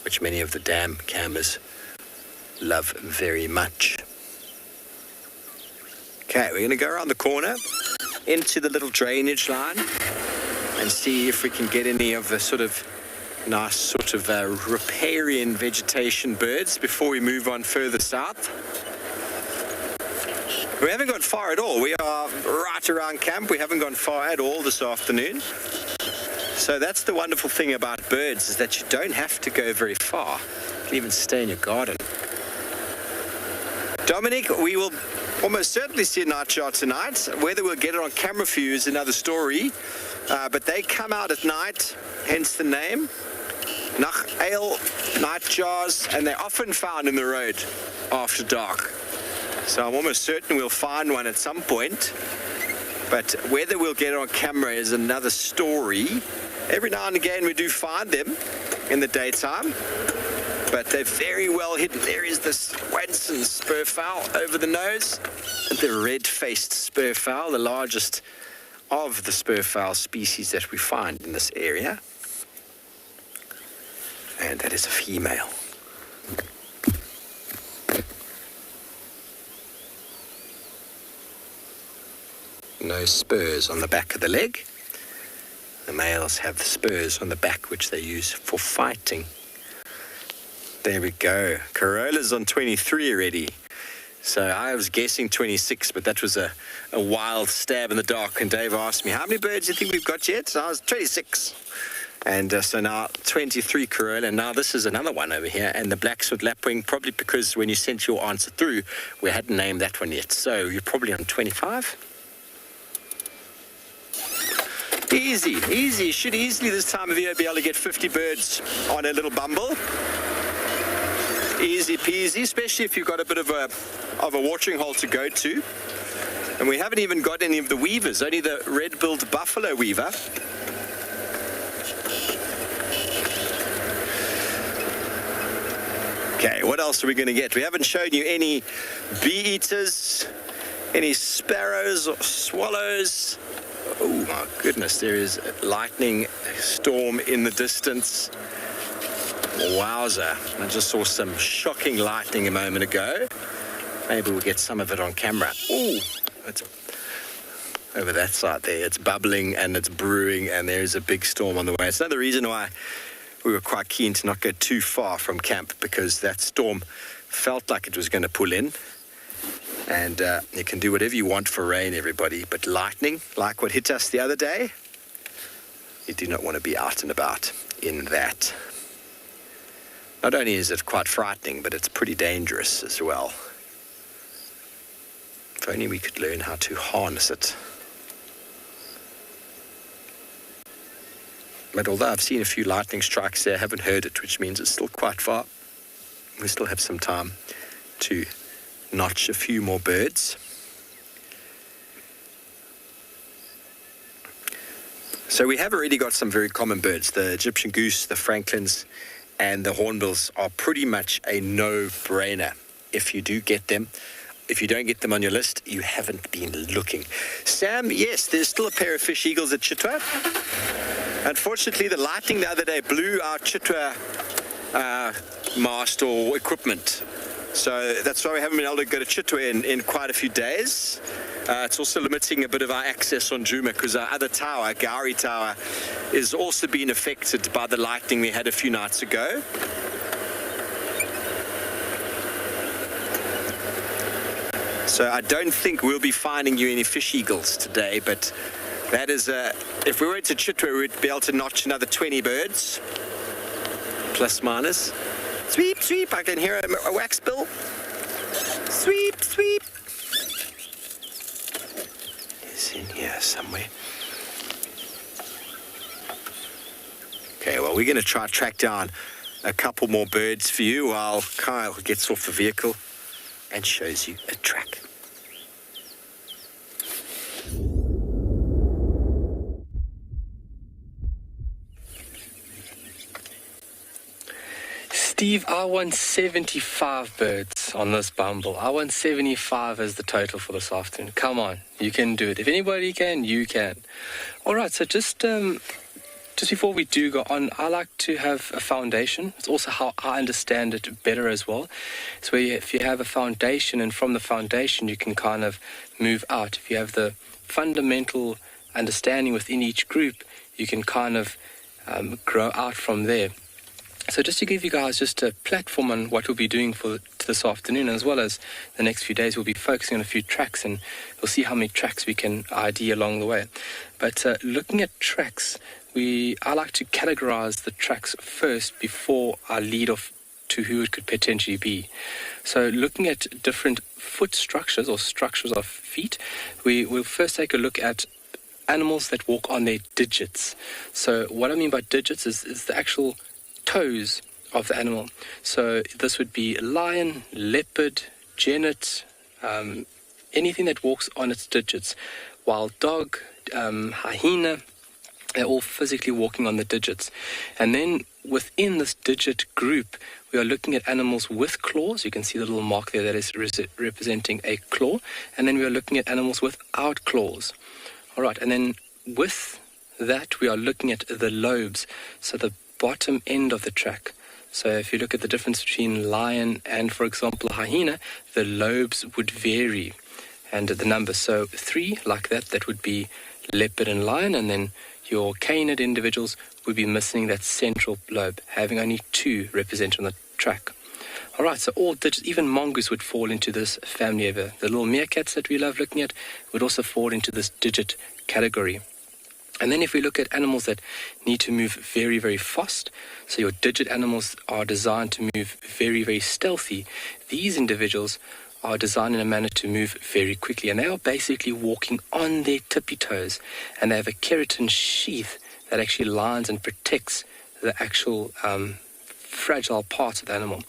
which many of the dam cammers love very much. Okay, we're going to go around the corner into the little drainage line and see if we can get any of the sort of nice sort of riparian vegetation birds before we move on further south. We haven't gone far at all. We are right around camp. We haven't gone far at all this afternoon. So that's the wonderful thing about birds, is that you don't have to go very far. You can even stay in your garden. Dominic, we will almost certainly see a nightjar tonight. Whether we'll get it on camera for you is another story. But they come out at night, hence the name. Nacht ale, nightjars, and they're often found in the road after dark. So I'm almost certain we'll find one at some point. But whether we'll get it on camera is another story. Every now and again we do find them in the daytime, but they're very well hidden. There is the Swanson spurfowl over the nose, the red-faced spurfowl, the largest of the spurfowl species that we find in this area. And that is a female. No spurs on the back of the leg. The males have the spurs on the back, which they use for fighting. There we go. Corolla's on 23 already. So I was guessing 26, but that was a wild stab in the dark. And Dave asked me, how many birds do you think we've got yet? And I was 26. And so now 23 Corolla, and now this is another one over here, and the black-sword lapwing, probably because when you sent your answer through, we hadn't named that one yet. So you're probably on 25. Easy. Should easily this time of year be able to get 50 birds on a little bumble. Easy peasy, especially if you've got a bit of a watering hole to go to. And we haven't even got any of the weavers, only the red-billed buffalo weaver. Okay, what else are we going to get? We haven't shown you any bee-eaters, any sparrows or swallows. Oh my goodness, there is a lightning storm in the distance. Wowza, I just saw some shocking lightning a moment ago. Maybe we'll get some of it on camera. Oh, it's over that side there. It's bubbling and it's brewing and there's a big storm on the way. It's another reason why we were quite keen to not go too far from camp, because that storm felt like it was going to pull in. And you can do whatever you want for rain, everybody, but lightning, like what hit us the other day, you do not want to be out and about in that. Not only is it quite frightening, but it's pretty dangerous as well. If only we could learn how to harness it. But although I've seen a few lightning strikes there, I haven't heard it, which means it's still quite far. We still have some time to notch a few more birds. So we have already got some very common birds. The Egyptian goose, the franklins, and the hornbills are pretty much a no-brainer if you do get them. If you don't get them on your list, you haven't been looking. Sam, yes, there's still a pair of fish eagles at Chitwa. Unfortunately, the lightning the other day blew our Chitwa mast or equipment. So that's why we haven't been able to go to Chitwa in quite a few days. It's also limiting a bit of our access on Djuma, because our other tower, Gowrie Tower, is also being affected by the lightning we had a few nights ago. So I don't think we'll be finding you any fish eagles today, but that is, if we went to Chitwa, we'd be able to notch another 20 birds, plus minus. Sweep, sweep, I can hear a wax bill. Sweep, sweep. It's in here somewhere. Okay, well, we're going to try to track down a couple more birds for you while Kyle gets off the vehicle and shows you a track. Steve, I want 75 birds on this bumble. I want 75 as the total for this afternoon. Come on, you can do it. If anybody can, you can. All right, so just before we do go on, I like to have a foundation. It's also how I understand it better as well. It's where if you have a foundation, and from the foundation you can kind of move out. If you have the fundamental understanding within each group, you can kind of grow out from there. So just to give you guys just a platform on what we'll be doing for this afternoon, as well as the next few days, we'll be focusing on a few tracks, and we'll see how many tracks we can ID along the way. But looking at tracks, I like to categorize the tracks first before I lead off to who it could potentially be. So looking at different foot structures or structures of feet, we'll first take a look at animals that walk on their digits. So what I mean by digits is the actual toes of the animal. So this would be lion, leopard, genet, anything that walks on its digits. Wild dog, hyena, they're all physically walking on the digits. And then within this digit group, we are looking at animals with claws. You can see the little mark there that is representing a claw. And then we are looking at animals without claws. All right, and then with that, we are looking at the lobes. So the bottom end of the track. So if you look at the difference between lion and, for example, hyena, the lobes would vary, and the numbers. So 3, like that would be leopard and lion, and then your canid individuals would be missing that central lobe, having only 2 represented on the track. All right, so all digits, even mongoose would fall into this family over. The little meerkats that we love looking at would also fall into this digit category. And then if we look at animals that need to move very, very fast, so your digit animals are designed to move very, very stealthy, these individuals are designed in a manner to move very quickly. And they are basically walking on their tippy toes. And they have a keratin sheath that actually lines and protects the actual fragile parts of the animal.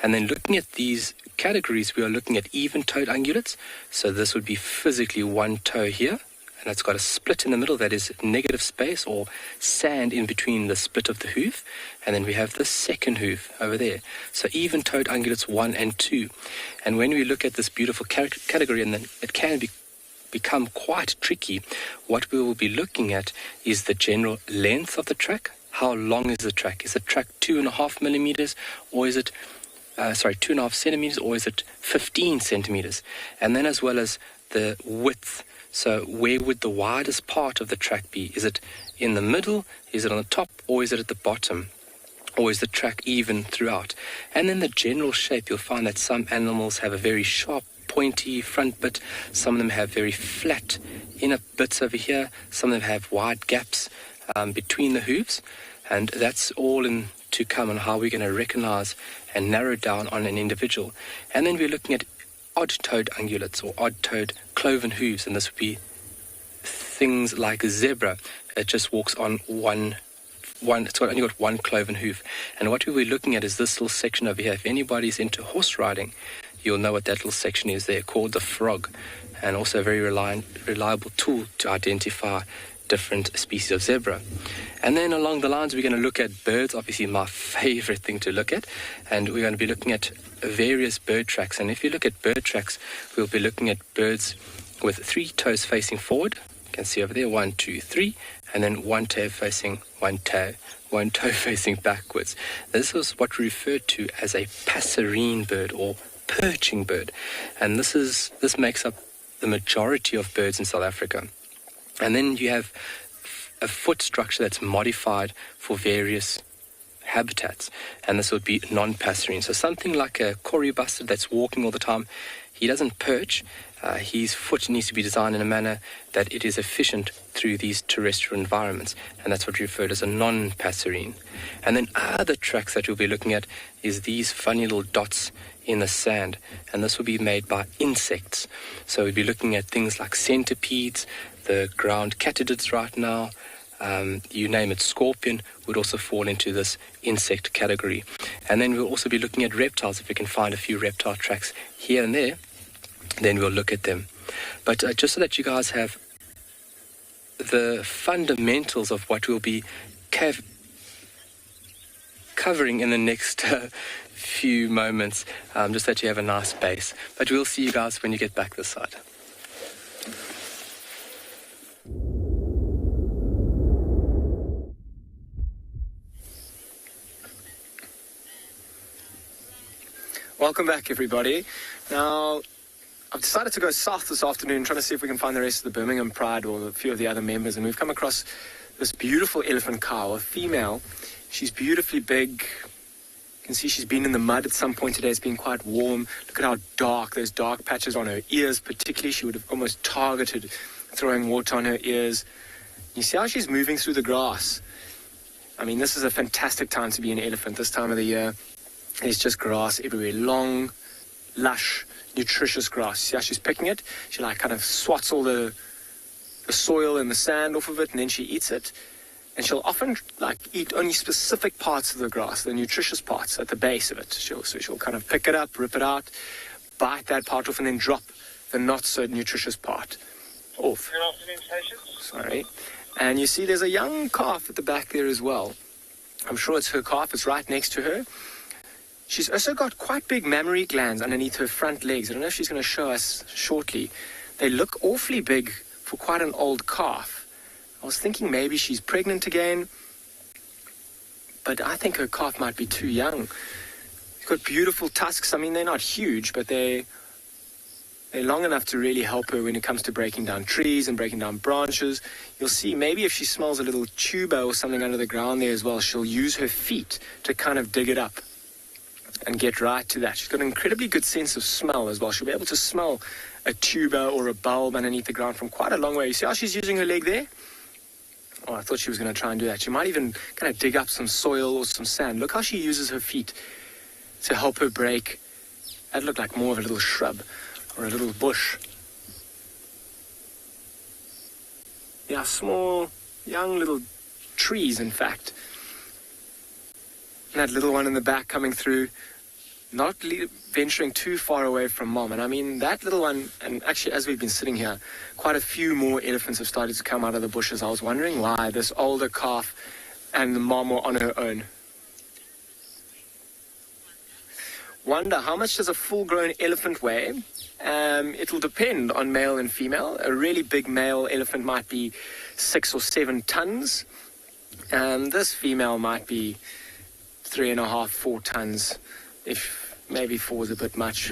And then looking at these categories, we are looking at even-toed ungulates. So this would be physically one toe here. And it's got a split in the middle that is negative space or sand in between the split of the hoof. And then we have the second hoof over there. So even-toed ungulates 1 and 2. And when we look at this beautiful category, and then it can become quite tricky, what we will be looking at is the general length of the track. How long is the track? Is the track 2.5 millimeters, or is it 2.5 centimeters, or is it 15 centimeters? And then as well as the width. So where would the widest part of the track be? Is it in the middle? Is it on the top? Or is it at the bottom? Or is the track even throughout? And then the general shape, you'll find that some animals have a very sharp, pointy front bit. Some of them have very flat inner bits over here. Some of them have wide gaps between the hooves. And that's all in to come on how we're going to recognize and narrow down on an individual. And then we're looking at odd-toed ungulates or odd-toed cloven hooves, and this would be things like a zebra. It just walks on one. It's only got one cloven hoof. And what we're looking at is this little section over here. If anybody's into horse riding, you'll know what that little section is there, called the frog, and also a very reliable tool to identify different species of zebra. And then along the lines, we're going to look at birds, obviously my favorite thing to look at, and we're going to be looking at various bird tracks. And if you look at bird tracks, we'll be looking at birds with 3 toes facing forward. You can see over there 1, 2, 3, and then one toe facing backwards. This is what we refer to as a passerine bird or perching bird, and this makes up the majority of birds in South Africa. And then you have a foot structure that's modified for various habitats, and this would be non-passerine. So something like a Kori bustard that's walking all the time, he doesn't perch. His foot needs to be designed in a manner that it is efficient through these terrestrial environments, and that's what we refer to as a non-passerine. And then other tracks that we'll be looking at is these funny little dots in the sand, and this will be made by insects. So we'll be looking at things like centipedes, the ground katydids right now, you name it, scorpion would also fall into this insect category. And then we'll also be looking at reptiles. If we can find a few reptile tracks here and there, then we'll look at them. But just so that you guys have the fundamentals of what we'll be covering in the next few moments, just that you have a nice base. But we'll see you guys when you get back this side. Welcome back, everybody. Now, I've decided to go south this afternoon, trying to see if we can find the rest of the Birmingham Pride or a few of the other members, and we've come across this beautiful elephant cow, a female. She's beautifully big. You can see she's been in the mud at some point today. It's been quite warm. Look at how dark, those dark patches on her ears particularly. She would have almost targeted throwing water on her ears. You see how she's moving through the grass. I mean, this is a fantastic time to be an elephant this time of the year. There's just grass everywhere, long, lush, nutritious grass. See how she's picking it? She kind of swats all the soil and the sand off of it, and then she eats it. And she'll often eat only specific parts of the grass, the nutritious parts at the base of it. She'll kind of pick it up, rip it out, bite that part off, and then drop the not so nutritious part off. Good afternoon, patients. Sorry. And you see there's a young calf at the back there as well. I'm sure it's her calf. It's right next to her. She's also got quite big mammary glands underneath her front legs. I don't know if she's going to show us shortly. They look awfully big for quite an old calf. I was thinking maybe she's pregnant again, but I think her calf might be too young. She's got beautiful tusks. I mean, they're not huge, but they're long enough to really help her when it comes to breaking down trees and breaking down branches. You'll see maybe if she smells a little tuber or something under the ground there as well, she'll use her feet to kind of dig it up and get right to that. She's got an incredibly good sense of smell as well. She'll be able to smell a tuber or a bulb underneath the ground from quite a long way. You see how she's using her leg there? Oh, I thought she was going to try and do that. She might even kind of dig up some soil or some sand. Look how she uses her feet to help her break. That looked like more of a little shrub or a little bush. Yeah, small, young little trees, in fact. And that little one in the back coming through, not venturing too far away from mom. And I mean, that little one, and actually as we've been sitting here, quite a few more elephants have started to come out of the bushes. I was wondering why this older calf and the mom were on her own. Wonder, how much does a full-grown elephant weigh? It'll depend on male and female. A really big male elephant might be 6 or 7 tons. This female might be 3.5, 4 tons, if maybe 4 is a bit much.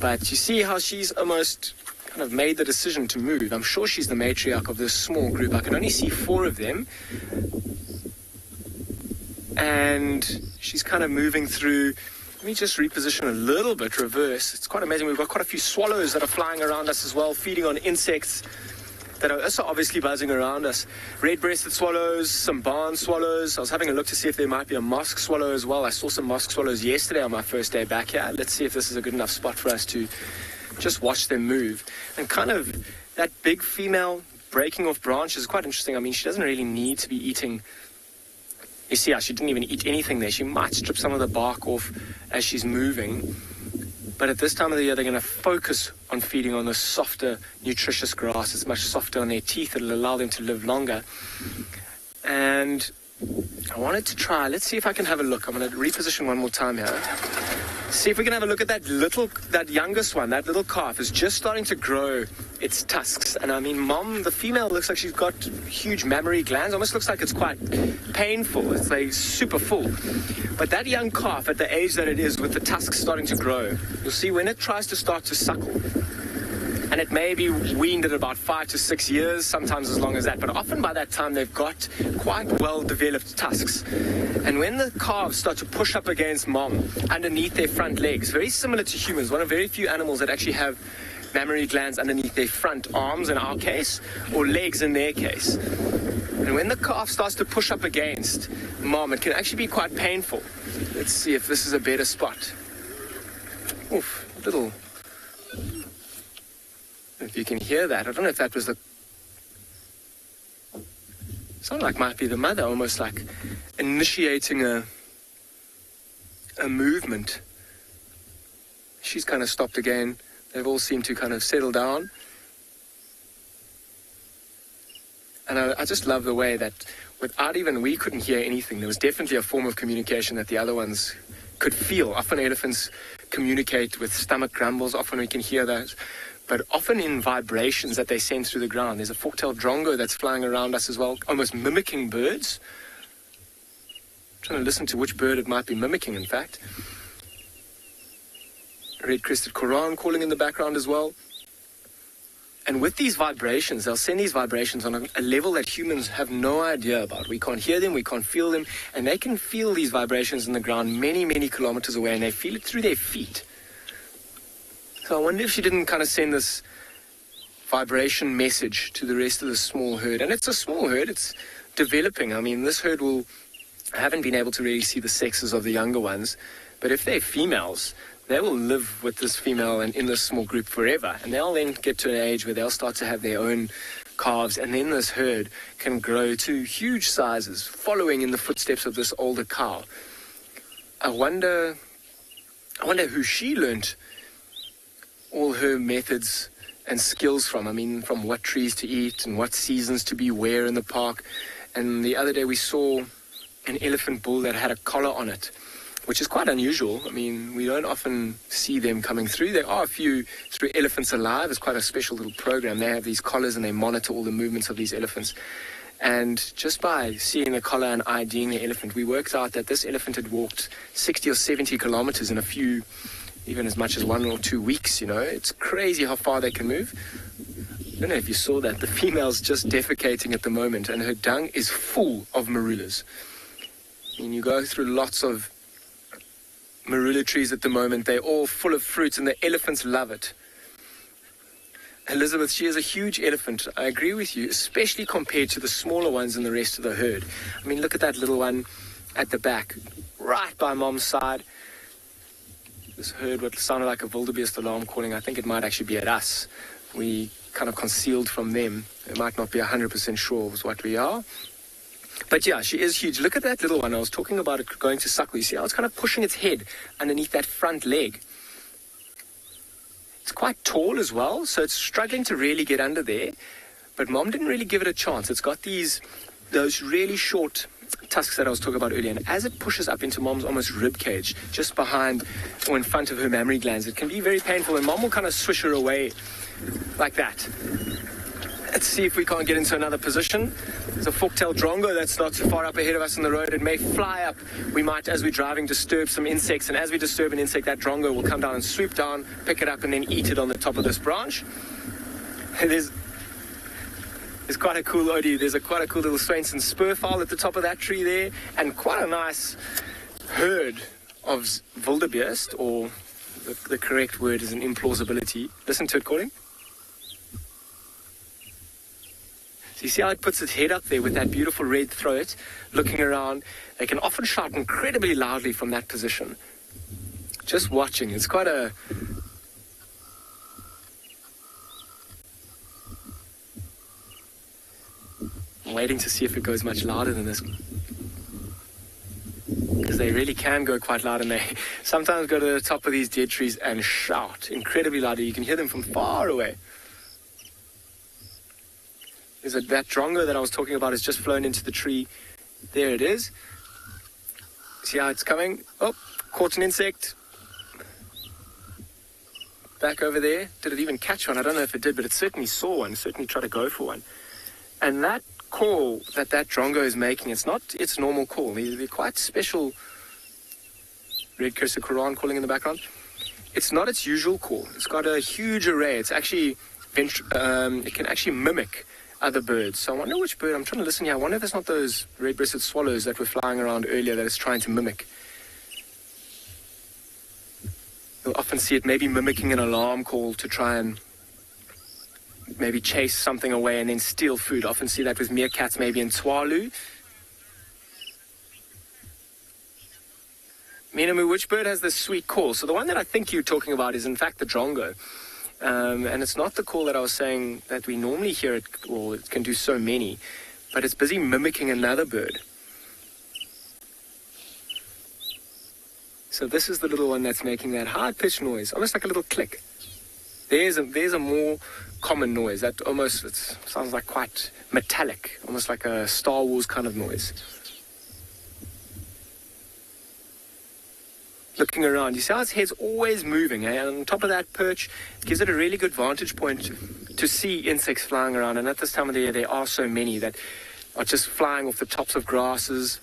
But you see how she's almost kind of made the decision to move. I'm sure she's the matriarch of this small group. I can only see 4 of them. And she's kind of moving through. Let me just reposition a little bit, reverse. It's quite amazing. We've got quite a few swallows that are flying around us as well, feeding on insects that are also obviously buzzing around us. Red-breasted swallows, some barn swallows. I was having a look to see if there might be a mosque swallow as well. I saw some mosque swallows yesterday on my first day back here. Let's see if this is a good enough spot for us to just watch them move. And kind of that big female breaking off branches is quite interesting. I mean, she doesn't really need to be eating. You see how she didn't even eat anything there. She might strip some of the bark off as she's moving. But at this time of the year, they're going to focus on feeding on the softer, nutritious grass. It's much softer on their teeth. It'll allow them to live longer. And I wanted to try. Let's see if I can have a look. I'm going to reposition one more time here. See if we can have a look at that youngest one. That little calf is just starting to grow its tusks. And I mean, mom, the female looks like she's got huge mammary glands. Almost looks like it's quite painful. It's like super full. But that young calf, at the age that it is, with the tusks starting to grow, you'll see when it tries to start to suckle, and it may be weaned at about 5 to 6 years, sometimes as long as that, but often by that time they've got quite well-developed tusks. And when the calves start to push up against mom underneath their front legs, very similar to humans, one of very few animals that actually have mammary glands underneath their front arms in our case, or legs in their case. And when the calf starts to push up against mom, it can actually be quite painful. Let's see if this is a better spot. Oof, little... If you can hear that, I don't know if that was the... Sounded like might be the mother, almost like initiating a movement. She's kind of stopped again. They've all seemed to kind of settle down. And I just love the way that without even we couldn't hear anything, there was definitely a form of communication that the other ones could feel. Often elephants communicate with stomach grumbles. Often we can hear those. But often in vibrations that they send through the ground. There's a fork-tailed drongo that's flying around us as well, almost mimicking birds. I'm trying to listen to which bird it might be mimicking, in fact. A red-crested koran calling in the background as well. And with these vibrations, they'll send these vibrations on a level that humans have no idea about. We can't hear them, we can't feel them, and they can feel these vibrations in the ground many, many kilometers away, and they feel it through their feet. So I wonder if she didn't kind of send this vibration message to the rest of the small herd. And it's a small herd, it's developing. I mean, this herd I haven't been able to really see the sexes of the younger ones, but if they're females, they will live with this female and in this small group forever. And they'll then get to an age where they'll start to have their own calves, and then this herd can grow to huge sizes, following in the footsteps of this older cow. I wonder who she learnt all her methods and skills from. I mean, from what trees to eat and what seasons to be where in the park. And the other day we saw an elephant bull that had a collar on it, which is quite unusual. I mean, we don't often see them coming through. There are a few through Elephants Alive. It's quite a special little program. They have these collars and they monitor all the movements of these elephants. And just by seeing the collar and IDing the elephant, we worked out that this elephant had walked 60 or 70 kilometers in a few, even as much as 1 or 2 weeks, you know. It's crazy how far they can move. I don't know if you saw that. The female's just defecating at the moment, and her dung is full of marulas. I mean, you go through lots of marula trees at the moment. They're all full of fruit, and the elephants love it. Elizabeth, she is a huge elephant. I agree with you, especially compared to the smaller ones in the rest of the herd. I mean, look at that little one at the back, right by Mom's side. This herd, what sounded like a wildebeest alarm calling, I think it might actually be at us. We kind of concealed from them. They might not be 100% sure of what we are. But yeah, she is huge. Look at that little one. I was talking about it going to suckle. You see how it's kind of pushing its head underneath that front leg. It's quite tall as well, so it's struggling to really get under there. But Mom didn't really give it a chance. It's got those really short tusks that I was talking about earlier. And as it pushes up into Mom's almost rib cage, just behind or in front of her mammary glands, it can be very painful. And Mom will kind of swish her away like that. Let's see if we can't get into another position. There's a fork-tailed drongo that's not too far up ahead of us on the road. It may fly up. We might, as we're driving, disturb some insects. And as we disturb an insect, that drongo will come down and swoop down, pick it up, and then eat it on the top of this branch. And there's quite a cool Odie. There's quite a cool little Swainson spurfowl at the top of that tree there. And quite a nice herd of wildebeest, or the correct word is an implausibility. Listen to it calling. You see how it puts its head up there with that beautiful red throat, looking around. They can often shout incredibly loudly from that position. Just watching, it's quite a... I'm waiting to see if it goes much louder than this. Because they really can go quite loud, and they sometimes go to the top of these dead trees and shout incredibly loudly. You can hear them from far away. That drongo that I was talking about has just flown into the tree. There it is. See how it's coming? Oh, caught an insect. Back over there. Did it even catch one? I don't know if it did, but it certainly saw one. Certainly tried to go for one. And that call that drongo is making, it's not its normal call. They're quite special. Red cursor Quran calling in the background. It's not its usual call. It's got a huge array. It's actually, it can actually mimic other birds. So I wonder which bird, I'm trying to listen here. I wonder if it's not those red-breasted swallows that were flying around earlier that it's trying to mimic. You'll often see it maybe mimicking an alarm call to try and maybe chase something away and then steal food. Often see that with meerkats, maybe in Tswalu. Minamu, which bird has this sweet call? So the one that I think you're talking about is in fact the drongo. And it's not the call that I was saying that we normally hear it, or it can do so many, but it's busy mimicking another bird. So this is the little one that's making that high-pitched noise, almost like a little click. There's a more common noise that almost sounds like quite metallic, almost like a Star Wars kind of noise. Looking around, you see how its head's always moving, eh? And on top of that perch, it gives it a really good vantage point to see insects flying around. And at this time of the year, there are so many that are just flying off the tops of grasses.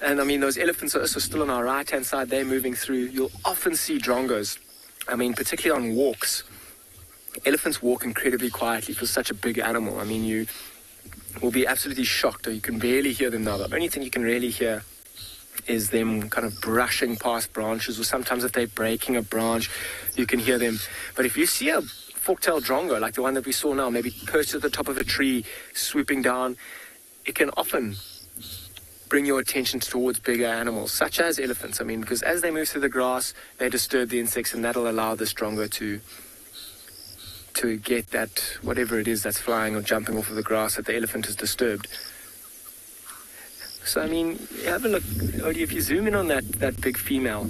And I mean, those elephants are also still on our right-hand side. They're moving through. You'll often see drongos. I mean, particularly on walks. Elephants walk incredibly quietly for such a big animal. I mean, you will be absolutely shocked, or you can barely hear them now. The only thing you can really hear is them kind of brushing past branches, or sometimes if they're breaking a branch, you can hear them. But if you see a fork-tailed drongo, like the one that we saw now, maybe perched at the top of a tree, swooping down, it can often bring your attention towards bigger animals, such as elephants. I mean, because as they move through the grass, they disturb the insects, and that'll allow this drongo to get that, whatever it is that's flying or jumping off of the grass that the elephant has disturbed. So, I mean, have a look, Odie, if you zoom in on that big female,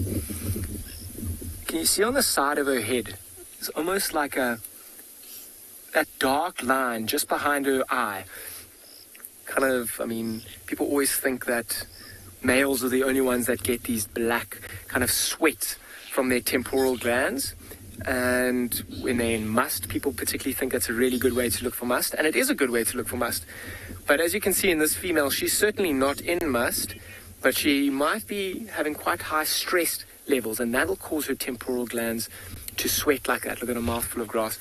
can you see on the side of her head, it's almost like that dark line just behind her eye. Kind of, I mean, people always think that males are the only ones that get these black kind of sweat from their temporal glands. And when they're in must, people particularly think that's a really good way to look for must. And it is a good way to look for must. But as you can see in this female, she's certainly not in must, but she might be having quite high stress levels, and that'll cause her temporal glands to sweat like that. Look at a mouthful of grass.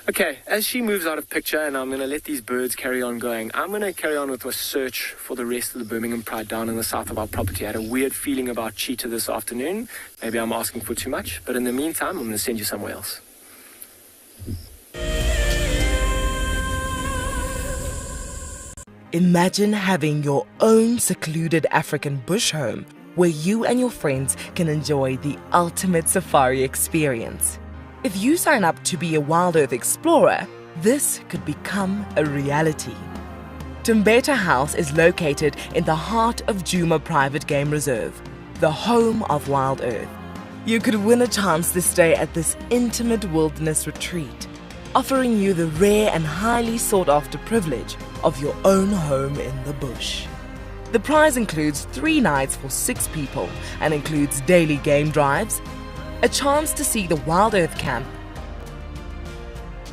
Okay, as she moves out of picture, and I'm going to let these birds carry on going, I'm going to carry on with a search for the rest of the Birmingham Pride down in the south of our property. I had a weird feeling about cheetah this afternoon. Maybe I'm asking for too much, but in the meantime, I'm going to send you somewhere else. Imagine having your own secluded African bush home where you and your friends can enjoy the ultimate safari experience. If you sign up to be a WildEarth explorer, this could become a reality. Tembeta House is located in the heart of Djuma Private Game Reserve, the home of WildEarth. You could win a chance to stay at this intimate wilderness retreat, offering you the rare and highly sought-after privilege of your own home in the bush. The prize includes 3 nights for 6 people and includes daily game drives, a chance to see the WildEarth camp,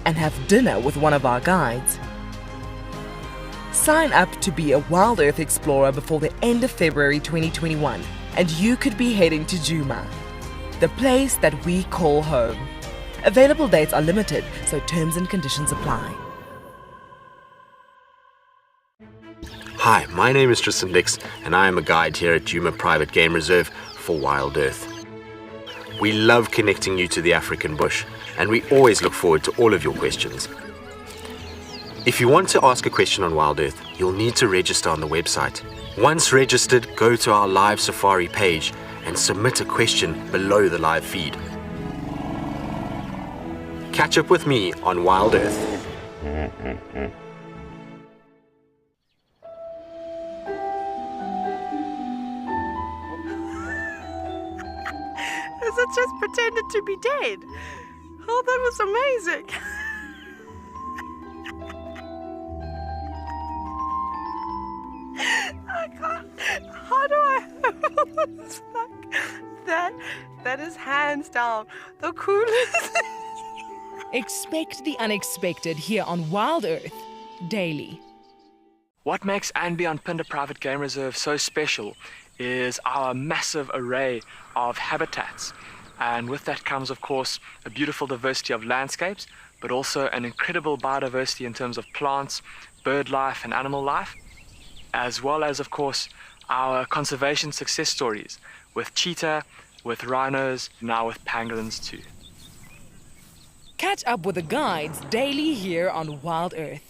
and have dinner with one of our guides. Sign up to be a WildEarth explorer before the end of February 2021, and you could be heading to Djuma, the place that we call home. Available dates are limited, so terms and conditions apply. Hi, my name is Tristan Dix, and I am a guide here at Djuma Private Game Reserve for WildEarth. We love connecting you to the African bush, and we always look forward to all of your questions. If you want to ask a question on WildEarth, you'll need to register on the website. Once registered, go to our live safari page and submit a question below the live feed. Catch up with me on WildEarth. As it just pretended to be dead. Oh, that was amazing. I can't. How do I? It's like that is hands down the coolest. Expect the unexpected here on WildEarth daily. What makes andBeyond Phinda Private Game Reserve so special is our massive array of habitats. And with that comes, of course, a beautiful diversity of landscapes, but also an incredible biodiversity in terms of plants, bird life and animal life, as well as, of course, our conservation success stories with cheetah, with rhinos, now with pangolins too. Catch up with the guides daily here on WildEarth.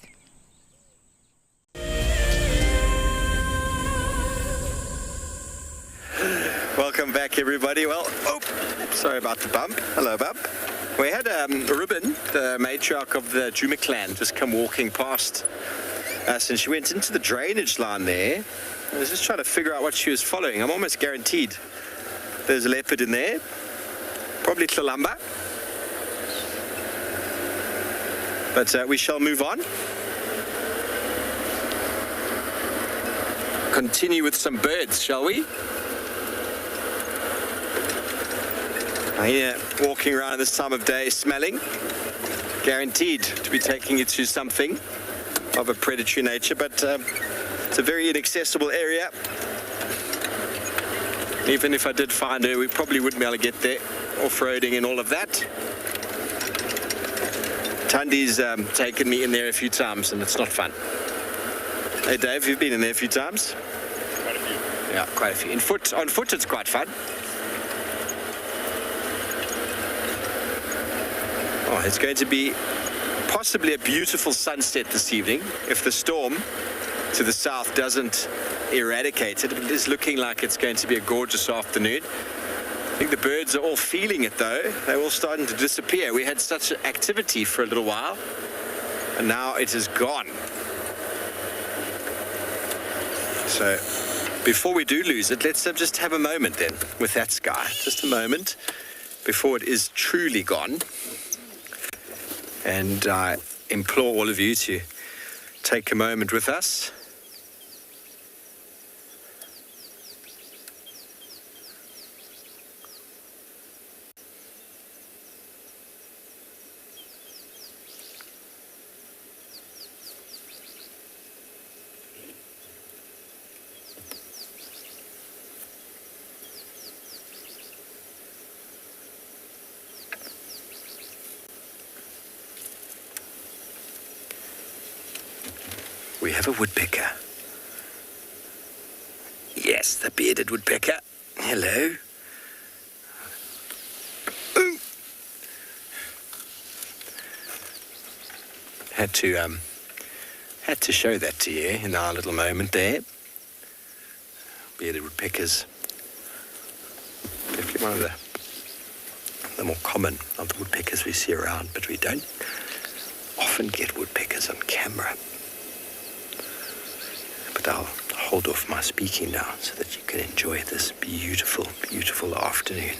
Welcome back, everybody. Well, sorry about the bump. Hello, bump. We had Ruben, the matriarch of the Djuma clan, just come walking past us, and she went into the drainage line there. I was just trying to figure out what she was following. I'm almost guaranteed there's a leopard in there, probably Tlalamba. But we shall move on. Continue with some birds, shall we? I hear walking around this time of day smelling. Guaranteed to be taking you to something of a predatory nature, but it's a very inaccessible area. Even if I did find her, we probably wouldn't be able to get there, off-roading and all of that. Tundi's taken me in there a few times, and it's not fun. Hey Dave, you've been in there a few times? Quite a few. Yeah, quite a few. On foot it's quite fun. Oh, it's going to be possibly a beautiful sunset this evening if the storm to the south doesn't eradicate it. It is looking like it's going to be a gorgeous afternoon. I think the birds are all feeling it though. They're all starting to disappear. We had such activity for a little while, and now it is gone. So before we do lose it, let's just have a moment then with that sky. Just a moment before it is truly gone. And I implore all of you to take a moment with us. We have a woodpecker. Yes, the bearded woodpecker. Hello. Ooh. Had to show that to you in our little moment there. Bearded woodpeckers. Definitely one of the more common of the woodpeckers we see around, but we don't often get woodpeckers on camera. But I'll hold off my speaking now so that you can enjoy this beautiful, beautiful afternoon.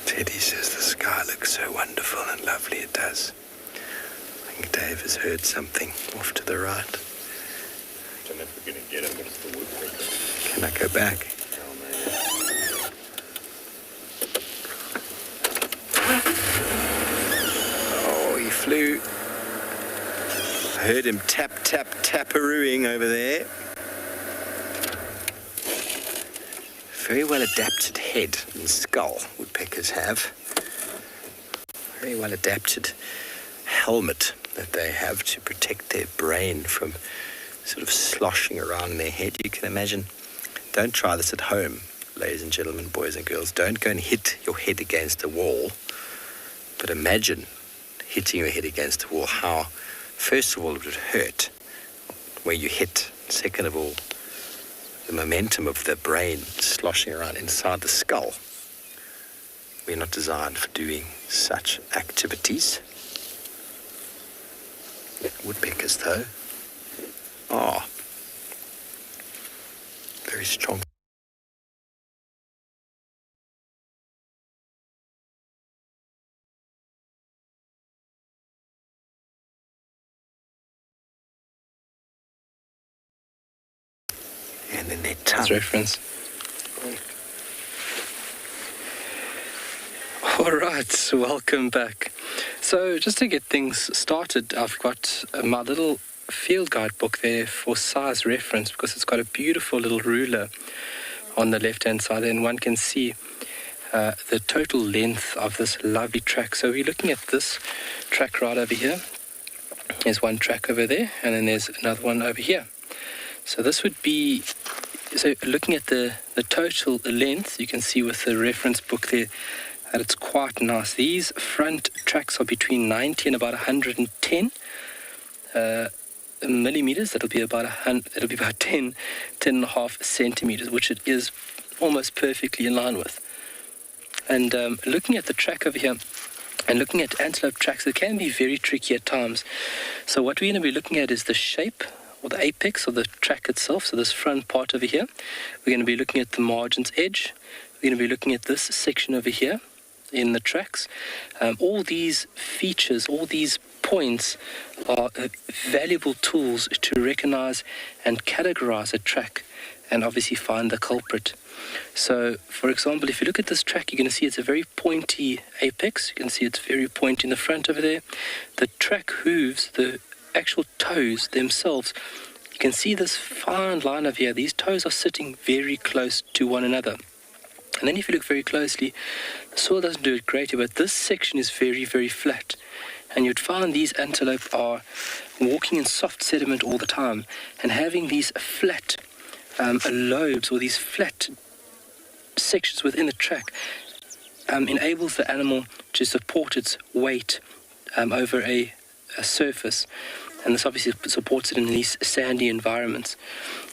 Teddy says the sky looks so wonderful and lovely, it does. I think Dave has heard something off to the right. I don't know if we're going to get him, but it's the woodpecker. Can I go back? Oh, he flew. I heard him tap, tap, taparooing over there. Very well adapted head and skull woodpeckers have. Very well adapted helmet that they have to protect their brain from sort of sloshing around in their head. You can imagine. Don't try this at home, ladies and gentlemen, boys and girls. Don't go and hit your head against a wall. But imagine hitting your head against a wall. How, first of all, it would hurt where you hit. Second of all, the momentum of the brain sloshing around inside the skull. We're not designed for doing such activities. Woodpeckers, though, are very strong. And then their tongue. Reference. All right, welcome back. So just to get things started, I've got my little field guide book there for size reference, because it's got a beautiful little ruler on the left-hand side, and one can see the total length of this lovely track. So we're looking at this track right over here. There's one track over there, and then there's another one over here. So this would be, so looking at the total length, you can see with the reference book there that it's quite nice. These front tracks are between 90 and about 110 millimeters. That'll be about 10 and a half centimeters, which it is almost perfectly in line with. And looking at the track over here, and looking at antelope tracks, it can be very tricky at times. So what we're going to be looking at is the shape, or the apex of the track itself, so this front part over here. We're going to be looking at the margins edge. We're going to be looking at this section over here in the tracks. All these features, all these points are valuable tools to recognize and categorize a track and obviously find the culprit. So, for example, if you look at this track, you're going to see it's a very pointy apex. You can see it's very pointy in the front over there. The track hooves, the actual toes themselves, you can see this fine line over here. These toes are sitting very close to one another. And then if you look very closely, the soil doesn't do it great here, but this section is very, very flat. And you'd find these antelope are walking in soft sediment all the time, and having these flat lobes, or these flat sections within the track, enables the animal to support its weight over a surface. And this obviously supports it in these sandy environments.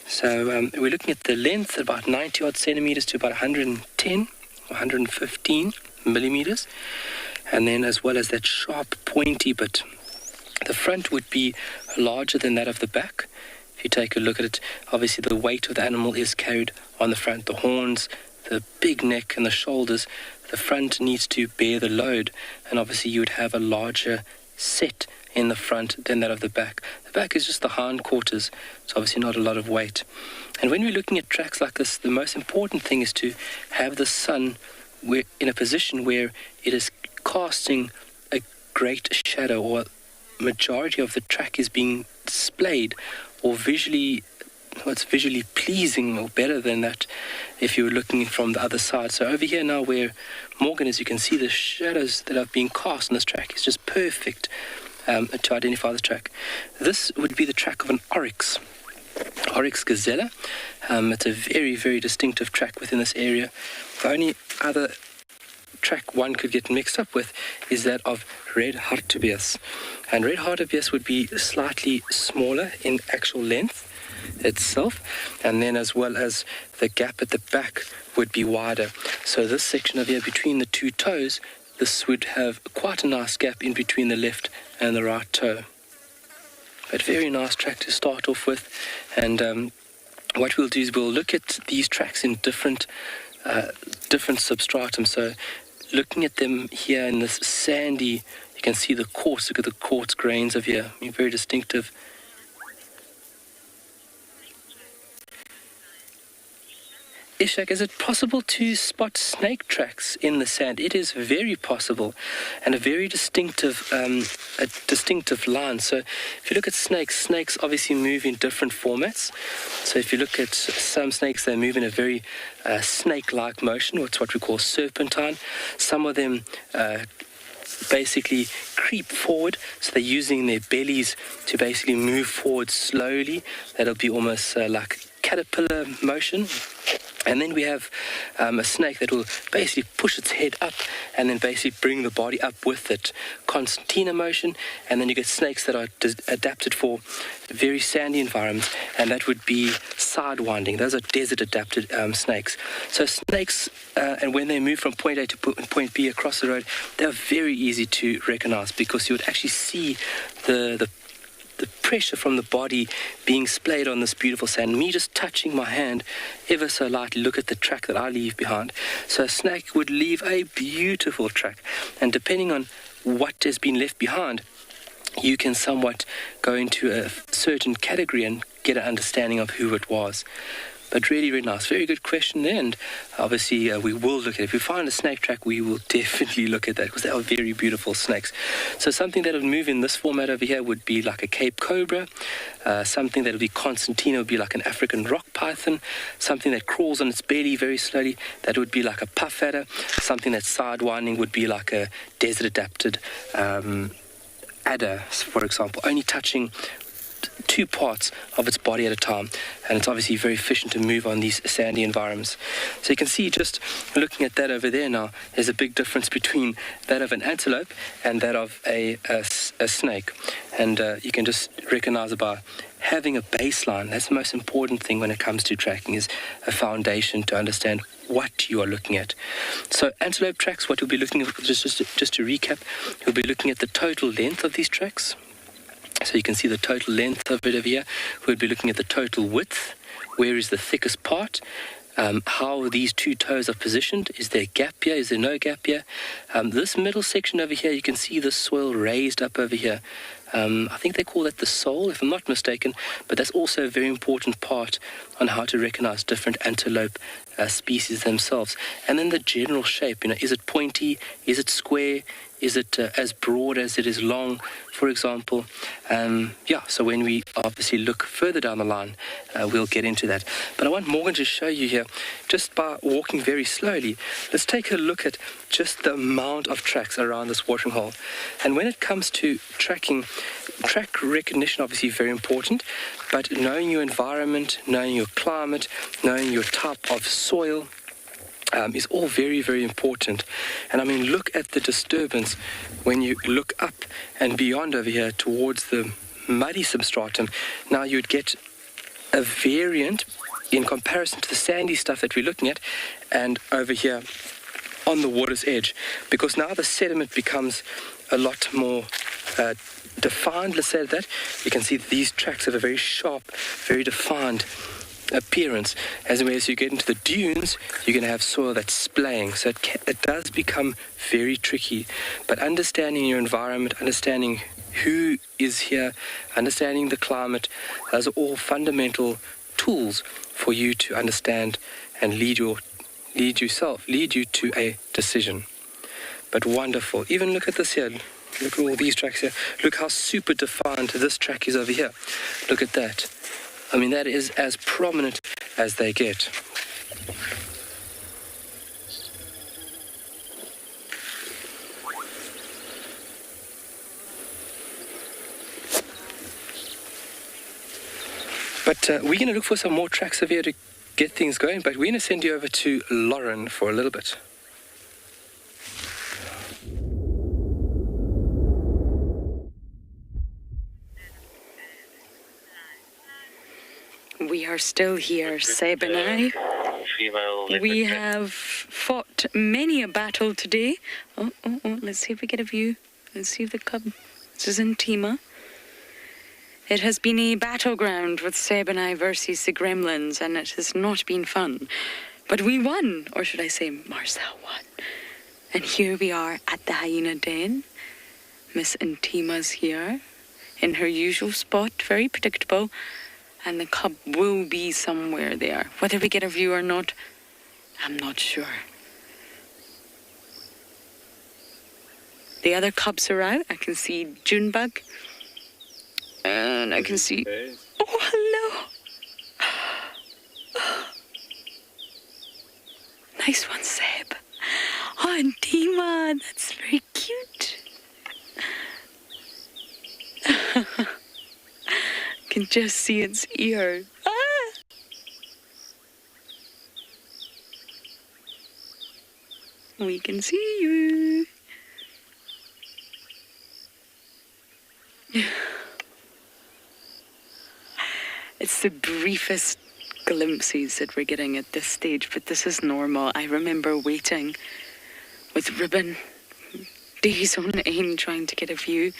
So we're looking at the length, about 90 odd centimeters to about 110 or 115 millimeters. And then as well as that sharp pointy bit The front would be larger than that of the back. If you take a look at it, obviously the weight of the animal is carried on the front. The horns, the big neck and the shoulders, the front needs to bear the load, and obviously you would have a larger set in the front than that of the back. The back is just the hindquarters, so obviously not a lot of weight. And when we're looking at tracks like this, the most important thing is to have the sun in a position where it is casting a great shadow, or majority of the track is being displayed, or it's visually pleasing, or better than that if you were looking from the other side. So over here now where Morgan is, you can see the shadows that have been cast on this track. It's just perfect to identify the track. This would be the track of an oryx gazella. It's a very, very distinctive track within this area. The only other track one could get mixed up with is that of red hartebeest. And red hartebeest would be slightly smaller in actual length itself, and then as well as the gap at the back would be wider. So this section over here between the two toes, this would have quite a nice gap in between the left and the right toe. But very nice track to start off with. And what we'll do is we'll look at these tracks in different substratum. So looking at them here in this sandy, you can see the quartz. Look at the quartz grains over here. Very distinctive. Ishak, is it possible to spot snake tracks in the sand? It is very possible, and a very distinctive line. So if you look at snakes obviously move in different formats. So if you look at some snakes, they move in a very snake-like motion, it's what we call serpentine. Some of them basically creep forward, so they're using their bellies to basically move forward slowly. That'll be almost like caterpillar motion. And then we have a snake that will basically push its head up and then basically bring the body up with it. Concertina motion. And then you get snakes that are adapted for very sandy environments, and that would be sidewinding. Those are desert-adapted snakes. So snakes, and when they move from point A to point B across the road, they're very easy to recognize, because you would actually see the pressure from the body being splayed on this beautiful sand. Me just touching my hand ever so lightly, look at the track that I leave behind. So a snake would leave a beautiful track, and depending on what has been left behind, you can somewhat go into a certain category and get an understanding of who it was. But really, really nice. Very good question there. And obviously, we will look at it. If we find a snake track, we will definitely look at that, because they are very beautiful snakes. So something that would move in this format over here would be like a Cape Cobra. Something that would be concertina would be like an African rock python. Something that crawls on its belly very slowly, that would be like a puff adder. Something that's sidewinding would be like a desert-adapted adder, for example, only touching two parts of its body at a time, and it's obviously very efficient to move on these sandy environments. So you can see, just looking at that over there now, there's a big difference between that of an antelope and that of a snake, and you can just recognize it by having a baseline. That's the most important thing when it comes to tracking, is a foundation to understand what you are looking at. So antelope tracks, what we'll be looking at, just to recap, we'll be looking at the total length of these tracks. So you can see the total length of it over here. We'll be looking at the total width. Where is the thickest part? How these two toes are positioned. Is there a gap here? Is there no gap here? This middle section over here, you can see the soil raised up over here. I think they call that the sole, if I'm not mistaken, but that's also a very important part on how to recognize different antelope species themselves. And then the general shape, is it pointy? Is it square? Is it as broad as it is long, for example? So when we obviously look further down the line, we'll get into that. But I want Morgan to show you here, just by walking very slowly. Let's take a look at just the amount of tracks around this watering hole. And when it comes to tracking, track recognition obviously very important, but knowing your environment, knowing your climate, knowing your type of soil, is all very, very important. And I mean, look at the disturbance when you look up and beyond over here towards the muddy substratum. Now you'd get a variant in comparison to the sandy stuff that we're looking at, and over here on the water's edge, because now the sediment becomes a lot more defined, let's say that. You can see these tracks have a very sharp, very defined appearance. As you get into the dunes, you're going to have soil that's splaying, so it does become very tricky. But understanding your environment, understanding who is here, understanding the climate, those are all fundamental tools for you to understand and lead you to a decision. But wonderful. Even look at this here. Look at all these tracks here. Look how super defined this track is over here. Look at that. I mean, that is as prominent as they get. But we're going to look for some more tracks over here to get things going, but we're going to send you over to Lauren for a little bit. We are still here, Seb and I. We have fought many a battle today. Oh, let's see if we get a view. Let's see if the cub... This is Ntima. It has been a battleground with Seb and I versus the gremlins, and it has not been fun. But we won, or should I say Marcel won. And here we are at the hyena den. Miss Ntima's here, in her usual spot, very predictable. And the cub will be somewhere there. Whether we get a view or not, I'm not sure. The other cubs are out. I can see Junebug. And I can see... Oh, hello. Nice one, Seb. Oh, Ntima, that's very cute. Can just see its ear. Ah! We can see you. It's the briefest glimpses that we're getting at this stage, but this is normal. I remember waiting with ribbon, days on end, trying to get a view.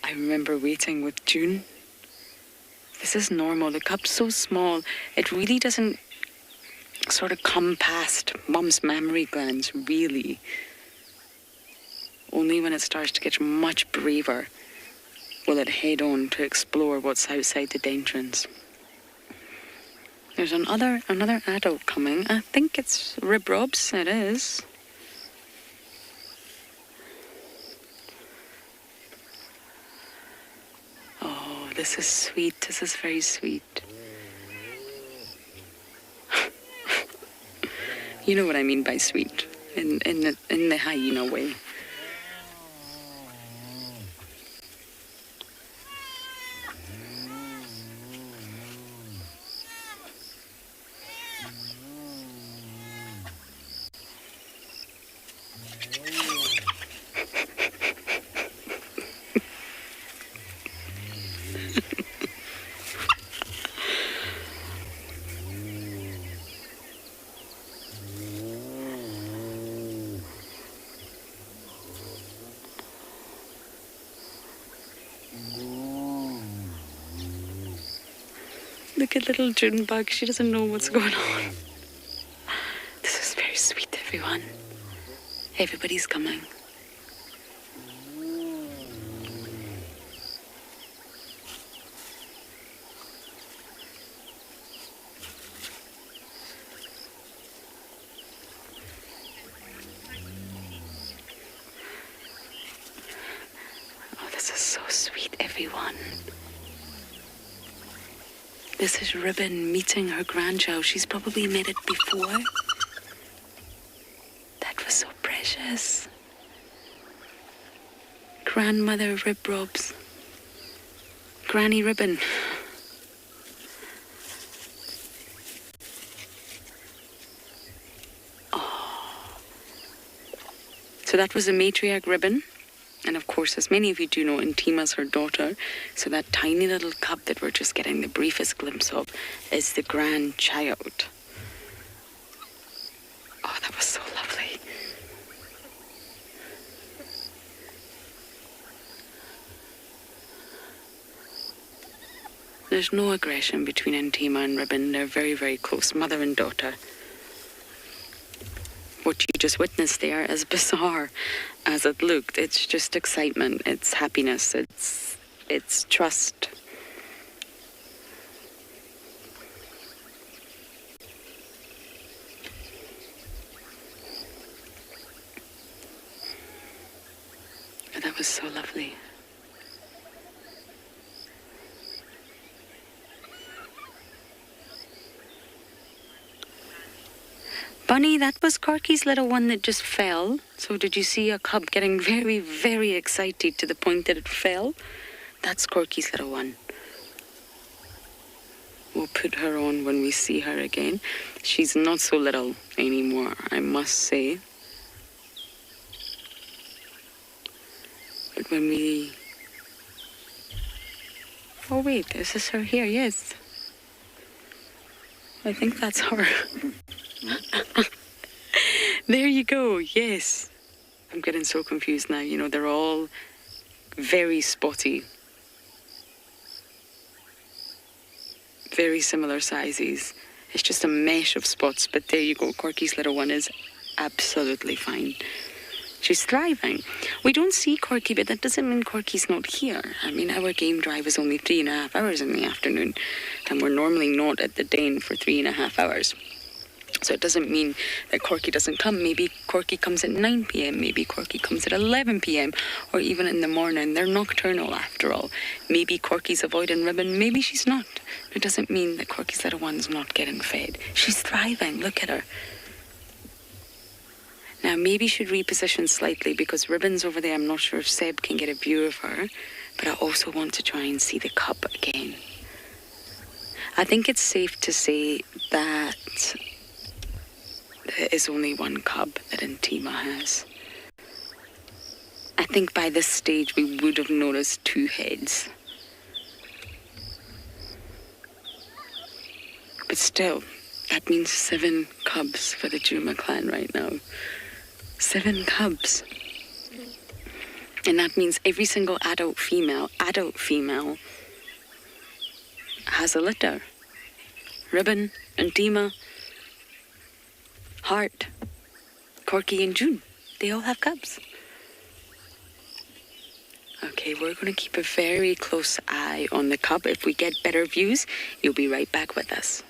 I remember waiting with June. This is normal. The cub's so small, it really doesn't sort of come past Mum's mammary glands, really. Only when it starts to get much braver will it head on to explore what's outside the entrance. There's another adult coming. I think it's Rib Robs. It is. Oh, this is sweet. This is very sweet. You know what I mean by sweet, in the hyena way. Look at little Junebug. She doesn't know what's going on. This is very sweet, everyone. Everybody's coming. Oh, this is so sweet, everyone. This is Ribbon meeting her grandchild. She's probably met it before. That was so precious. Grandmother Rib Robs. Granny Ribbon. Oh. So that was a matriarch Ribbon. And of course, as many of you do know, Ntima's her daughter. So that tiny little cub that we're just getting the briefest glimpse of is the grandchild. Oh, that was so lovely. There's no aggression between Ntima and Ribbon. They're very, very close, mother and daughter. What you just witnessed there, as bizarre as it looked, it's just excitement, it's happiness, it's trust. But that was so lovely. Bunny, that was Corky's little one that just fell. So did you see a cub getting very, very excited to the point that it fell? That's Corky's little one. We'll put her on when we see her again. She's not so little anymore, I must say. But when we... Oh wait, is this her here? Yes. I think that's her. There you go, yes. I'm getting so confused now. You know, they're all very spotty. Very similar sizes. It's just a mesh of spots, but there you go. Corky's little one is absolutely fine. She's thriving. We don't see Corky, but that doesn't mean Corky's not here. I mean, our game drive is only 3.5 hours in the afternoon, and we're normally not at the den for 3.5 hours. So it doesn't mean that Corky doesn't come. Maybe Corky comes at 9 p.m. Maybe Corky comes at 11 p.m. or even in the morning. They're nocturnal after all. Maybe Corky's avoiding Ribbon. Maybe she's not. It doesn't mean that Corky's little one's not getting fed. She's thriving. Look at her. Now, maybe should reposition slightly because Ribbon's over there. I'm not sure if Seb can get a view of her. But I also want to try and see the cub again. I think it's safe to say that there is only one cub that Ntima has. I think by this stage we would have noticed 2 heads. But still, that means 7 cubs for the Djuma clan right now. 7 cubs. And that means every single adult female has a litter. Ribbon, Ntima, Heart, Corky and June, they all have cubs. Okay, we're going to keep a very close eye on the cub. If we get better views, you'll be right back with us.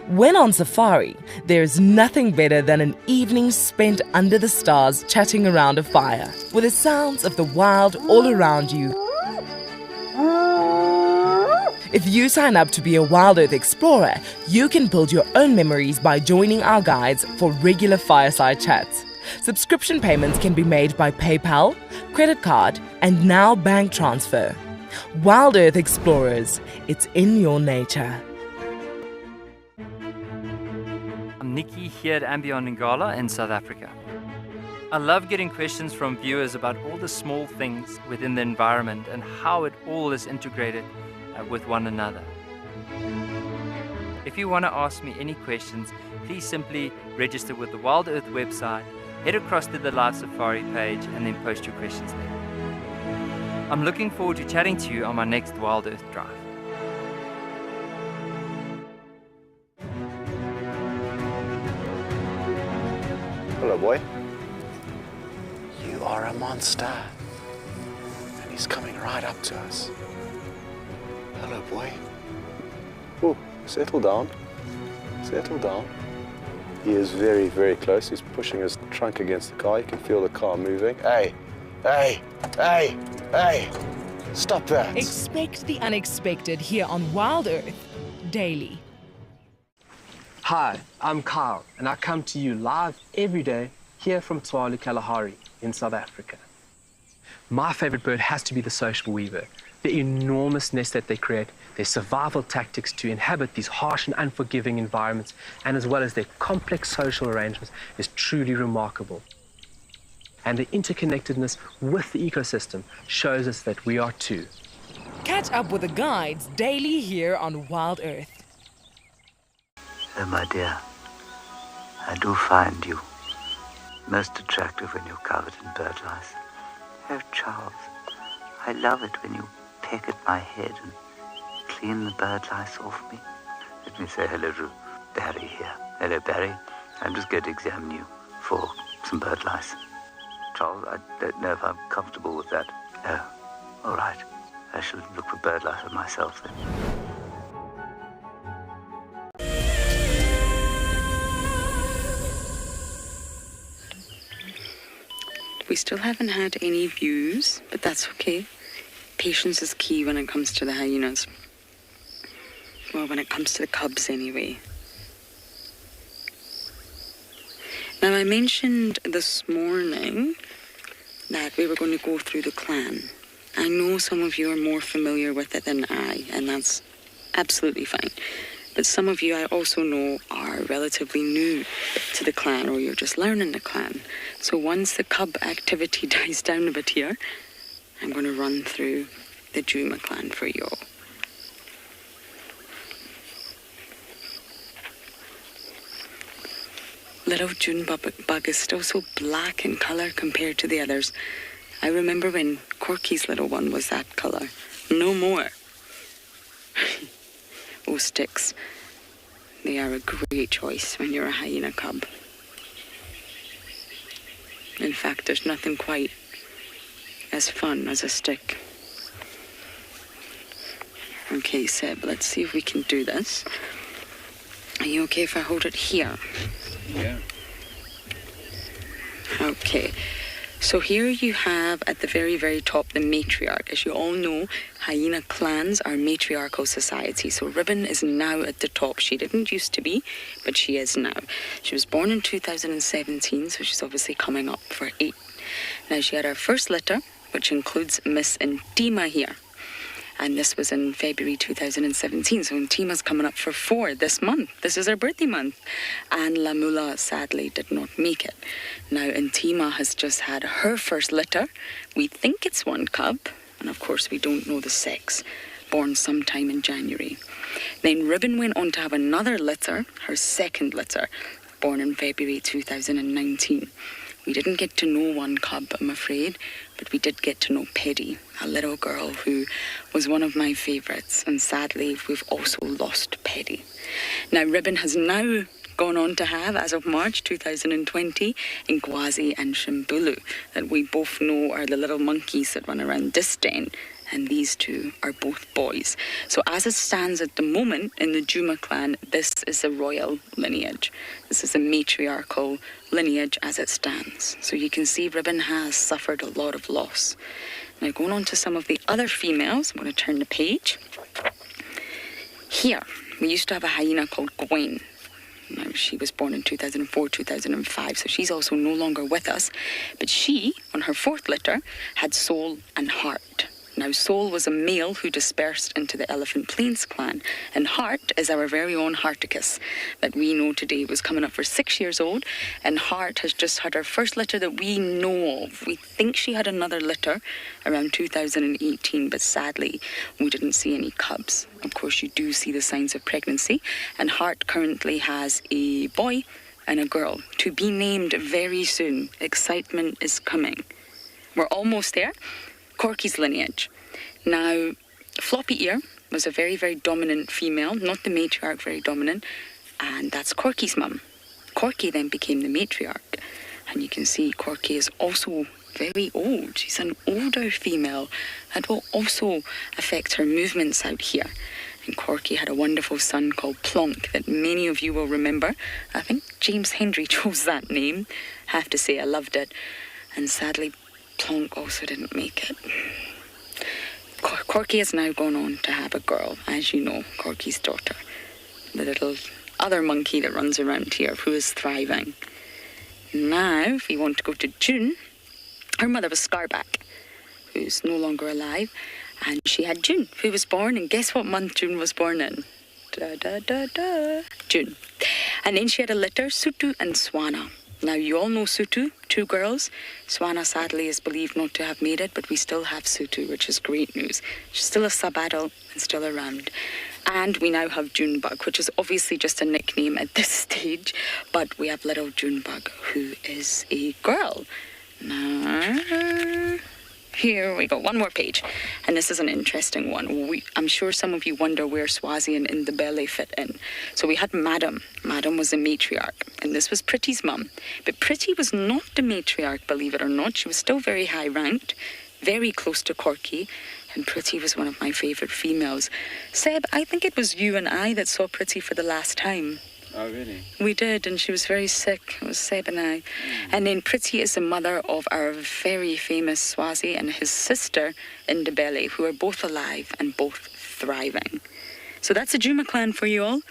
When on safari, there's nothing better than an evening spent under the stars chatting around a fire, with the sounds of the wild all around you. If you sign up to be a WildEarth explorer, you can build your own memories by joining our guides for regular fireside chats. Subscription payments can be made by PayPal, credit card, and now bank transfer. WildEarth Explorers, it's in your nature. I'm Nikki here at andBeyond in Ngala in South Africa. I love getting questions from viewers about all the small things within the environment and how it all is integrated with one another. If you want to ask me any questions, please simply register with the WildEarth website, head across to the Live Safari page, and then post your questions there. I'm looking forward to chatting to you on my next WildEarth drive. Hello, boy. You are a monster. And he's coming right up to us. Hello, boy. Oh, settle down. Settle down. He is very, very close. He's pushing his trunk against the car. You can feel the car moving. Hey, hey, hey, hey. Stop that. Expect the unexpected here on WildEarth daily. Hi, I'm Kyle, and I come to you live every day here from Tswalu Kalahari in South Africa. My favorite bird has to be the social weaver. The enormous nest that they create, their survival tactics to inhabit these harsh and unforgiving environments, and as well as their complex social arrangements is truly remarkable. And the interconnectedness with the ecosystem shows us that we are too. Catch up with the guides daily here on WildEarth. My dear, I do find you most attractive when you're covered in bird lice. Oh, Charles, I love it when you peck at my head and clean the bird lice off me. Let me say hello to Barry here. Hello, Barry. I'm just going to examine you for some bird lice. Charles, I don't know if I'm comfortable with that. Oh, all right. I shall look for bird lice on myself then. We still haven't had any views, but that's okay. Patience is key when it comes to the hyenas. Well, when it comes to the cubs anyway. Now, I mentioned this morning that we were going to go through the clan. I know some of you are more familiar with it than I, and that's absolutely fine. But some of you I also know are relatively new to the clan, or you're just learning the clan. So once the cub activity dies down a bit here, I'm going to run through the Djuma clan for you all. Little June bug is still so black in colour compared to the others. I remember when Corky's little one was that colour. No more. Oh, sticks. They are a great choice when you're a hyena cub. In fact, there's nothing quite as fun as a stick. Okay, Seb, let's see if we can do this. Are you okay if I hold it here? Yeah. Okay. So here you have at the very, very top the matriarch. As you all know, hyena clans are matriarchal societies. So Ribbon is now at the top. She didn't used to be, but she is now. She was born in 2017, so she's obviously coming up for 8. Now she had her first litter, which includes Miss Ntima here. And this was in February 2017. So Ntima's coming up for 4 this month. This is her birthday month. And Lamula sadly did not make it. Now Ntima has just had her first litter. We think it's one cub. And of course we don't know the sex. Born sometime in January. Then Ribbon went on to have another litter. Her second litter. Born in February 2019. We didn't get to know one cub, I'm afraid, but we did get to know Paddy, a little girl who was one of my favourites, and sadly we've also lost Paddy. Now Ribbon has now gone on to have, as of March 2020, Ngwazi and Shimbulu, that we both know are the little monkeys that run around this den, and these two are both boys. So as it stands at the moment in the Djuma clan, this is a royal lineage. This is a matriarchal lineage as it stands. So you can see Ribbon has suffered a lot of loss. Now going on to some of the other females, I'm going to turn the page. Here, we used to have a hyena called Gwen. Now, she was born in 2004, 2005, so she's also no longer with us. But she, on her 4th litter, had Soul and Heart. Now, Soul was a male who dispersed into the Elephant Plains clan, and Heart is our very own Hearticus that we know today was coming up for 6 years old, and Heart has just had her first litter that we know of. We think she had another litter around 2018, but sadly, we didn't see any cubs. Of course, you do see the signs of pregnancy, and Heart currently has a boy and a girl to be named very soon. Excitement is coming. We're almost there. Corky's lineage. Now, Floppy Ear was a very, very dominant female, not the matriarch, very dominant, and that's Corky's mum. Corky then became the matriarch, and you can see Corky is also very old. She's an older female. That will also affect her movements out here. And Corky had a wonderful son called Plonk that many of you will remember. I think James Hendry chose that name. I have to say I loved it. And sadly, Plonk also didn't make it. Corky has now gone on to have a girl, as you know, Corky's daughter. The little other monkey that runs around here who is thriving. Now, if we want to go to June, her mother was Scarback, who's no longer alive, and she had June, who was born, and guess what month June was born in? June. And then she had a litter, Sutu and Swana. Now, you all know Sutu, 2 girls. Swana, sadly, is believed not to have made it, but we still have Sutu, which is great news. She's still a sub-adult and still around. And we now have Junebug, which is obviously just a nickname at this stage, but we have little Junebug, who is a girl. Now, here we go, one more page, and this is an interesting one. I'm sure some of you wonder where Swazi and Indabele fit in. So we had Madam. Madam was a matriarch, and this was Pretty's mum. But Pretty was not the matriarch, believe it or not. She was still very high ranked, very close to Corky, and Pretty was one of my favourite females. Seb, I think it was you and I that saw Pretty for the last time. Oh, really? We did, and she was very sick. It was Seb and I. And then Pretty is the mother of our very famous Swazi and his sister, Indabele, who are both alive and both thriving. So that's a Djuma clan for you all.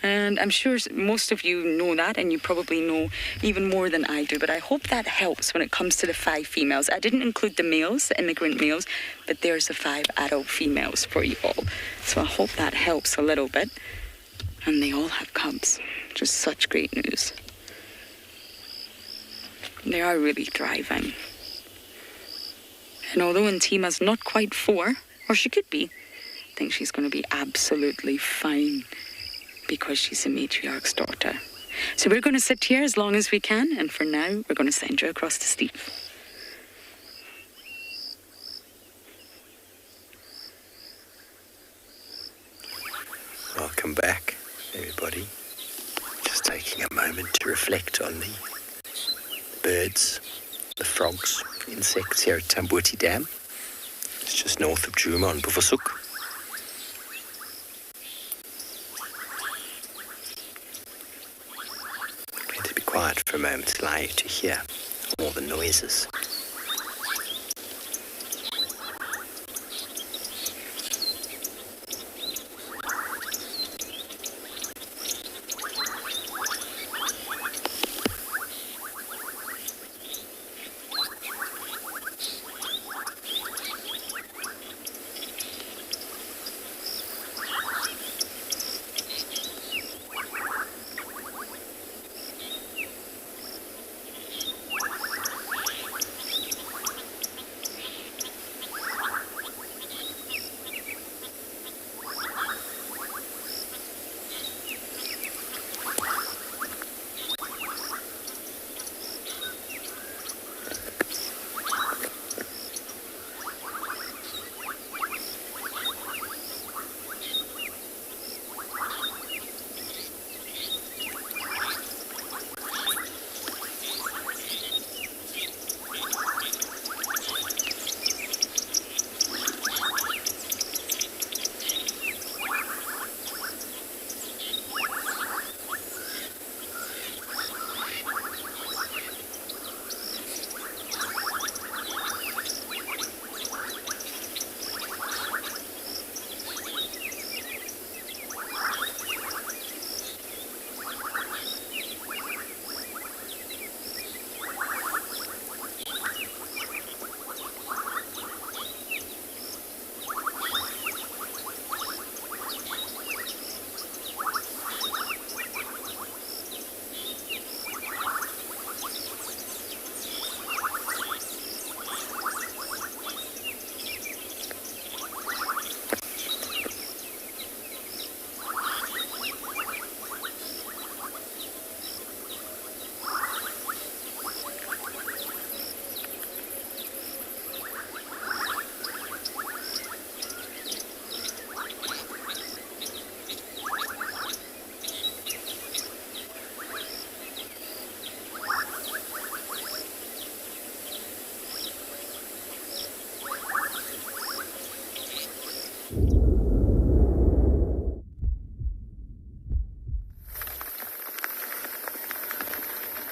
And I'm sure most of you know that, and you probably know even more than I do, but I hope that helps when it comes to the 5 females. I didn't include the males, the immigrant males, but there's the 5 adult females for you all. So I hope that helps a little bit. And they all have cubs, which is such great news. They are really thriving. And although Ntima's not quite 4, or she could be, I think she's going to be absolutely fine because she's a matriarch's daughter. So we're going to sit here as long as we can, and for now, we're going to send you across to Steve. Welcome back, everybody. Just taking a moment to reflect on the birds, the frogs, insects here at Tambuti Dam. It's just north of Djuma on Buvasuk. I'm going to be quiet for a moment to allow you to hear all the noises.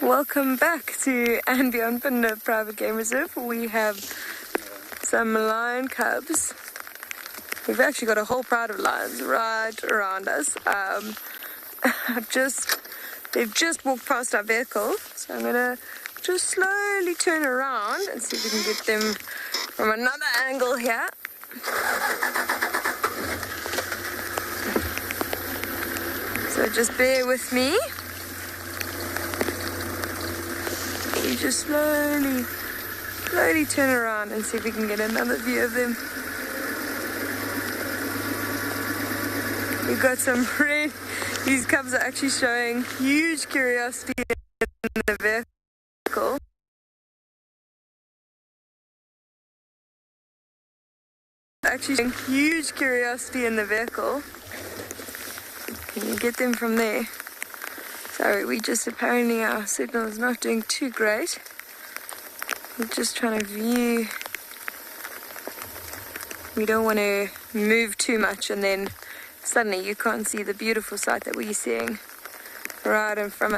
Welcome back to andBeyond Phinda Private Game Reserve. We have some lion cubs. We've actually got a whole pride of lions right around us. They've just walked past our vehicle, so I'm gonna just slowly turn around and see if we can get them from another angle here. So just bear with me. We just slowly turn around and see if we can get another view of them. We've got some red. These cubs are actually showing huge curiosity in the vehicle. Actually showing huge curiosity in the vehicle. Can you get them from there? Sorry, apparently our signal is not doing too great. We're just trying to view. We don't want to move too much and then suddenly you can't see the beautiful sight that we're seeing right in front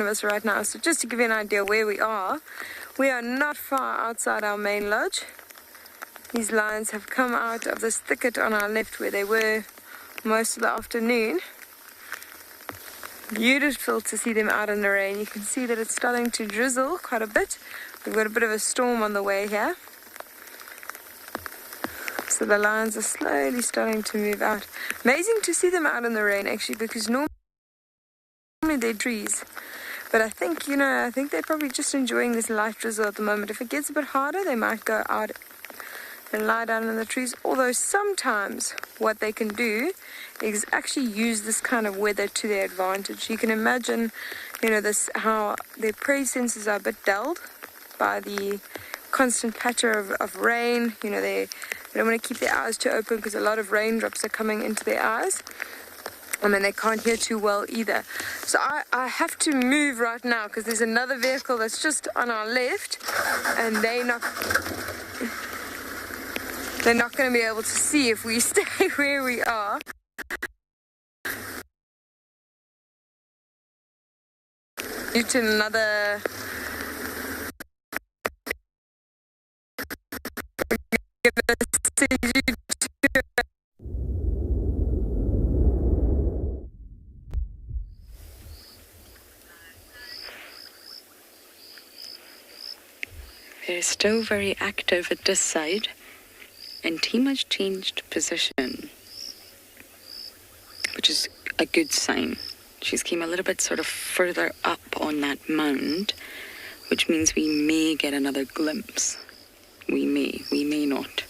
of us right now. So just to give you an idea where we are not far outside our main lodge. These lions have come out of this thicket on our left where they were most of the afternoon. Beautiful to see them out in the rain. You can see that it's starting to drizzle quite a bit. We've got a bit of a storm on the way here. So the lions are slowly starting to move out. Amazing to see them out in the rain actually, because normally they're trees. But I think they're probably just enjoying this light drizzle at the moment. If it gets a bit harder, they might go out and lie down in the trees. Although sometimes what they can do is actually use this kind of weather to their advantage. You can imagine, how their prey senses are a bit dulled by the constant patter of rain. They don't want to keep their eyes too open because a lot of raindrops are coming into their eyes. And then they can't hear too well either. So I have to move right now because there's another vehicle that's just on our left, and they're not going to be able to see if we stay where we are. To another. They're still very active at this side, and Tima's changed position, which is a good sign. She's came a little bit sort of further up on that mound, which means we may get another glimpse. We may not.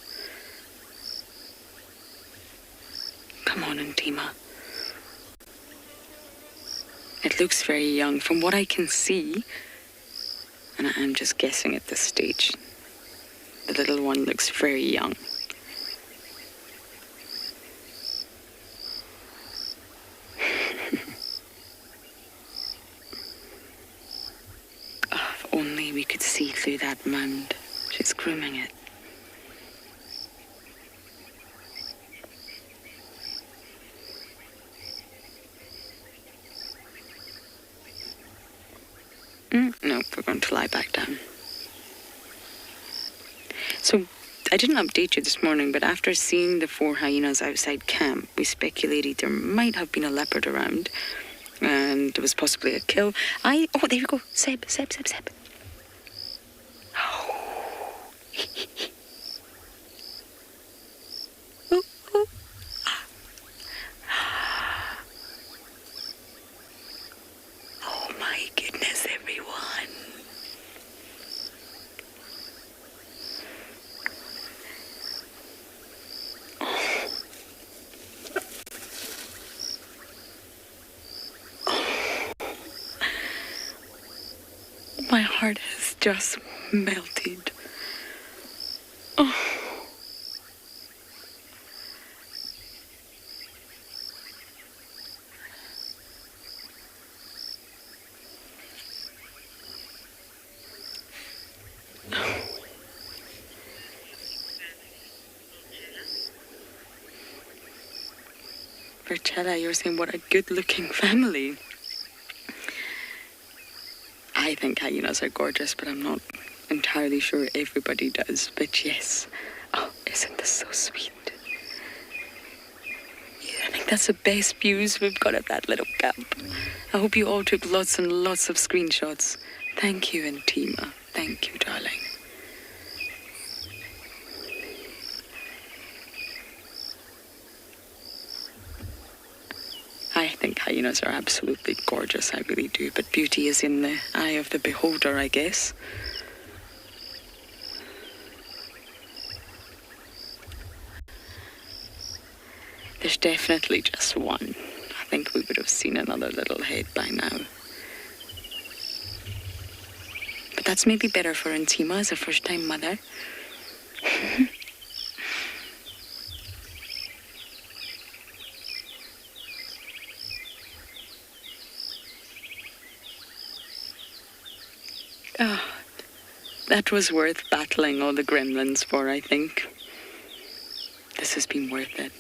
Come on, Ntima. It looks very young from what I can see, and I'm just guessing at this stage. The little one looks very young. Oh, if only we could see through that mound. She's grooming it. No, we're going to lie back down. So, I didn't update you this morning, but after seeing the 4 hyenas outside camp, we speculated there might have been a leopard around, and there was possibly a kill. Oh, there we go. Seb. Oh my goodness, everyone. My heart has just melted. Oh. Berchella, you're saying what a good-looking family. I think hyenas are gorgeous, but I'm not entirely sure everybody does. But yes. Oh, isn't this so sweet? Yeah, I think that's the best views we've got at that little camp. I hope you all took lots and lots of screenshots. Thank you, Ntima. Thank you, darling. I think hyenas are absolutely gorgeous, I really do. But beauty is in the eye of the beholder, I guess. There's definitely just one. I think we would have seen another little head by now. But that's maybe better for Ntima as a first-time mother. Oh, that was worth battling all the gremlins for, I think. This has been worth it.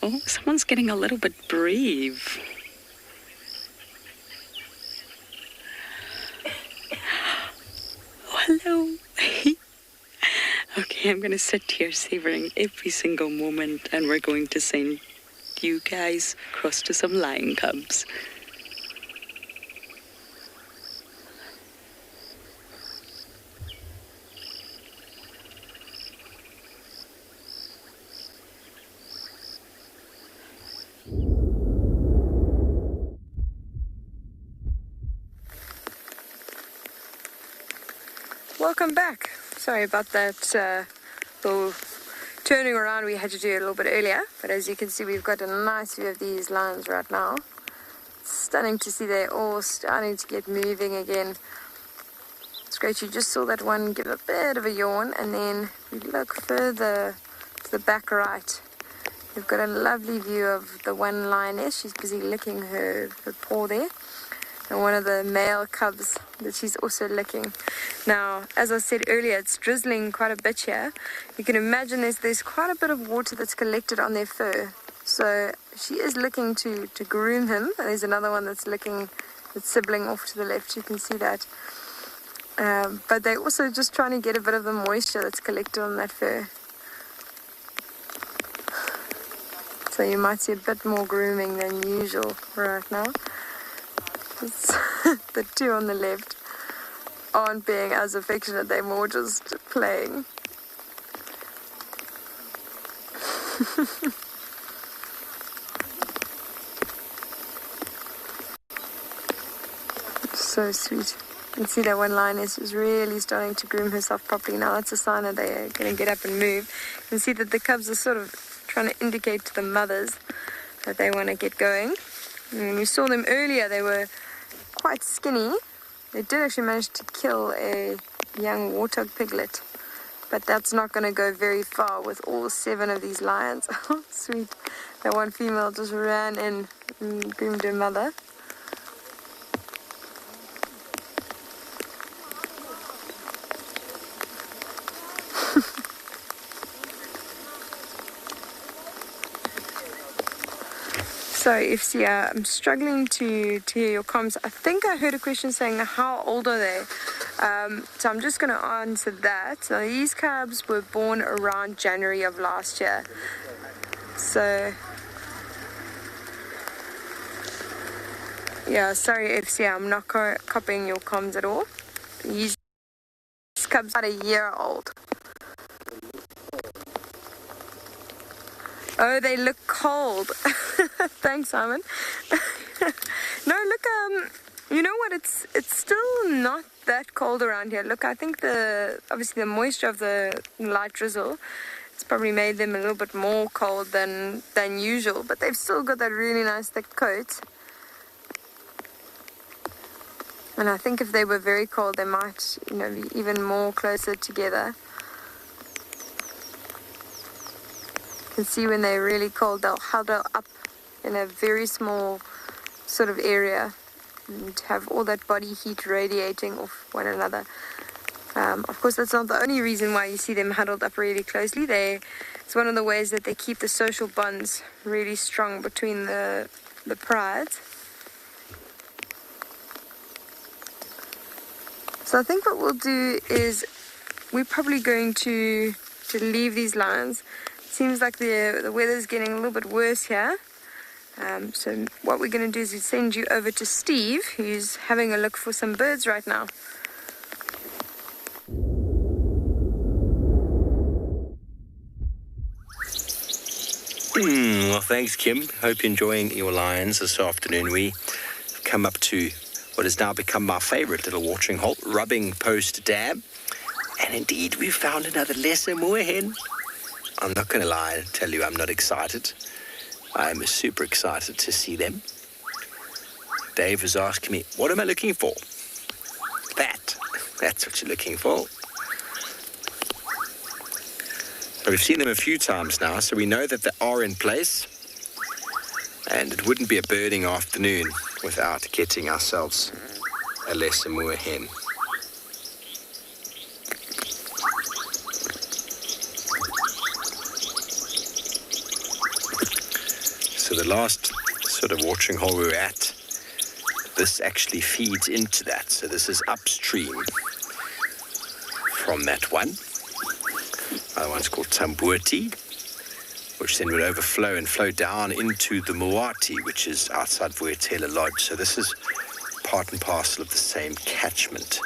Oh, someone's getting a little bit brave. Oh, hello. Okay, I'm going to sit here savoring every single moment, and we're going to send you guys across to some lion cubs. Welcome back. Sorry about that little turning around we had to do a little bit earlier, but as you can see, we've got a nice view of these lions right now. It's stunning to see they're all starting to get moving again. It's great. You just saw that one give a bit of a yawn, and then we look further to the back right. We've got a lovely view of the one lioness. She's busy licking her paw there. And one of the male cubs that she's also licking. Now, as I said earlier, it's drizzling quite a bit here. You can imagine there's quite a bit of water that's collected on their fur. So she is looking to groom him. And there's another one that's licking its sibling off to the left. You can see that. But they're also just trying to get a bit of the moisture that's collected on that fur. So you might see a bit more grooming than usual right now. The two on the left aren't being as affectionate, they're more just playing. So sweet. You can see that one lioness is really starting to groom herself properly now. That's a sign that they're going to get up and move. You can see that the cubs are sort of trying to indicate to the mothers that they want to get going. And when we saw them earlier, they were quite skinny. They did actually manage to kill a young warthog piglet, but that's not going to go very far with all 7 of these lions. Oh, sweet. That one female just ran in and groomed her mother. Sorry, FC, I'm struggling to hear your comments. I think I heard a question saying, how old are they? So I'm just going to answer that. Now, these cubs were born around January of last year. So, yeah, sorry, FC, I'm not copying your comms at all. These cubs are a year old. Oh, they look cold. Thanks, Simon. No, look, you know what? It's still not that cold around here. Look, I think obviously the moisture of the light drizzle has probably made them a little bit more cold than usual, but they've still got that really nice thick coat. And I think if they were very cold, they might, be even more closer together. You can see when they're really cold, they'll huddle up in a very small sort of area and have all that body heat radiating off one another. Of course, that's not the only reason why you see them huddled up really closely. It's one of the ways that they keep the social bonds really strong between the prides. So I think what we'll do is we're probably going to leave these lines. Seems like the weather's getting a little bit worse here. So what we're going to do is send you over to Steve, who's having a look for some birds right now. Well, thanks, Kim. Hope you're enjoying your lions this afternoon. We've come up to what has now become my favourite little watering hole, Rubbing Post Dam. And indeed, we've found another lesser moorhen. I'm not going to lie and tell you I'm not excited. I'm super excited to see them. Dave was asking me, what am I looking for? That's what you're looking for. So we've seen them a few times now, so we know that they are in place. And it wouldn't be a birding afternoon without getting ourselves a lesser moorhen. So the last sort of watering hole we were at, this actually feeds into that. So this is upstream from that one. Other one's called Tambuti, which then would overflow and flow down into the Moati, which is outside Vuyatela Lodge. So this is part and parcel of the same catchment.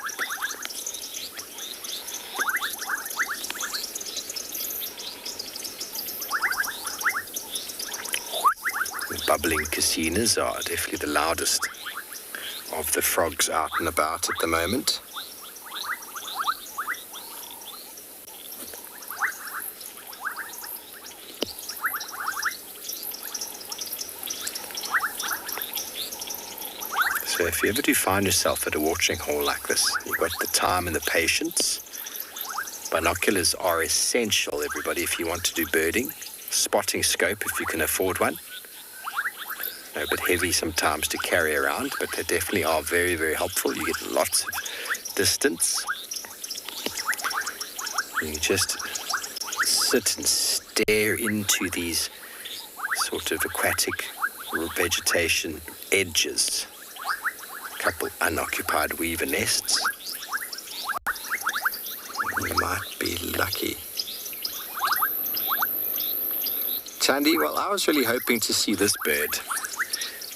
The bubbling casinas are definitely the loudest of the frogs out and about at the moment. So if you ever do find yourself at a watering hole like this, you've got the time and the patience. Binoculars are essential, everybody, if you want to do birding. Spotting scope, if you can afford one. A bit heavy sometimes to carry around, but they definitely are very, very helpful. You get lots of distance. You just sit and stare into these sort of aquatic vegetation edges. A couple unoccupied weaver nests. You might be lucky. Chandy, well, I was really hoping to see this bird.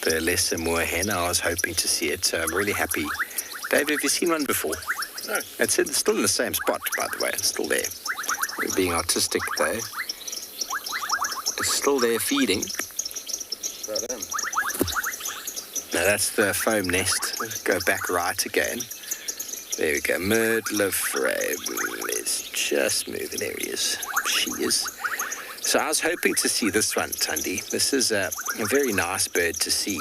The lesser moorhen, I was hoping to see it, so I'm really happy. Dave, have you seen one before? No. It's still in the same spot, by the way. It's still there. We're being artistic, though. It's still there feeding. Now that's the foam nest. Let's go back right again. There we go. Myrtle frame is just moving. There he is. She is. So I was hoping to see this one, Tundi. This is a very nice bird to see.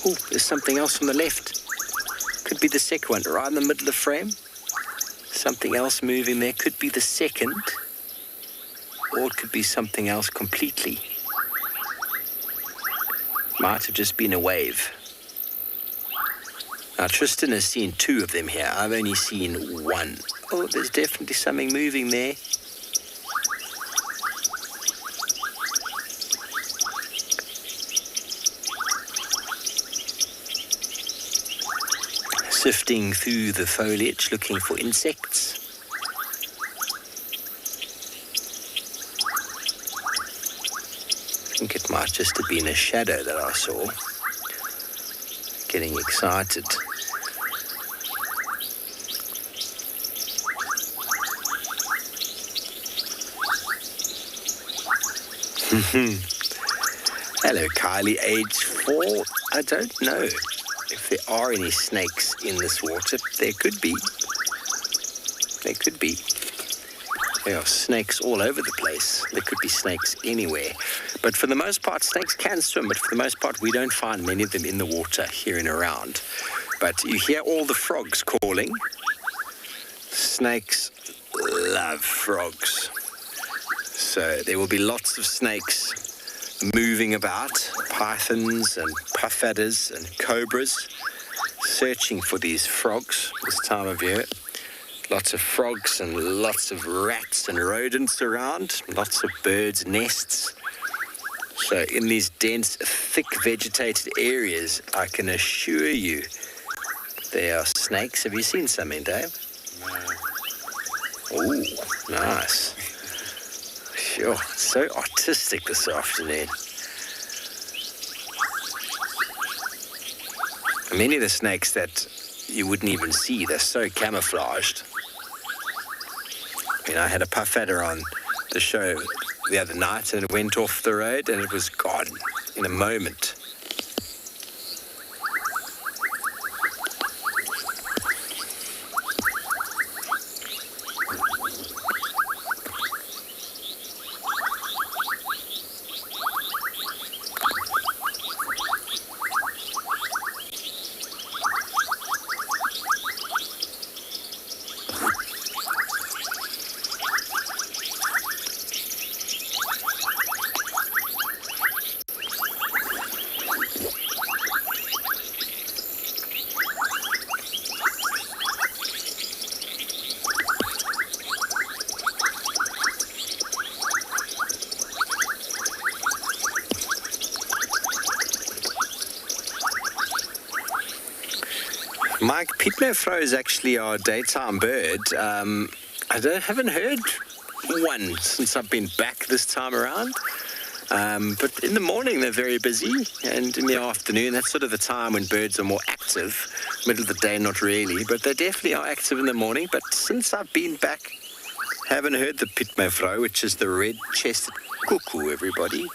Oh, there's something else on the left. Could be the second one, right in the middle of frame. Something else moving there. Could be the second. Or it could be something else completely. Might have just been a wave. Now, Tristan has seen two of them here. I've only seen one. Oh, there's definitely something moving there. Sifting through the foliage, looking for insects. I think it might just have been a shadow that I saw. Getting excited. Hello, Kylie, age 4. I don't know if there are any snakes in this water. There could be. There could be. There are snakes all over the place. There could be snakes anywhere. But for the most part, snakes can swim, but for the most part, we don't find many of them in the water here and around. But you hear all the frogs calling. Snakes love frogs. So there will be lots of snakes moving about, pythons and puff adders and cobras, searching for these frogs this time of year. Lots of frogs and lots of rats and rodents around, lots of birds' nests. So in these dense, thick vegetated areas, I can assure you There are snakes. Have you seen some, Dave? No. Ooh, nice. Sure, so artistic this afternoon. Many of the snakes that you wouldn't even see, they're so camouflaged. I mean, I had a puff adder on the show the other night and it went off the road and it was gone in a moment. Mike, Pitmevrouw is actually our daytime bird. Haven't heard one since I've been back this time around. But in the morning they're very busy, and in the afternoon that's sort of the time when birds are more active. Middle of the day, not really, but they definitely are active in the morning. But since I've been back, haven't heard the Pitmevrouw, which is the red-chested cuckoo, everybody.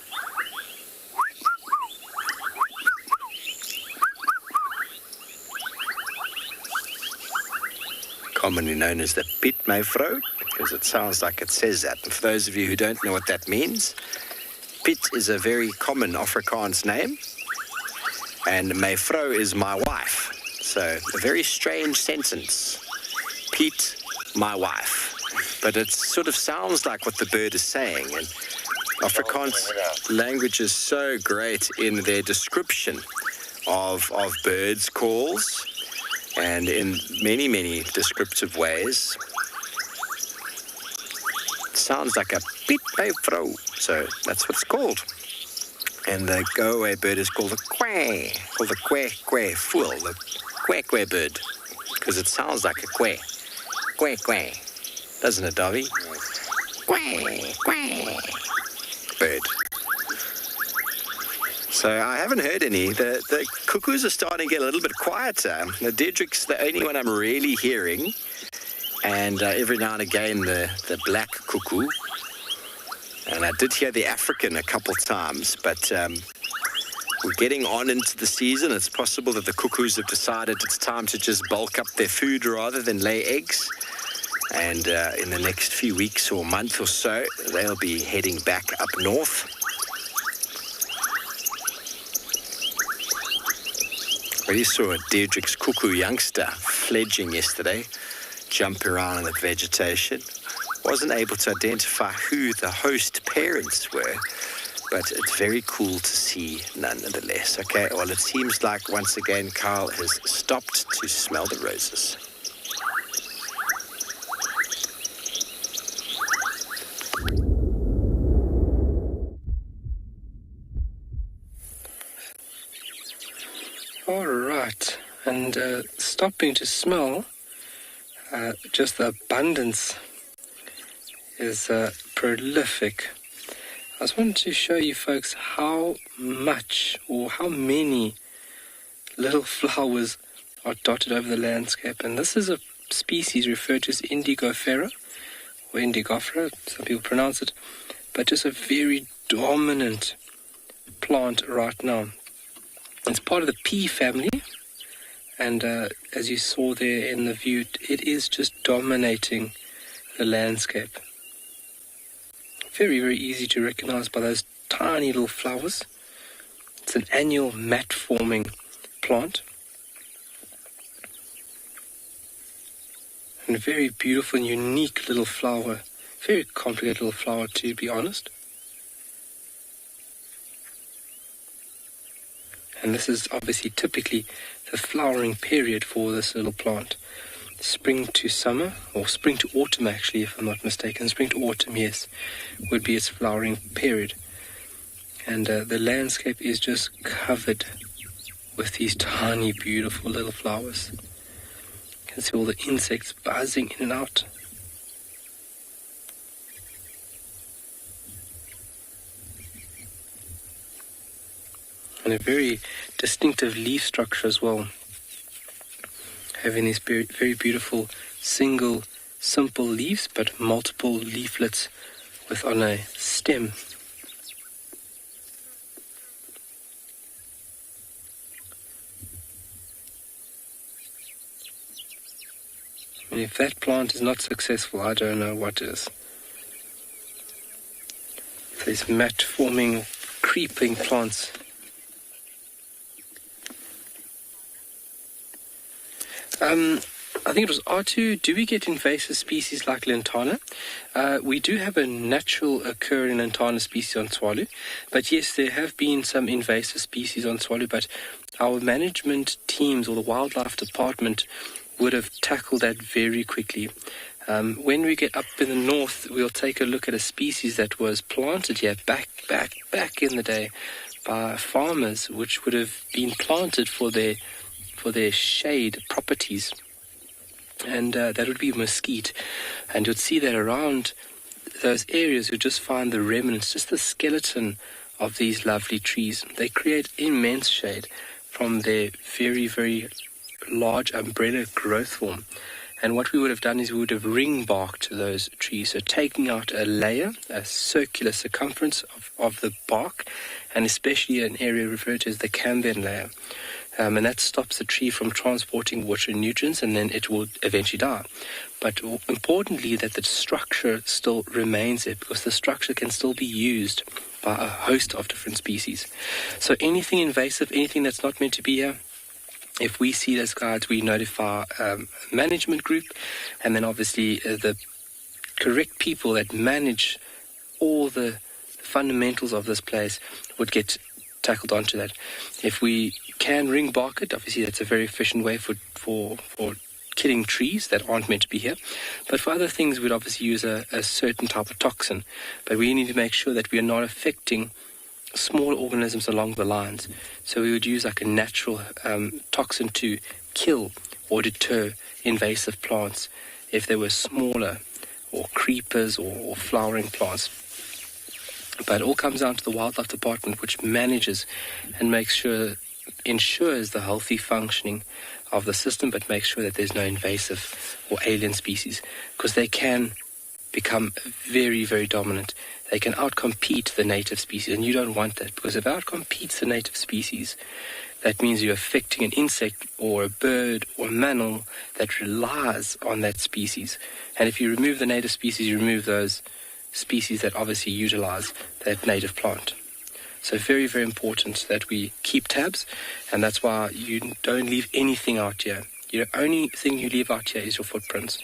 Commonly known as the Pitmevrouw, because it sounds like it says that. And for those of you who don't know what that means, Pit is a very common Afrikaans name, and Mevrouw is my wife. So a very strange sentence. Pit, my wife. But it sort of sounds like what the bird is saying. And Afrikaans language is so great in their description of birds' calls, and in many, many descriptive ways. It sounds like a Pitmevrouw, so that's what it's called. And the go-away bird is called a quay, called the quay fool, the quay bird, because it sounds like a quay, doesn't it, Davy? Quay bird. So I haven't heard any. The cuckoos are starting to get a little bit quieter. The Deirdre's the only one I'm really hearing. And every now and again, the black cuckoo. And I did hear the African a couple times, but we're getting on into the season. It's possible that the cuckoos have decided it's time to just bulk up their food rather than lay eggs. And in the next few weeks or month or so, they'll be heading back up north. I really saw a Deirdre's cuckoo youngster fledging yesterday, jump around in the vegetation. Wasn't able to identify who the host parents were, but it's very cool to see nonetheless. Okay, well, it seems like once again Carl has stopped to smell the roses. All right, and stopping to smell, just the abundance is prolific. I just wanted to show you folks how much or how many little flowers are dotted over the landscape. And this is a species referred to as Indigofera, or Indigofera, some people pronounce it, but just a very dominant plant right now. It's part of the pea family, and as you saw there in the view, it is just dominating the landscape. Very, very easy to recognize by those tiny little flowers. It's an annual mat-forming plant. And a very beautiful and unique little flower. Very complicated little flower, to be honest. And this is obviously typically the flowering period for this little plant. Spring to summer, or spring to autumn actually, if I'm not mistaken. Spring to autumn, yes, would be its flowering period. And the landscape is just covered with these tiny, beautiful little flowers. You can see all the insects buzzing in and out. And a very distinctive leaf structure as well. Having these very, very beautiful single, simple leaves, but multiple leaflets on a stem. And if that plant is not successful, I don't know what is. These mat-forming, creeping plants. I think it was R2. Do we get invasive species like lantana? We do have a natural occurring lantana species on Tswalu, but yes, there have been some invasive species on Tswalu, but our management teams or the wildlife department would have tackled that very quickly. When we get up in the north, we'll take a look at a species that was planted here back in the day by farmers, which would have been planted for their shade properties. And that would be mesquite. And you'd see that around those areas, you'd just find the remnants, just the skeleton of these lovely trees. They create immense shade from their very, very large umbrella growth form. And what we would have done is we would have ring barked those trees, so taking out a layer, a circular circumference of the bark, and especially an area referred to as the cambium layer. And that stops the tree from transporting water and nutrients, and then it will eventually die. But importantly, that the structure still remains there, because the structure can still be used by a host of different species. So anything invasive, anything that's not meant to be here, if we see those guides, we notify management group, and then obviously the correct people that manage all the fundamentals of this place would get tackled onto that. If we can ring bark it, obviously that's a very efficient way for killing trees that aren't meant to be here. But for other things, we'd obviously use a certain type of toxin. But we need to make sure that we are not affecting small organisms along the lines. So we would use like a natural toxin to kill or deter invasive plants if they were smaller, or creepers, or flowering plants. But it all comes down to the wildlife department, which manages and ensures the healthy functioning of the system, but makes sure that there's no invasive or alien species, because they can become very, very dominant. They can outcompete the native species, and you don't want that, because if it outcompetes the native species, that means you're affecting an insect or a bird or a mammal that relies on that species. And if you remove the native species, you remove those species that obviously utilize that native plant. So very, very important that we keep tabs, and that's why you don't leave anything out here. The only thing you leave out here is your footprints.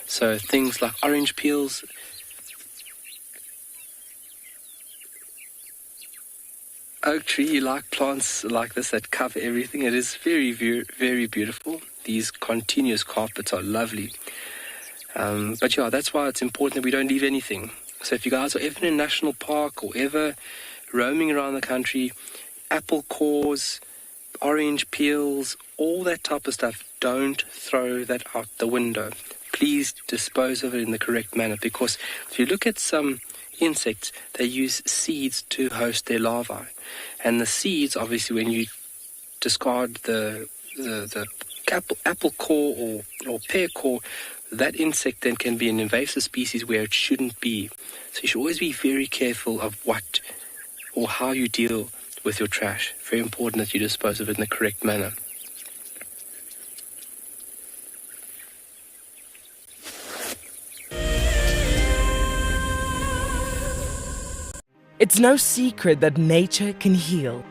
So things like orange peels, oak tree, you like plants like this that cover everything. It is very, very, very beautiful. These continuous carpets are lovely. But yeah, that's why it's important that we don't leave anything. So if you guys are ever in a national park or ever roaming around the country, apple cores, orange peels, all that type of stuff, don't throw that out the window. Please dispose of it in the correct manner, because if you look at some insects, they use seeds to host their larvae. And the seeds, obviously, when you discard the apple core or pear core, that insect then can be an invasive species where it shouldn't be. So you should always be very careful of what or how you deal with your trash. Very important that you dispose of it in the correct manner. It's no secret that nature can heal.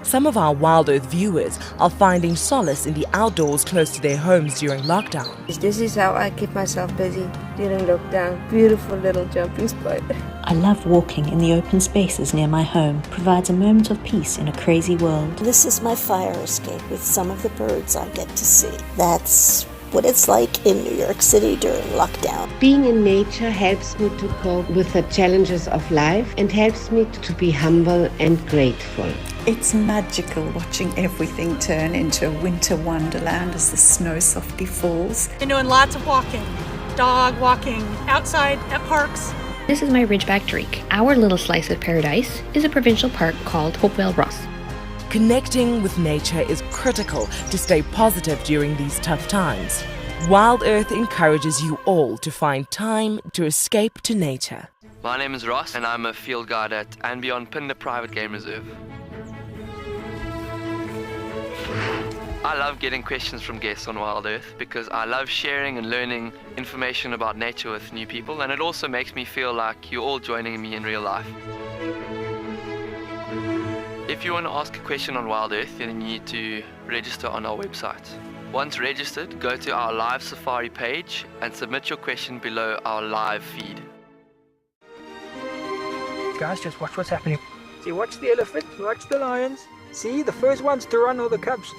Some of our WildEarth viewers are finding solace in the outdoors close to their homes during lockdown. This is how I keep myself busy during lockdown. Beautiful little jumping spot. I love walking in the open spaces near my home. Provides a moment of peace in a crazy world. This is my fire escape with some of the birds I get to see. That's what it's like in New York City during lockdown. Being in nature helps me to cope with the challenges of life and helps me to be humble and grateful. It's magical watching everything turn into a winter wonderland as the snow softly falls. Been doing lots of walking, dog walking, outside at parks. This is my Ridgeback Drake. Our little slice of paradise is a provincial park called Hopewell Ross. Connecting with nature is critical to stay positive during these tough times. WildEarth encourages you all to find time to escape to nature. My name is Ross and I'm a field guide at andBeyond Phinda Private Game Reserve. I love getting questions from guests on WildEarth because I love sharing and learning information about nature with new people, and it also makes me feel like you're all joining me in real life. If you want to ask a question on WildEarth, then you need to register on our website. Once registered, go to our live safari page and submit your question below our live feed. Guys, just watch what's happening. See, watch the elephants, watch the lions. See, the first ones to run are the cubs.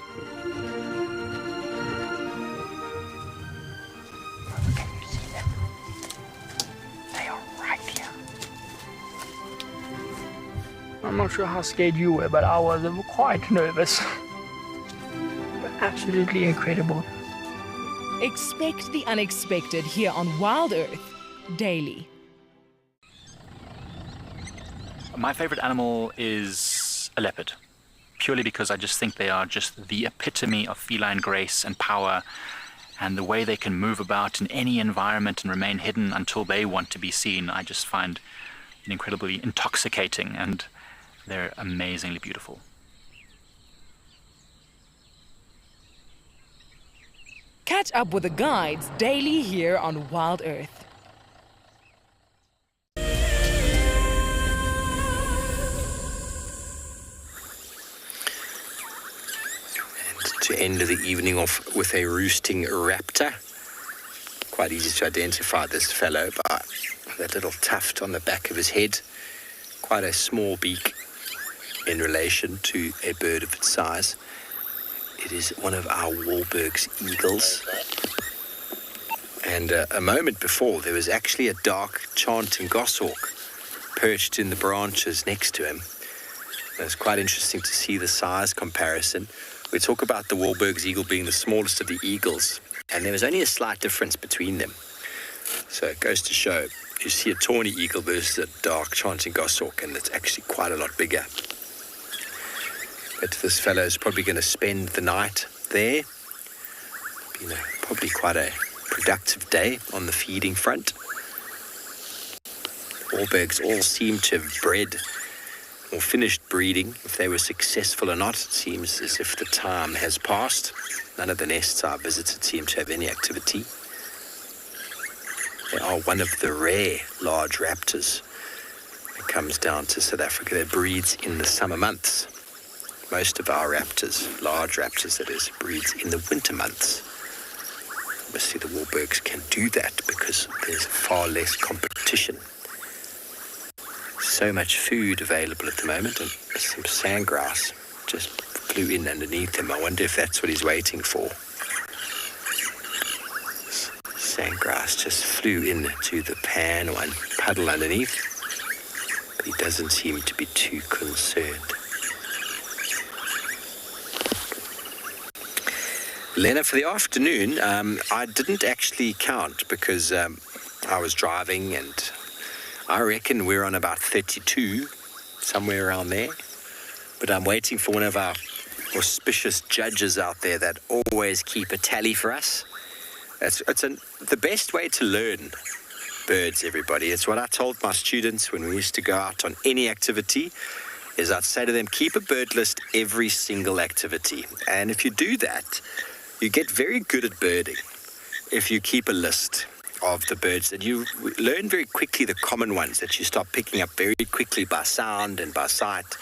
Can you see them? They are right here. I'm not sure how scared you were, but I was quite nervous. But absolutely incredible. Expect the unexpected here on WildEarth daily. My favorite animal is a leopard, purely because I just think they are just the epitome of feline grace and power, and the way they can move about in any environment and remain hidden until they want to be seen, I just find incredibly intoxicating, and they're amazingly beautiful. Catch up with the guides daily here on WildEarth. To end the evening off with a roosting raptor. Quite easy to identify this fellow by that little tuft on the back of his head. Quite a small beak in relation to a bird of its size. It is one of our Wahlberg's eagles. And a moment before, there was actually a dark chanting goshawk perched in the branches next to him. It was quite interesting to see the size comparison. We talk about the Wahlberg's eagle being the smallest of the eagles, and there was only a slight difference between them. So it goes to show, you see a tawny eagle versus a dark chanting goshawk, and it's actually quite a lot bigger. But this fellow is probably going to spend the night there. Probably quite a productive day on the feeding front. Wahlbergs all seem to have bred or finished breeding. If they were successful or not, it seems as if the time has passed. None of the nests I visited seem to have any activity. They are one of the rare large raptors that comes down to South Africa that breeds in the summer months. Most of our raptors, large raptors that is, breeds in the winter months. Obviously the Wahlbergs can do that because there's far less competition. So much food available at the moment, and some sandgrass just flew in underneath him. I wonder if that's what he's waiting for. Sandgrass just flew into the pan or puddle underneath, but he doesn't seem to be too concerned. Lena, for the afternoon, I didn't actually count because I was driving, and I reckon we're on about 32, somewhere around there. But I'm waiting for one of our auspicious judges out there that always keep a tally for us. It's the best way to learn birds, everybody. It's what I told my students when we used to go out on any activity, is I'd say to them, keep a bird list every single activity. And if you do that, you get very good at birding if you keep a list of the birds, and you learn very quickly the common ones that you start picking up very quickly by sound and by sight.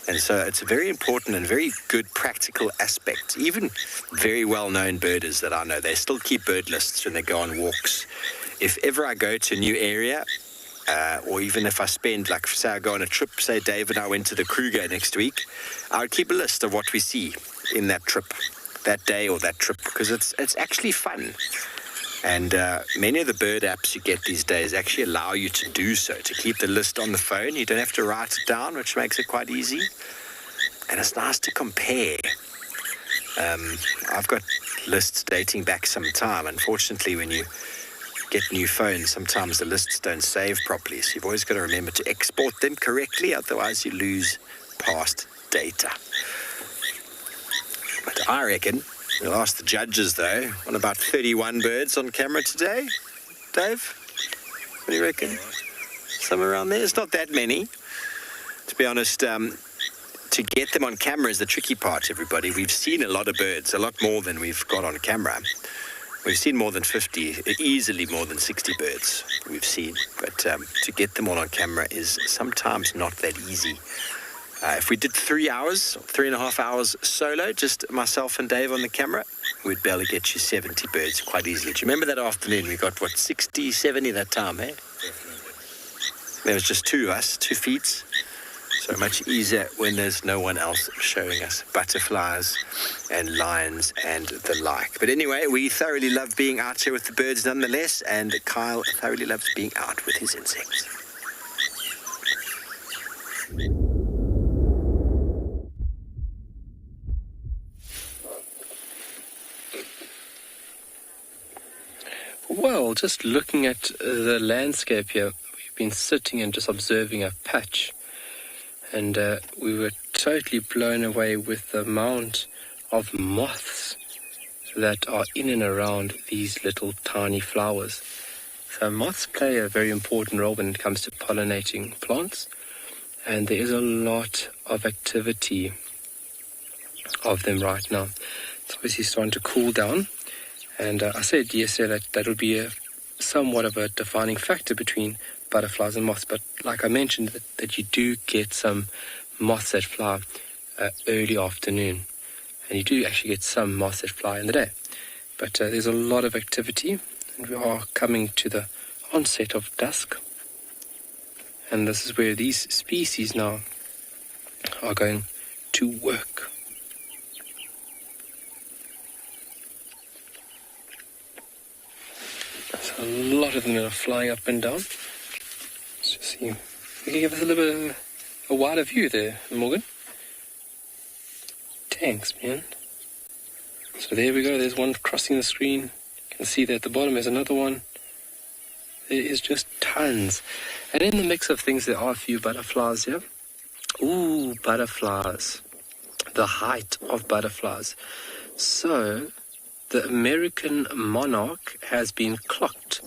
And so it's a very important and very good practical aspect. Even very well-known birders that I know, they still keep bird lists when they go on walks. If ever I go to a new area, or even if I spend, like say I go on a trip, say Dave and I went to the Kruger next week, I would keep a list of what we see in that trip. that day or that trip, because it's actually fun. And many of the bird apps you get these days actually allow you to do so, to keep the list on the phone. You don't have to write it down, which makes it quite easy. And it's nice to compare. I've got lists dating back some time. Unfortunately, when you get new phones, sometimes the lists don't save properly. So you've always got to remember to export them correctly, otherwise you lose past data. But I reckon we'll ask the judges, though, on about 31 birds on camera today. Dave, what do you reckon? Somewhere around there? It's not that many. To be honest, to get them on camera is the tricky part, everybody. We've seen a lot of birds, a lot more than we've got on camera. We've seen more than 50, easily more than 60 birds we've seen. But to get them all on camera is sometimes not that easy. If we did 3 hours, 3.5 hours solo, just myself and Dave on the camera, we'd be able to get you 70 birds quite easily. Do you remember that afternoon? We got, 60, 70 that time, eh? There was just two of us, 2 feeds. So much easier when there's no one else showing us butterflies and lions and the like. But anyway, we thoroughly love being out here with the birds nonetheless, and Kyle thoroughly loves being out with his insects. Well, just looking at the landscape here, we've been sitting and just observing a patch. And we were totally blown away with the amount of moths that are in and around these little tiny flowers. So moths play a very important role when it comes to pollinating plants. And there is a lot of activity of them right now. It's obviously starting to cool down. And I said yesterday that would be somewhat of a defining factor between butterflies and moths, but like I mentioned, that you do get some moths that fly early afternoon, and you do actually get some moths that fly in the day. But there's a lot of activity, and we are coming to the onset of dusk, and this is where these species now are going to work. So a lot of them are flying up and down. Let's just see. You can give us a little bit of a wider view there, Morgan. Thanks, man. So there we go. There's one crossing the screen. You can see that at the bottom there's another one. There is just tons. And in the mix of things, there are a few butterflies here. Ooh, butterflies. The height of butterflies. So the American monarch has been clocked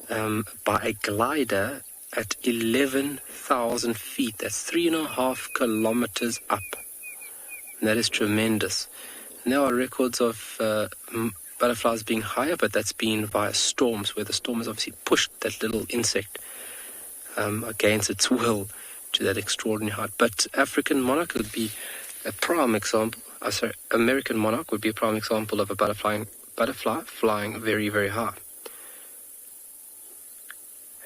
by a glider at 11,000 feet. That's 3.5 kilometers up. And that is tremendous. And there are records of butterflies being higher, but that's been via storms, where the storm has obviously pushed that little insect against its will to that extraordinary height. But African monarch would be a prime example. American monarch would be a prime example of a butterfly flying very, very high.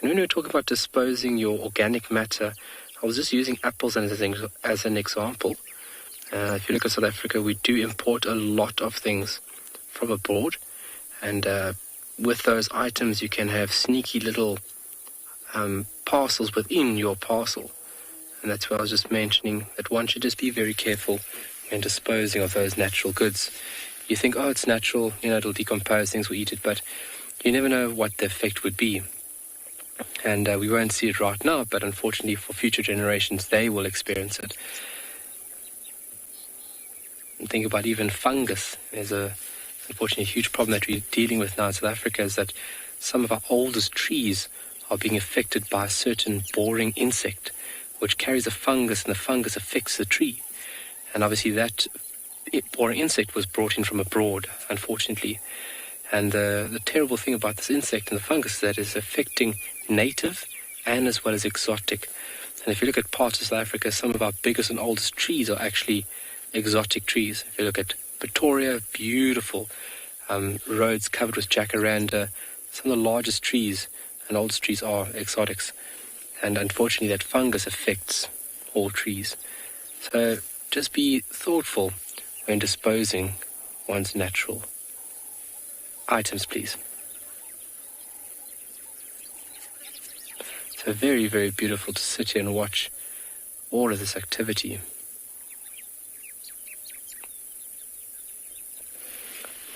And when we're talking about disposing your organic matter, I was just using apples as an example. If you look at South Africa, we do import a lot of things from abroad. And with those items, you can have sneaky little parcels within your parcel. And that's why I was just mentioning that one should just be very careful when disposing of those natural goods. You think, oh, it's natural, it'll decompose, things will eat it, but you never know what the effect would be. And we won't see it right now, but unfortunately for future generations, they will experience it. And think about even fungus. There's unfortunately a huge problem that we're dealing with now in South Africa, is that some of our oldest trees are being affected by a certain boring insect, which carries a fungus, and the fungus affects the tree. And obviously that boring insect was brought in from abroad, unfortunately. And the terrible thing about this insect and the fungus is that it's affecting native and as well as exotic. And if you look at parts of South Africa, some of our biggest and oldest trees are actually exotic trees. If you look at Pretoria, beautiful roads covered with jacaranda. Some of the largest trees and oldest trees are exotics. And unfortunately that fungus affects all trees. So just be thoughtful when disposing one's natural items, please. So very, very beautiful to sit here and watch all of this activity.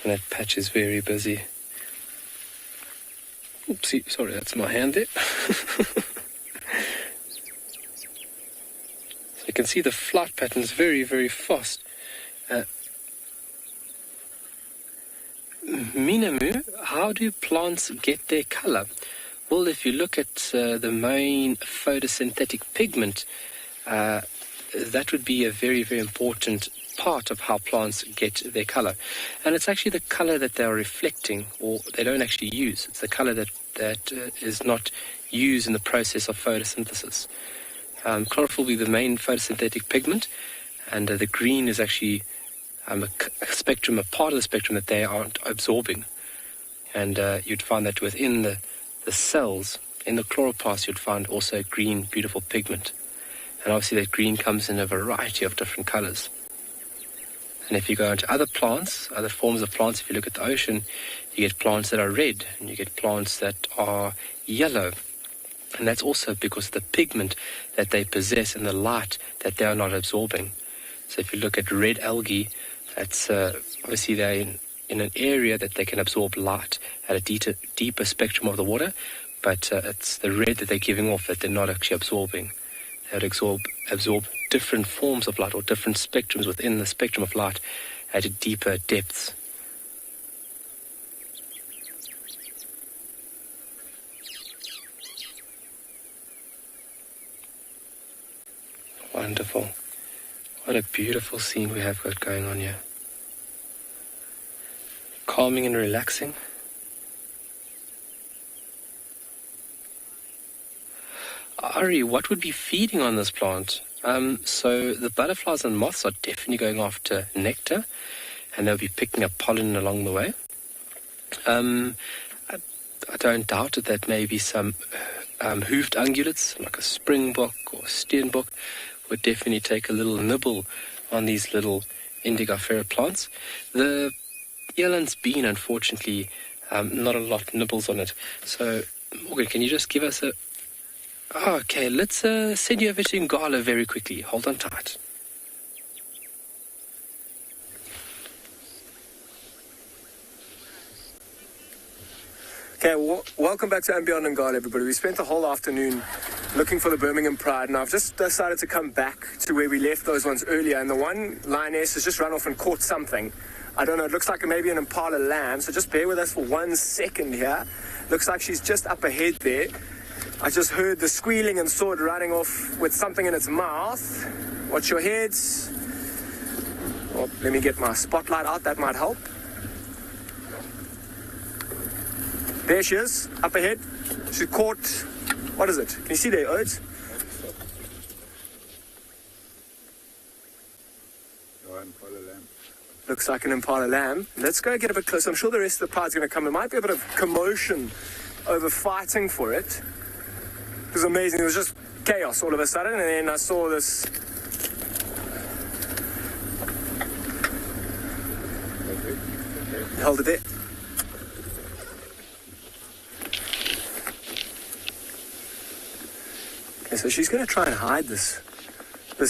And that patch is very busy. Oopsie, sorry, that's my hand there. So you can see the flight pattern is very, very fast. Minamu, how do plants get their color? Well, if you look at the main photosynthetic pigment, that would be a very, very important part of how plants get their color. And it's actually the color that they are reflecting, or they don't actually use. It's the color that is not used in the process of photosynthesis. Chlorophyll will be the main photosynthetic pigment, and the green is actually a spectrum, a part of the spectrum that they aren't absorbing. And you'd find that within the cells, in the chloroplasts, you'd find also green, beautiful pigment. And obviously that green comes in a variety of different colors. And if you go into other plants, other forms of plants, if you look at the ocean, you get plants that are red, and you get plants that are yellow. And that's also because of the pigment that they possess and the light that they are not absorbing. So if you look at red algae, that's obviously they're in an area that they can absorb light at a deeper spectrum of the water, but it's the red that they're giving off that they're not actually absorbing. They would absorb different forms of light or different spectrums within the spectrum of light at a deeper depths. Wonderful. What a beautiful scene we have got going on here. Calming and relaxing. Ari, what would be feeding on this plant? So the butterflies and moths are definitely going after nectar, and they'll be picking up pollen along the way. I don't doubt that maybe some hoofed ungulates, like a springbok or steenbok, would definitely take a little nibble on these little indigofera plants. The eland's bean, unfortunately, not a lot nibbles on it. So, Morgan, can you just give us a... Okay, let's send you over to Ngala very quickly. Hold on tight. Okay, welcome back to andBeyond and Ngala, everybody. We spent the whole afternoon looking for the Birmingham Pride, and I've just decided to come back to where we left those ones earlier, and the one lioness has just run off and caught something. I don't know, it looks like maybe an impala lamb, so just bear with us for 1 second here. Looks like she's just up ahead there. I just heard the squealing and saw it running off with something in its mouth. Watch your heads. Oh, let me get my spotlight out, that might help. There she is, up ahead. She caught, what is it? Can you see there, Oates? Looks like an impala lamb. Let's go get a bit closer. I'm sure the rest of the pride's going to come. There might be a bit of commotion over fighting for it. It was amazing. It was just chaos all of a sudden, and then I saw this. Hold it there. Okay, so she's going to try and hide this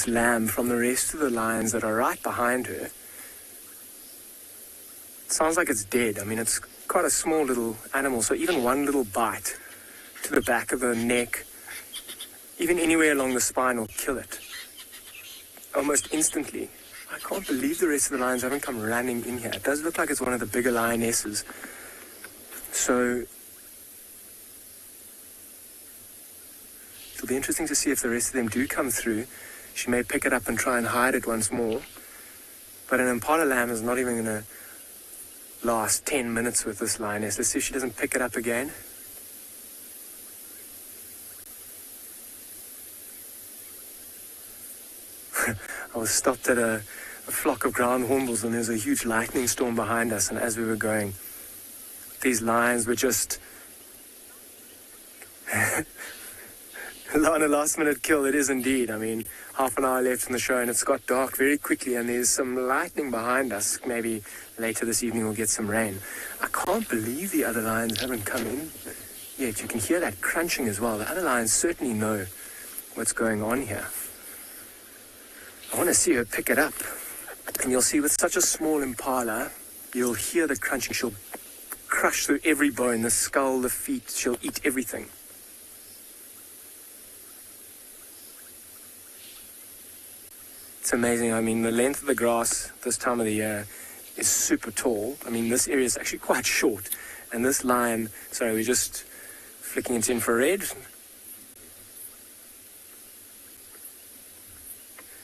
lamb from the rest of the lions that are right behind her. It sounds like it's dead. I mean, it's quite a small little animal, so even one little bite to the back of the neck, even anywhere along the spine, will kill it. Almost instantly. I can't believe the rest of the lions haven't come running in here. It does look like it's one of the bigger lionesses. So it'll be interesting to see if the rest of them do come through. She may pick it up and try and hide it once more. But an impala lamb is not even going to last 10 minutes with this lioness. Let's see if she doesn't pick it up again. I was stopped at a flock of ground hornbills, and there's a huge lightning storm behind us, and as we were going, these lions were just On a last-minute kill, it is indeed. I mean, half an hour left in the show, and it's got dark very quickly, and there's some lightning behind us. Maybe later this evening we'll get some rain. I can't believe the other lions haven't come in yet. You can hear that crunching as well. The other lions certainly know what's going on here. I want to see her pick it up. And you'll see with such a small impala, you'll hear the crunching. She'll crush through every bone, the skull, the feet. She'll eat everything. It's amazing. I mean, the length of the grass this time of the year is super tall. I mean, this area is actually quite short. And this lion, sorry, we're just flicking into infrared.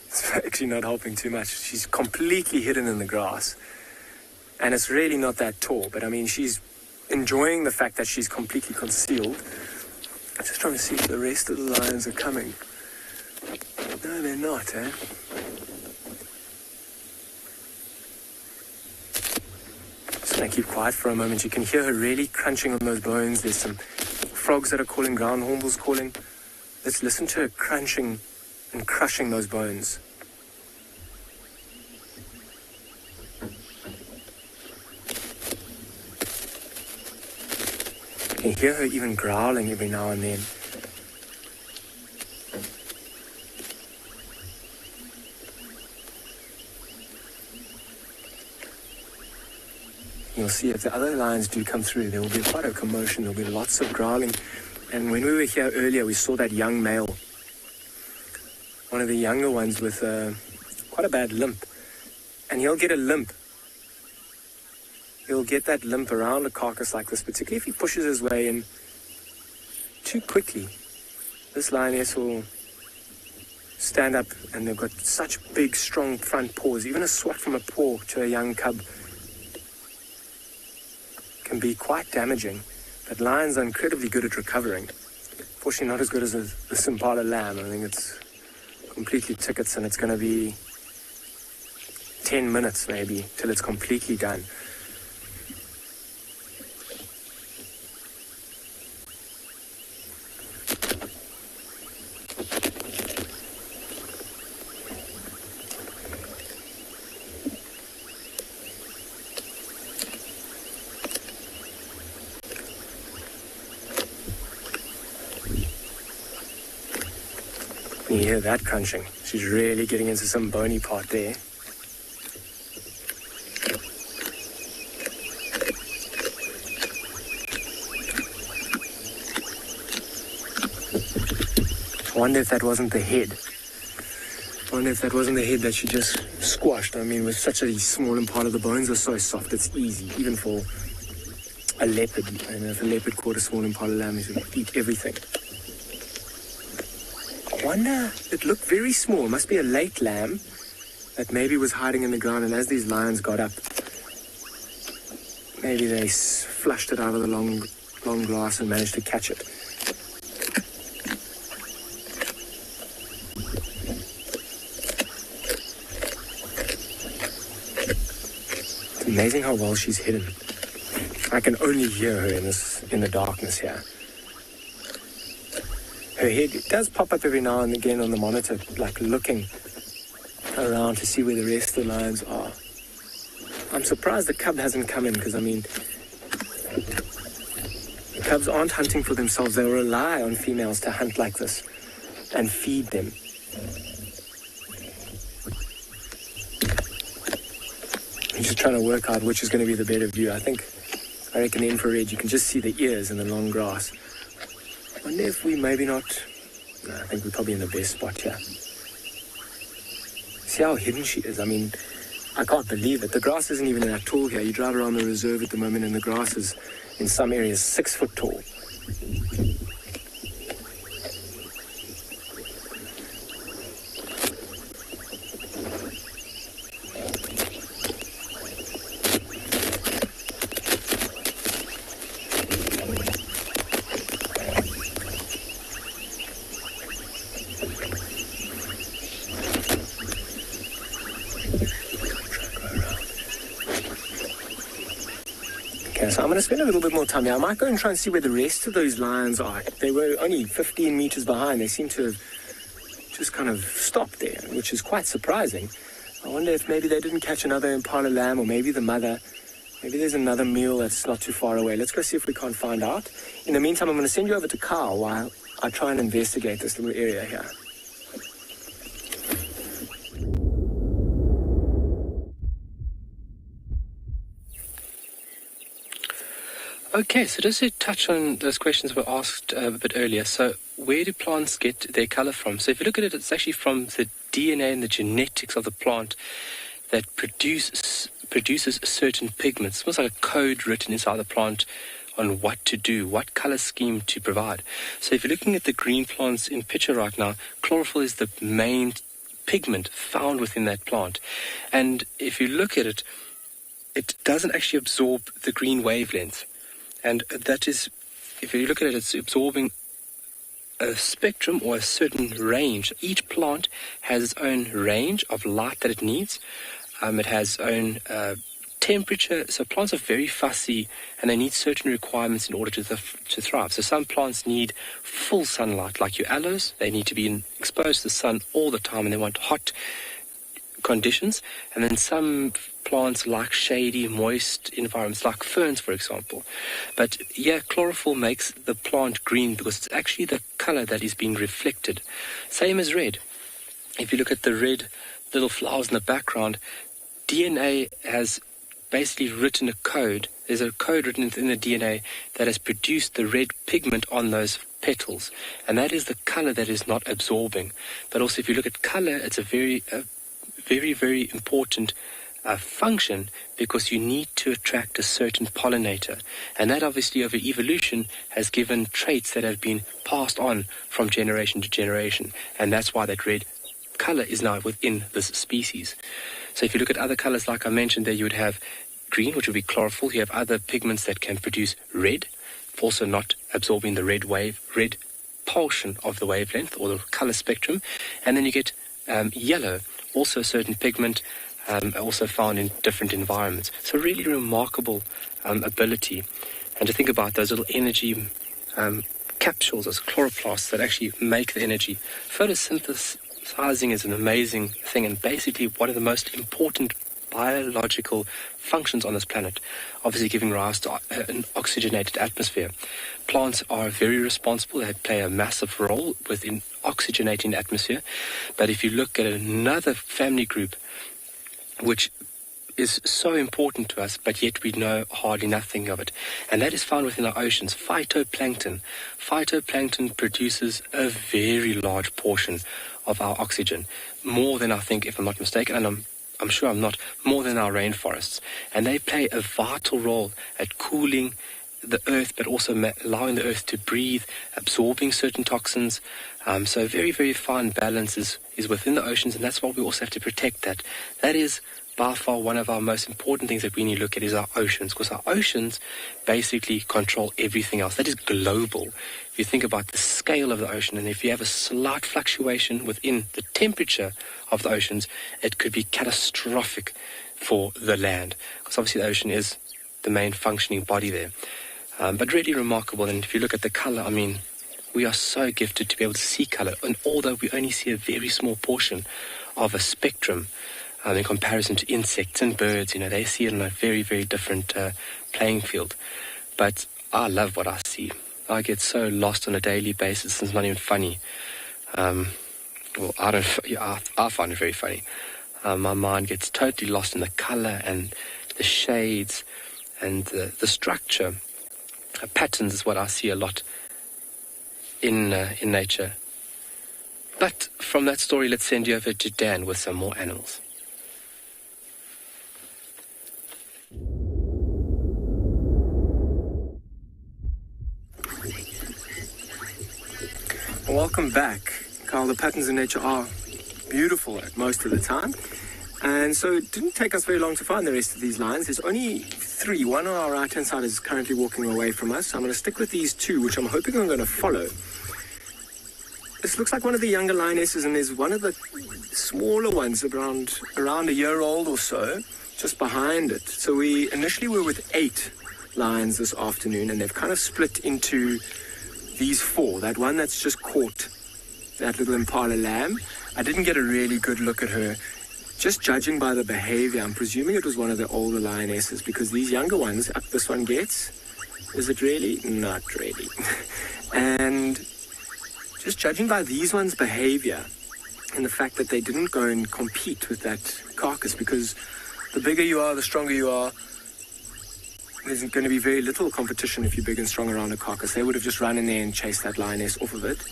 It's actually not helping too much. She's completely hidden in the grass. And it's really not that tall. But I mean, she's enjoying the fact that she's completely concealed. I'm just trying to see if the rest of the lions are coming. No, they're not, eh? Just going to keep quiet for a moment. You can hear her really crunching on those bones. There's some frogs that are calling, ground hornbills calling. Let's listen to her crunching and crushing those bones. You can hear her even growling every now and then. You'll see if the other lions do come through, there will be quite a commotion. There will be lots of growling. And when we were here earlier, we saw that young male, one of the younger ones with quite a bad limp. And he'll get a limp. He'll get that limp around a carcass like this, particularly if he pushes his way in too quickly. This lioness will stand up, and they've got such big, strong front paws. Even a swat from a paw to a young cub can be quite damaging, but lions are incredibly good at recovering. Fortunately, not as good as the Simpala lamb. I think it's completely tickets, and it's going to be 10 minutes maybe till it's completely done. You hear that crunching. She's really getting into some bony part there. I wonder if that wasn't the head. I wonder if that wasn't the head that she just squashed. I mean, with such a small impala, the bones are so soft, it's easy, even for a leopard. And if a leopard caught a small impala lamb, it would eat everything. I wonder, it looked very small. It must be a late lamb that maybe was hiding in the ground, and as these lions got up, maybe they flushed it out of the long grass and managed to catch it. It's amazing how well she's hidden. I can only hear her in the darkness here. Her head does pop up every now and again on the monitor, like looking around to see where the rest of the lions are. I'm surprised the cub hasn't come in, because, I mean, the cubs aren't hunting for themselves. They rely on females to hunt like this and feed them. I'm just trying to work out which is going to be the better view. I reckon the infrared, you can just see the ears in the long grass. I wonder if we maybe not... No, I think we're probably in the best spot here. See how hidden she is? I mean, I can't believe it. The grass isn't even that tall here. You drive around the reserve at the moment and the grass is, in some areas, 6 foot tall. So I'm going to spend a little bit more time here. I might go and try and see where the rest of those lions are. They were only 15 meters behind. They seem to have just kind of stopped there, which is quite surprising. I wonder if maybe they didn't catch another impala lamb, or maybe the mother. Maybe there's another meal that's not too far away. Let's go see if we can't find out. In the meantime, I'm going to send you over to Carl while I try and investigate this little area here. Okay, so just to touch on those questions that were asked a bit earlier. So where do plants get their color from? So if you look at it, it's actually from the DNA and the genetics of the plant that produces certain pigments. It's almost like a code written inside the plant on what to do, what color scheme to provide. So if you're looking at the green plants in picture right now, chlorophyll is the main pigment found within that plant. And if you look at it, it doesn't actually absorb the green wavelength. And that is, if you look at it, it's absorbing a spectrum or a certain range. Each plant has its own range of light that it needs. It has its own temperature. So plants are very fussy, and they need certain requirements in order to thrive. So some plants need full sunlight, like your aloes. They need to be exposed to the sun all the time, and they want hot conditions. And then some plants like shady, moist environments, like ferns, for example. But yeah, chlorophyll makes the plant green because it's actually the color that is being reflected. Same as red. If you look at the red little flowers in the background, DNA has basically written a code. There's a code written in the DNA that has produced the red pigment on those petals. And that is the color that is not absorbing. But also if you look at color, it's a very, very important function, because you need to attract a certain pollinator. And that obviously over evolution has given traits that have been passed on from generation to generation. And that's why that red color is now within this species. So if you look at other colors, like I mentioned there, you would have green, which would be chlorophyll. You have other pigments that can produce red, also not absorbing the red portion of the wavelength or the color spectrum. And then you get yellow, also a certain pigment, also found in different environments. So really remarkable ability. And to think about those little energy capsules, those chloroplasts that actually make the energy. Photosynthesizing is an amazing thing, and basically one of the most important biological functions on this planet, obviously giving rise to an oxygenated atmosphere. Plants are very responsible. They play a massive role within oxygenating the atmosphere. But if you look at another family group which is so important to us, but yet we know hardly nothing of it, and that is found within our oceans, phytoplankton. Phytoplankton produces a very large portion of our oxygen, more than I think, if I'm not mistaken, and I'm sure I'm not, more than our rainforests. And they play a vital role at cooling the earth, but also allowing the earth to breathe, absorbing certain toxins. So very, very fine balance is within the oceans, and that's why we also have to protect that. That is by far one of our most important things that we need to look at is our oceans, because our oceans basically control everything else. That is global. If you think about the scale of the ocean, and if you have a slight fluctuation within the temperature of the oceans, it could be catastrophic for the land, because obviously the ocean is the main functioning body there. But really remarkable. And if you look at the color, I mean, we are so gifted to be able to see color, and although we only see a very small portion of a spectrum in comparison to insects and birds, they see it on a very, very different playing field. But I love what I see. I get so lost on a daily basis, it's not even funny. I find it very funny. My mind gets totally lost in the color and the shades and the structure. Patterns is what I see a lot in nature. But from that story, let's send you over to Dan with some more animals. Welcome back. Carl, the patterns in nature are beautiful at most of the time. And so it didn't take us very long to find the rest of these lions. There's only 3. One on our right-hand side is currently walking away from us. I'm going to stick with these 2, which I'm hoping I'm going to follow. This looks like one of the younger lionesses, and there's one of the smaller ones around a year old or so, just behind it. So we initially were with 8 lions this afternoon, and they've kind of split into these 4. That one that's just caught that little impala lamb, I didn't get a really good look at her. Just judging by the behavior, I'm presuming it was one of the older lionesses, because these younger ones, up this one gets, is it really? Not really. And just judging by these ones' behavior and the fact that they didn't go and compete with that carcass, because the bigger you are, the stronger you are, there's going to be very little competition if you're big and strong around a carcass. They would have just run in there and chased that lioness off of it.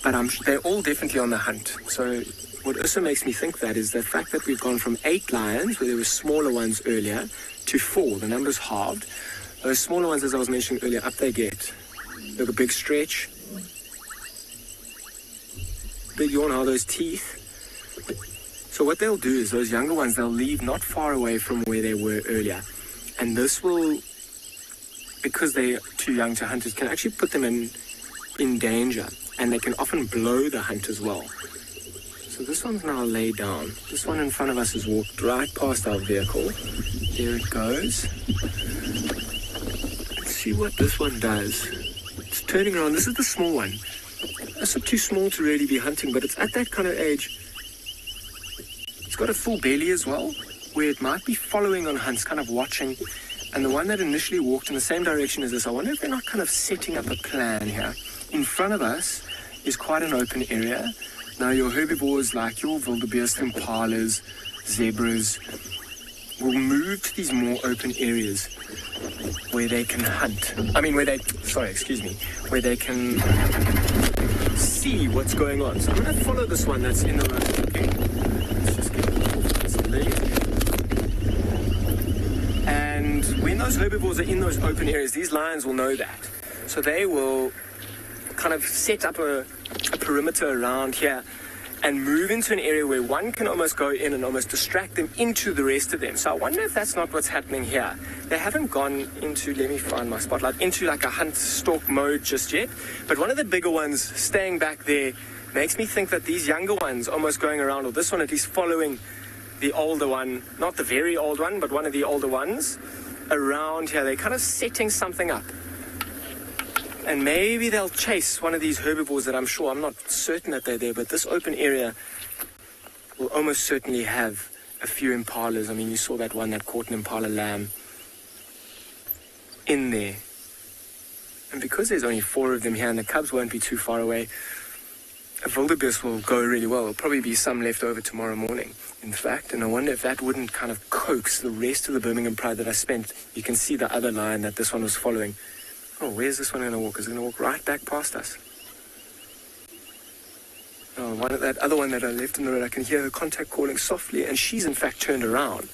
But they're all definitely on the hunt. So what also makes me think that is the fact that we've gone from 8 lions, where there were smaller ones earlier, to 4. The number's halved. Those smaller ones, as I was mentioning earlier, up they get. Look, a big stretch. Big yawn, how those teeth. So what they'll do is those younger ones, they'll leave not far away from where they were earlier. And this will, because they're too young to hunt, it can actually put them in danger. And they can often blow the hunt as well. So this one's now laid down. This one in front of us has walked right past our vehicle. There it goes. Let's see what this one does. It's turning around. This is the small one. It's not too small to really be hunting, but it's at that kind of age. It's got a full belly as well, where it might be following on hunts, kind of watching. And the one that initially walked in the same direction as this, I wonder if they're not kind of setting up a plan here. In front of us is quite an open area. Now your herbivores like your wildebeest, impalas, zebras will move to these more open areas where they can hunt. Where they can see what's going on. So I'm going to follow this one that's in the road. Okay. Let's just get off this leg. And when those herbivores are in those open areas, these lions will know that. So they will kind of set up a perimeter around here and move into an area where one can almost go in and almost distract them into the rest of them. So I wonder if that's not what's happening here. They haven't gone into, let me find my spotlight, into like a hunt stalk mode just yet. But one of the bigger ones staying back there makes me think that these younger ones almost going around, or this one at least following the older one, not the very old one, but one of the older ones around here. They're kind of setting something up. And maybe they'll chase one of these herbivores that I'm not certain that they're there, but this open area will almost certainly have a few impalas. You saw that one that caught an impala lamb in there. And because there's only 4 of them here and the cubs won't be too far away, a wildebeest will go really well. There'll probably be some left over tomorrow morning, in fact. And I wonder if that wouldn't kind of coax the rest of the Birmingham Pride that I spent. You can see the other lion that this one was following. Oh, where's this one going to walk? Is it going to walk right back past us? Oh, that other one that I left in the road, I can hear her contact calling softly, and she's in fact turned around.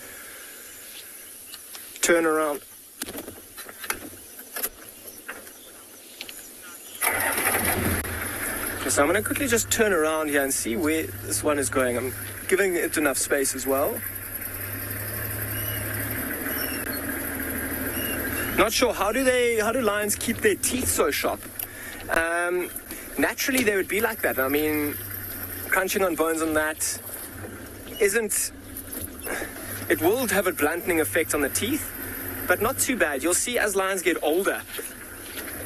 Turn around. Okay, so I'm going to quickly just turn around here and see where this one is going. I'm giving it enough space as well. Not sure, how do lions keep their teeth so sharp? Naturally they would be like that. Crunching on bones on that it will have a blunting effect on the teeth, but not too bad. You'll see as lions get older,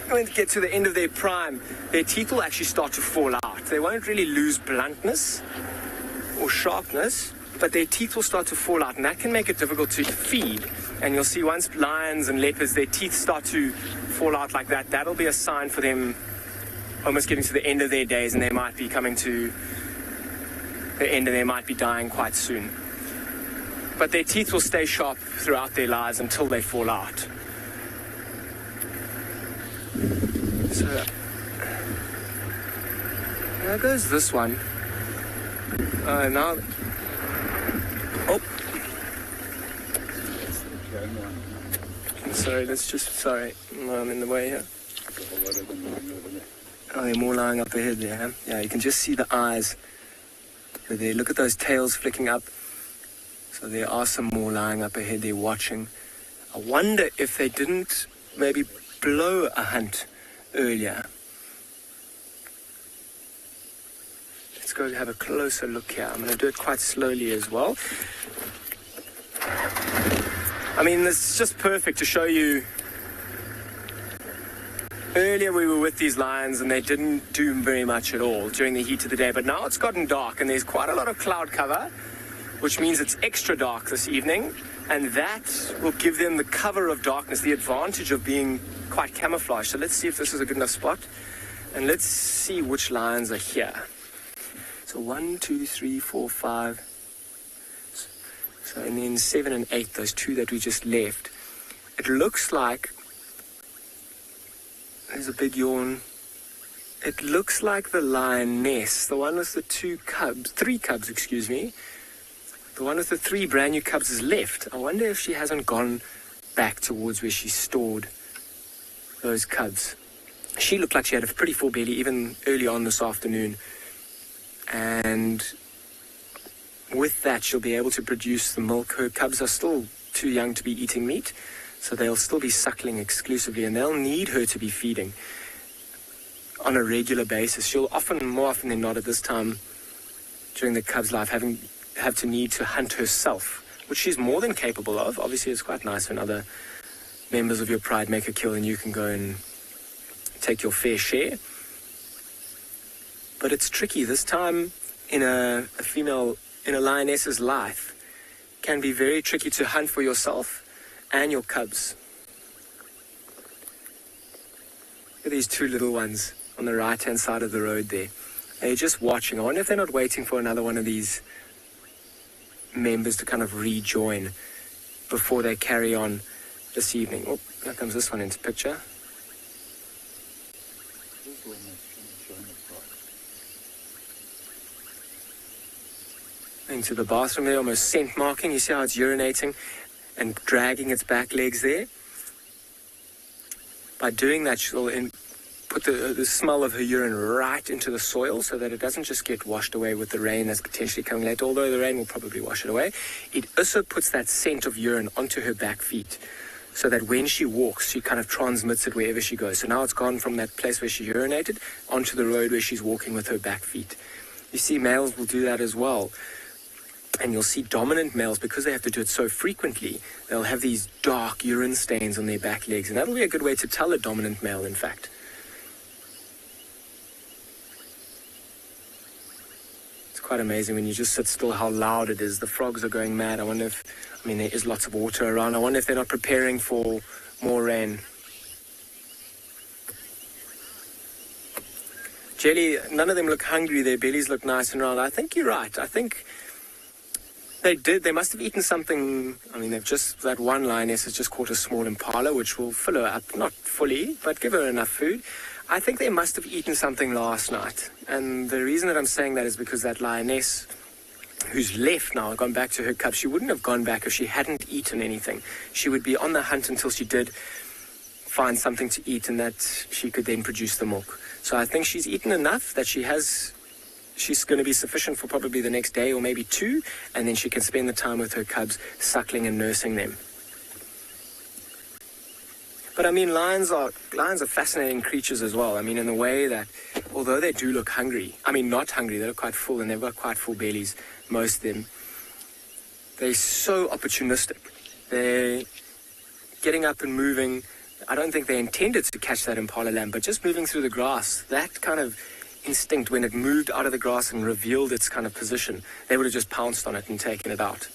when they get to the end of their prime, their teeth will actually start to fall out. They won't really lose bluntness or sharpness, but their teeth will start to fall out, and that can make it difficult to feed. And you'll see once lions and leopards, their teeth start to fall out like that, that'll be a sign for them almost getting to the end of their days, and they might be coming to the end and they might be dying quite soon. But their teeth will stay sharp throughout their lives until they fall out. So there goes this one. Now... Oh! Sorry, I'm in the way here. Oh, there are more lying up ahead there. Yeah, you can just see the eyes. There. Look at those tails flicking up. So there are some more lying up ahead there watching. I wonder if they didn't maybe blow a hunt earlier. Let's go have a closer look here. I'm going to do it quite slowly as well. I mean, this is just perfect to show you. Earlier we were with these lions and they didn't do very much at all during the heat of the day, but now it's gotten dark and there's quite a lot of cloud cover, which means it's extra dark this evening, and that will give them the cover of darkness, the advantage of being quite camouflaged. So let's see if this is a good enough spot, and let's see which lions are here. So 1, 2, 3, 4, 5. So, and then 7 and 8, those two that we just left. It looks like, there's a big yawn. It looks like the lioness, the one with the 3 cubs, excuse me. The one with the 3 brand new cubs is left. I wonder if she hasn't gone back towards where she stored those cubs. She looked like she had a pretty full belly even early on this afternoon. And with that, she'll be able to produce the milk. Her cubs are still too young to be eating meat, so they'll still be suckling exclusively, and they'll need her to be feeding on a regular basis. She'll more often than not at this time during the cub's life, have to need to hunt herself, which she's more than capable of. Obviously, it's quite nice when other members of your pride make a kill and you can go and take your fair share. But it's tricky. This time in a lioness's life can be very tricky to hunt for yourself and your cubs. Look at these 2 little ones on the right-hand side of the road there. They're just watching. I wonder if they're not waiting for another one of these members to kind of rejoin before they carry on this evening. Oh, here comes this one into picture. Into the bathroom there, almost scent marking. You see how it's urinating and dragging its back legs there? By doing that, she'll put the smell of her urine right into the soil so that it doesn't just get washed away with the rain that's potentially coming later, although the rain will probably wash it away. It also puts that scent of urine onto her back feet so that when she walks, she kind of transmits it wherever she goes. So now it's gone from that place where she urinated onto the road where she's walking with her back feet. You see, males will do that as well. And you'll see dominant males, because they have to do it so frequently, they'll have these dark urine stains on their back legs. And that'll be a good way to tell a dominant male, in fact. It's quite amazing when you just sit still how loud it is. The frogs are going mad. I wonder if, there is lots of water around. I wonder if they're not preparing for more rain. Jelly, none of them look hungry. Their bellies look nice and round. I think you're right. I think they must have eaten something. That one lioness has just caught a small impala, which will fill her up, not fully, but give her enough food. I think they must have eaten something last night. And the reason that I'm saying that is because that lioness who's left now, gone back to her cub, she wouldn't have gone back if she hadn't eaten anything. She would be on the hunt until she did find something to eat and that she could then produce the milk. So I think she's eaten enough that she's going to be sufficient for probably the next day or maybe 2, and then she can spend the time with her cubs suckling and nursing them. But lions are fascinating creatures as well. In the way that, although they do look hungry, not hungry, they look quite full and they've got quite full bellies, most of them. They're so opportunistic. They're getting up and moving. I don't think they intended to catch that impala lamb, but just moving through the grass, that kind of instinct, when it moved out of the grass and revealed its kind of position, they would have just pounced on it and taken it out.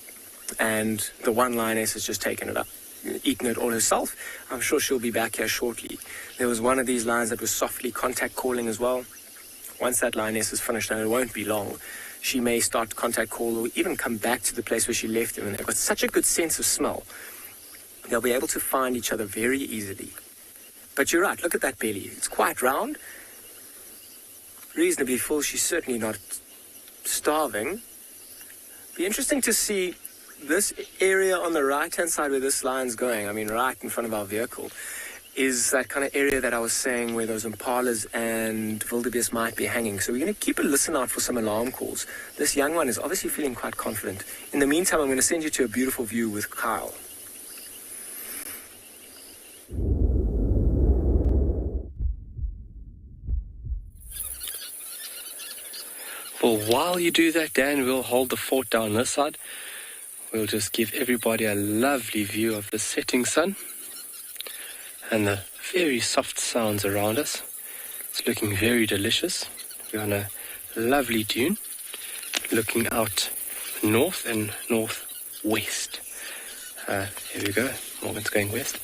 And the one lioness has just taken it up, eaten it all herself. I'm sure she'll be back here shortly. There was one of these lions that was softly contact calling as well. Once that lioness is finished, and it won't be long, she may start contact call or even come back to the place where she left him. And they've got such a good sense of smell, they'll be able to find each other very easily. But you're right, look at that belly. It's quite round, reasonably full. She's certainly not starving. Be interesting to see this area on the right-hand side where this lion's going, right in front of our vehicle, is that kind of area that I was saying where those impalas and wildebeest might be hanging. So we're going to keep a listen out for some alarm calls. This young one is obviously feeling quite confident. In the meantime, I'm going to send you to a beautiful view with Kyle. Well, while you do that, Dan, we'll hold the fort down this side. we'll just give everybody a lovely view of the setting sun and the very soft sounds around us. It's looking very delicious. We're on a lovely dune looking out north and northwest. Here we go. Morgan's going west.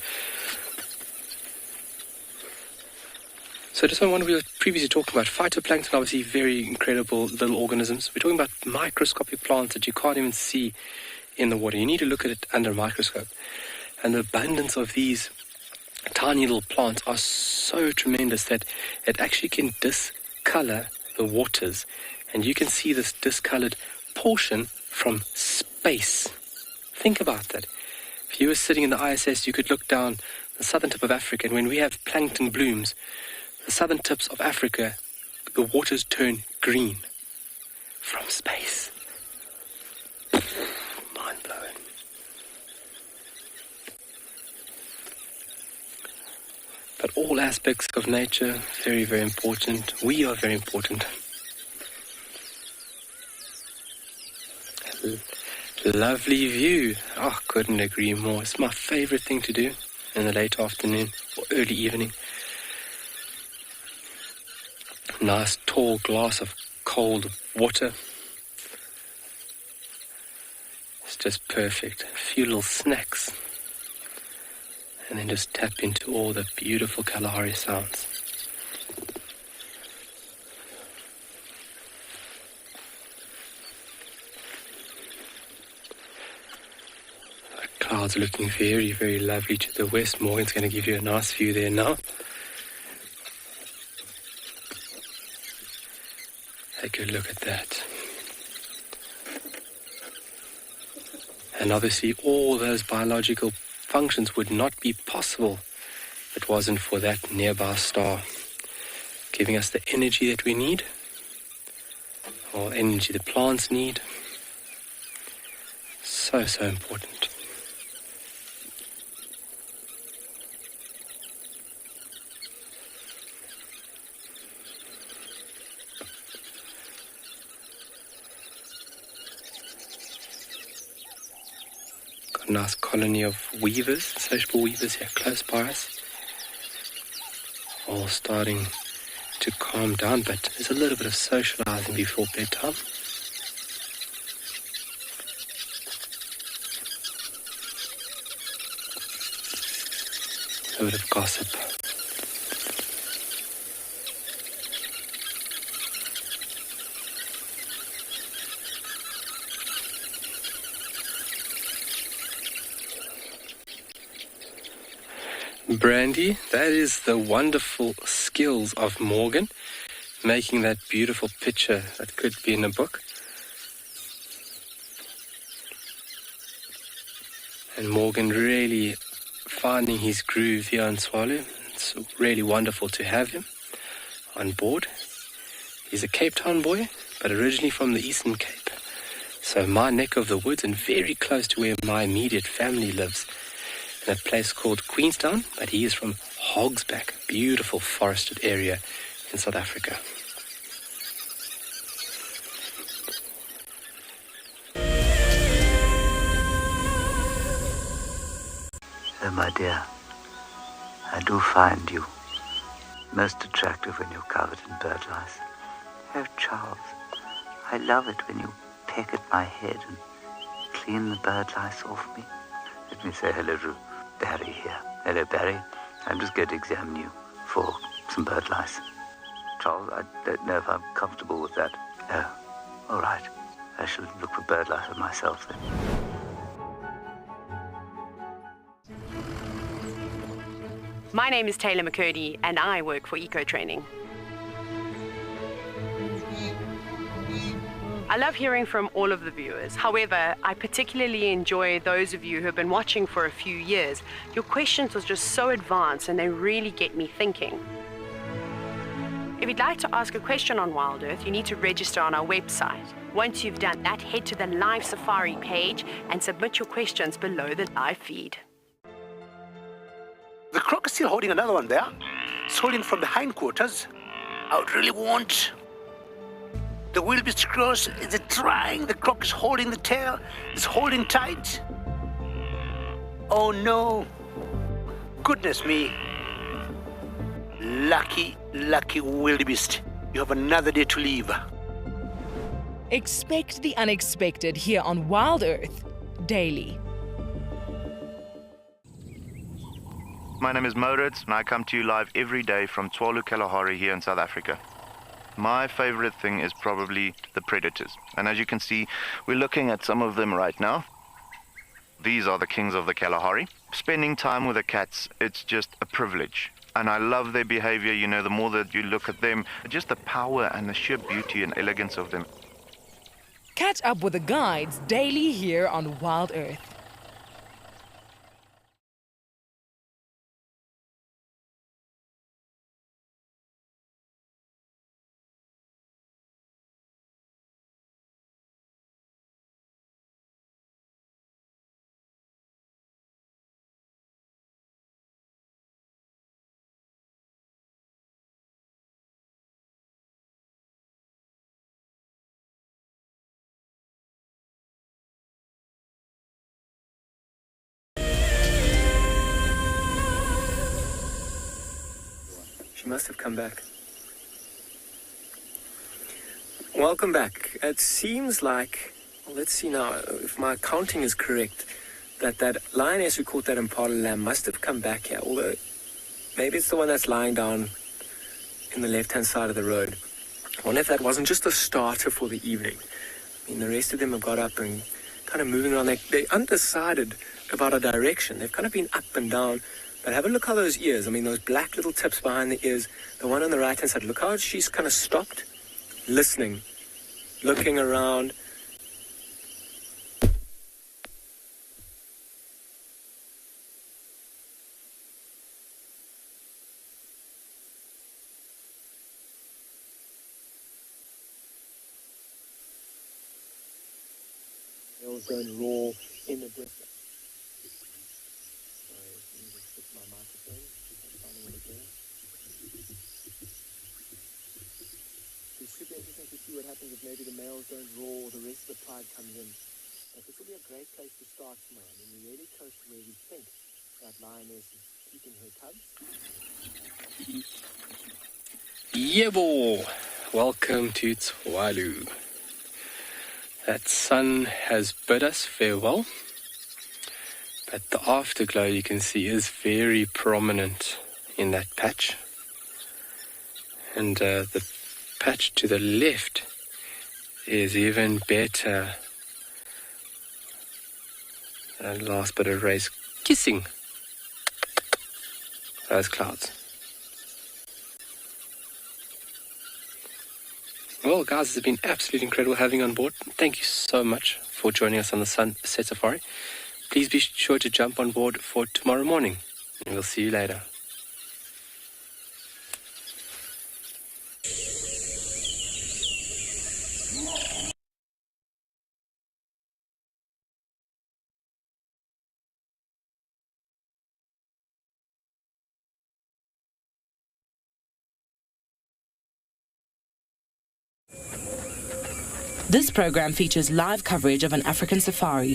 So just on what we were previously talking about, phytoplankton, obviously very incredible little organisms. We're talking about microscopic plants that you can't even see in the water. You need to look at it under a microscope. And the abundance of these tiny little plants are so tremendous that it actually can discolor the waters. And you can see this discolored portion from space. Think about that. If you were sitting in the ISS, you could look down the southern tip of Africa, and when we have plankton blooms, the southern tips of Africa, the waters turn green from space. Mind-blowing. But all aspects of nature, very, very important. We are very important. Lovely view. Oh, couldn't agree more. It's my favorite thing to do in the late afternoon or early evening. Nice tall glass of cold water. It's just perfect. A few little snacks. And then just tap into all the beautiful Kalahari sounds. The clouds are looking very, very lovely to the west. Morgan's going to give you a nice view there now. Take a look at that. And obviously all those biological functions would not be possible if it wasn't for that nearby star giving us the energy that we need, or energy the plants need. So, so important. Got a nice colony of weavers, sociable weavers here close by us. All starting to calm down, but there's a little bit of socializing before bedtime. A bit of gossip. Brandy, that is the wonderful skills of Morgan, making that beautiful picture that could be in a book. And Morgan really finding his groove here on Tswalu. It's really wonderful to have him on board. He's a Cape Town boy, but originally from the Eastern Cape. So my neck of the woods and very close to where my immediate family lives, in a place called Queenstown, but he is from Hogsback, beautiful forested area in South Africa. So, my dear, I do find you most attractive when you're covered in bird lice. Oh, Charles, I love it when you peck at my head and clean the bird lice off me. Let me say hello to Barry here. Hello, Barry. I'm just going to examine you for some bird lice. Charles, I don't know if I'm comfortable with that. Oh, all right. I shall look for bird lice on myself then. My name is Taylor McCurdy, and I work for Eco Training. I love hearing from all of the viewers. However, I particularly enjoy those of you who have been watching for a few years. Your questions are just so advanced and they really get me thinking. If you'd like to ask a question on WildEarth, you need to register on our website. Once you've done that, head to the live safari page and submit your questions below the live feed. The croc is still holding another one there. It's holding from the hindquarters. I would really want The wildebeest cross, is it trying? The croc is holding the tail. It's holding tight. Oh no. Goodness me. Lucky wildebeest. You have another day to live. Expect the unexpected here on WildEarth daily. My name is Moritz, and I come to you live every day from Tswalu Kalahari here in South Africa. My favorite thing is probably the predators. And as you can see, we're looking at some of them right now. These are the kings of the Kalahari. Spending time with the cats, it's just a privilege. And I love their behavior. You know, the more that you look at them, just the power and the sheer beauty and elegance of them. Catch up with the guides daily here on WildEarth. She must have come back. Welcome back. It seems like, well, let's see now, if my counting is correct, that lioness who caught that impala lamb must have come back here, although maybe it's the one that's lying down in the left-hand side of the road. I wonder if that wasn't just a starter for the evening. I mean, the rest of them have got up and kind of moving around. They're undecided about a direction. They've kind of been up and down. But have a look how those ears, I mean, those black little tips behind the ears, the one on the right-hand side, look how she's kind of stopped, listening, looking around. Males going raw in the distance. What happens if maybe the males don't roar or the rest of the pride comes in. But this will be a great place to start tomorrow. I mean, we're really close to where we think that lioness is keeping her cubs. Yebo! Welcome to Tswalu. That sun has bid us farewell, but the afterglow you can see is very prominent in that patch. And the patch to the left is even better. And last bit of race, kissing those clouds. Well, guys, it's been absolutely incredible having you on board. Thank you so much for joining us on the Sunset Safari. Please be sure to jump on board for tomorrow morning, and we'll see you later. This program features live coverage of an African safari